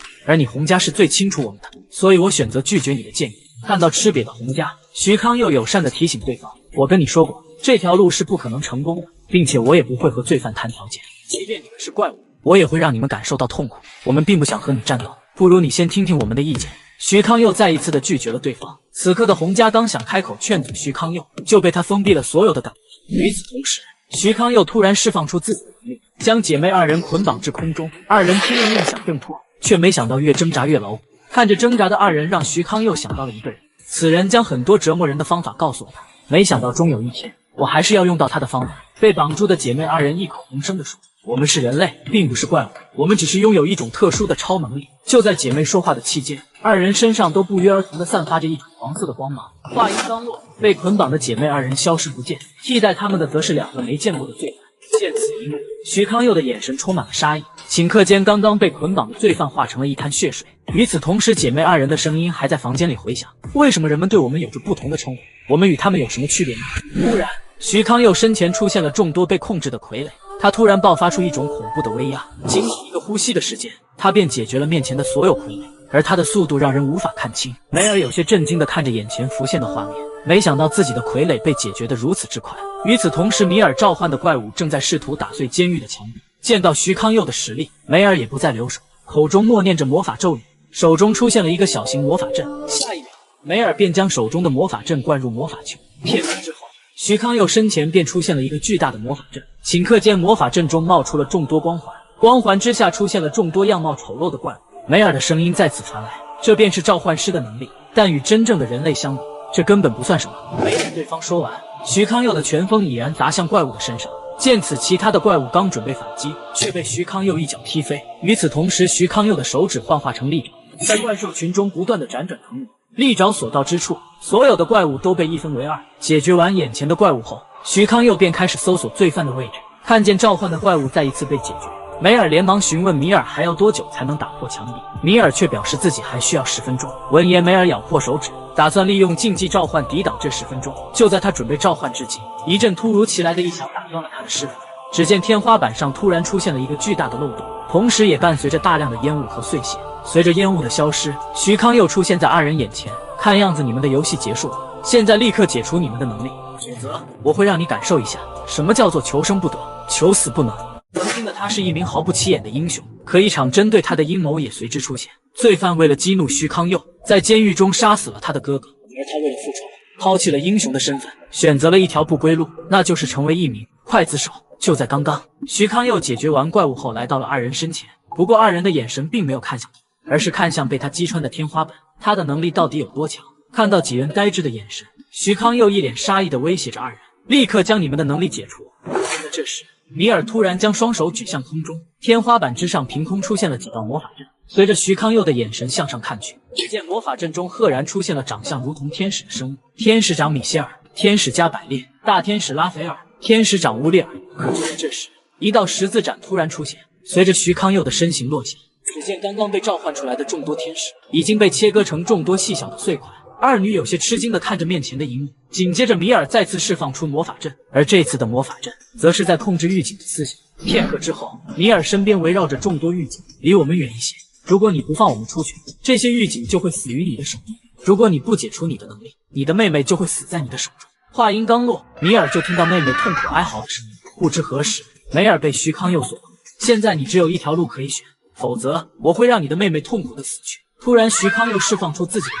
而你洪家是最清楚我们的，所以我选择拒绝你的建议。看到吃瘪的洪家，徐康佑友善地提醒对方：我跟你说过，这条路是不可能成功的，并且我也不会和罪犯谈条件，即便你们是怪物，我也会让你们感受到痛苦。我们并不想和你战斗，不如你先听听我们的意见。徐康佑再一次的拒绝了对方。此刻的洪家刚想开口劝阻徐康佑，就被他封闭了所有的感觉。与此同时，徐康佑突然释放出自己的能力，将姐妹2人捆绑至空中。2人拼了命想挣脱，却没想到越挣扎越牢。看着挣扎的2人，让徐康佑想到了一个人。此人将很多折磨人的方法告诉了他，没想到终有一天，我还是要用到他的方法。被绑住的姐妹2人异口同声地说：我们是人类，并不是怪物，我们只是拥有一种特殊的超能力。就在姐妹说话的期间，2人身上都不约而同地散发着一种黄色的光芒。话音刚落，被捆绑的姐妹2人消失不见，替代他们的则是2个没见过的罪犯。见此一幕，徐康佑的眼神充满了杀意。顷刻间，刚刚被捆绑的罪犯化成了一滩血水。与此同时，姐妹2人的声音还在房间里回响：为什么人们对我们有着不同的称呼？我们与他们有什么区别呢？突然，徐康佑身前出现了众多被控制的傀儡，他突然爆发出一种恐怖的威压，仅仅一个呼吸的时间，他便解决了面前的所有傀儡，而他的速度让人无法看清。梅尔有些震惊地看着眼前浮现的画面，没想到自己的傀儡被解决得如此之快。与此同时，米尔召唤的怪物正在试图打碎监狱的墙壁。见到徐康佑的实力，梅尔也不再留手，口中默念着魔法咒语，手中出现了一个小型魔法阵。下一秒，梅尔便将手中的魔法阵灌入魔法球。片刻之后，徐康佑身前便出现了一个巨大的魔法阵。顷刻间，魔法阵中冒出了众多光环，光环之下出现了众多样貌丑陋的怪物。梅尔的声音再次传来：这便是召唤师的能力，但与真正的人类相比，这根本不算什么。没等对方说完，徐康佑的拳风已然砸向怪物的身上。见此，其他的怪物刚准备反击，却被徐康佑一脚踢飞。与此同时，徐康佑的手指幻化成利爪，在怪兽群中不断的辗转腾挪，利爪所到之处，所有的怪物都被一分为二。解决完眼前的怪物后，徐康佑便开始搜索罪犯的位置。看见召唤的怪物再一次被解决，梅尔连忙询问米尔还要多久才能打破墙壁。米尔却表示自己还需要10分钟。闻言，梅尔咬破手指，打算利用竞技召唤抵挡这10分钟。就在他准备召唤之际，一阵突如其来的一枪打断了他的师傅。只见天花板上突然出现了一个巨大的漏洞，同时也伴随着大量的烟雾和碎屑。随着烟雾的消失，徐康又出现在2人眼前。看样子你们的游戏结束了，现在立刻解除你们的能力，否则我会让你感受一下什么叫做求生不得，求死不能。曾经的他是一名毫不起眼的英雄，可一场针对他的阴谋也随之出现。罪犯为了激怒徐康佑，在监狱中杀死了他的哥哥，而他为了复仇，抛弃了英雄的身份，选择了一条不归路，那就是成为一名刽子手。就在刚刚，徐康佑解决完怪物后，来到了2人身前。不过2人的眼神并没有看向他，而是看向被他击穿的天花板。他的能力到底有多强？看到几人呆滞的眼神，徐康佑一脸杀意地威胁着2人，立刻将你们的能力解除。就在这时，米尔突然将双手举向空中，天花板之上凭空出现了几道魔法阵。随着徐康佑的眼神向上看去，只见魔法阵中赫然出现了长相如同天使的生物：天使长米歇尔、天使加百列、大天使拉斐尔、天使长乌列尔。可就在这时，一道十字斩突然出现，随着徐康佑的身形落下，只见刚刚被召唤出来的众多天使已经被切割成众多细小的碎块。二女有些吃惊地看着面前的一幕，紧接着米尔再次释放出魔法阵，而这次的魔法阵则是在控制狱警的思想。片刻之后，米尔身边围绕着众多狱警，离我们远一些。如果你不放我们出去，这些狱警就会死于你的手中；如果你不解除你的能力，你的妹妹就会死在你的手中。话音刚落，米尔就听到妹妹痛苦哀嚎的声音。不知何时，梅尔被徐康佑所控，现在你只有一条路可以选，否则我会让你的妹妹痛苦的死去。突然，徐康佑释放出自己的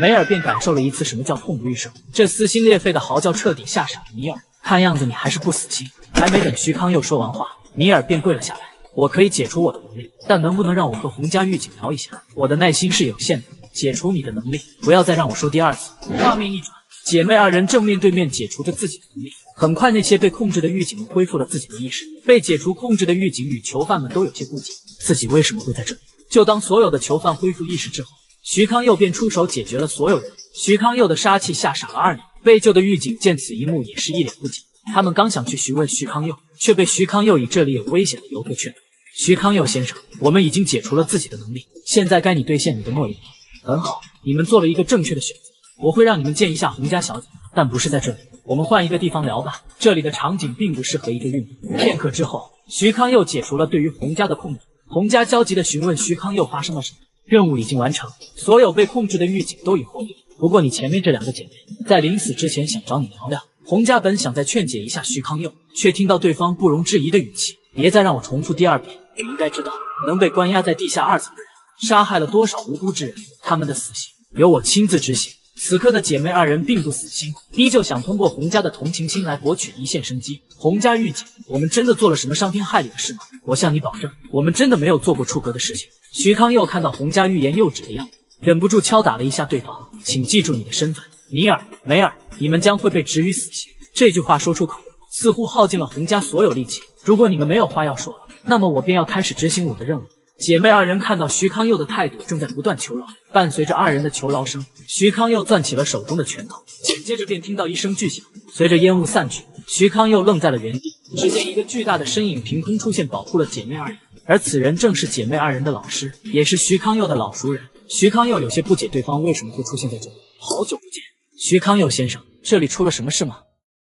能力，梅尔便感受了一次什么叫痛不欲生。这撕心裂肺的嚎叫彻底吓傻了米尔。看样子你还是不死心。还没等徐康佑说完话，米尔便跪了下来。我可以解除我的能力，但能不能让我和洪家狱警聊一下？我的耐心是有限的。解除你的能力，不要再让我说第二次。画面一转，姐妹二人正面对面解除着自己的能力。很快，那些被控制的狱警们恢复了自己的意识。被解除控制的狱警与囚犯们都有些不解，自己为什么会在这里？就当所有的囚犯恢复意识之后，徐康佑便出手解决了所有人。徐康佑的杀气吓傻了二女。被救的狱警见此一幕也是一脸不解，他们刚想去询问徐康佑，却被徐康佑以这里有危险的由头劝退。徐康佑先生，我们已经解除了自己的能力，现在该你兑现你的诺言。很好，你们做了一个正确的选择，我会让你们见一下洪家小姐，但不是在这里，我们换一个地方聊吧，这里的场景并不适合一个孕妇。片刻之后，徐康佑解除了对于洪家的控制。洪家焦急地询问徐康佑发生了什么。任务已经完成，所有被控制的狱警都已获救。不过你前面这两个姐妹在临死之前想找你聊聊。洪家本想再劝解一下徐康佑，却听到对方不容置疑的语气：别再让我重复第二遍。你应该知道，能被关押在地下2层的人杀害了多少无辜之人，他们的死刑由我亲自执行。此刻的姐妹二人并不死心，依旧想通过洪家的同情心来博取一线生机。洪家狱警，我们真的做了什么伤天害理的事吗？我向你保证，我们真的没有做过出格的事情。徐康佑看到洪家欲言又止的样子，忍不住敲打了一下对方。请记住你的身份，尼尔、梅尔，你们将会被执于死刑。这句话说出口，似乎耗尽了洪家所有力气。如果你们没有话要说了，那么我便要开始执行我的任务。姐妹二人看到徐康佑的态度，正在不断求饶。伴随着二人的求饶声，徐康佑攥起了手中的拳头，紧接着便听到一声巨响。随着烟雾散去，徐康佑愣在了原地。只见一个巨大的身影凭空出现，保护了姐妹二人。而此人正是姐妹二人的老师，也是徐康佑的老熟人。徐康佑有些不解对方为什么会出现在这里。好久不见，徐康佑先生，这里出了什么事吗？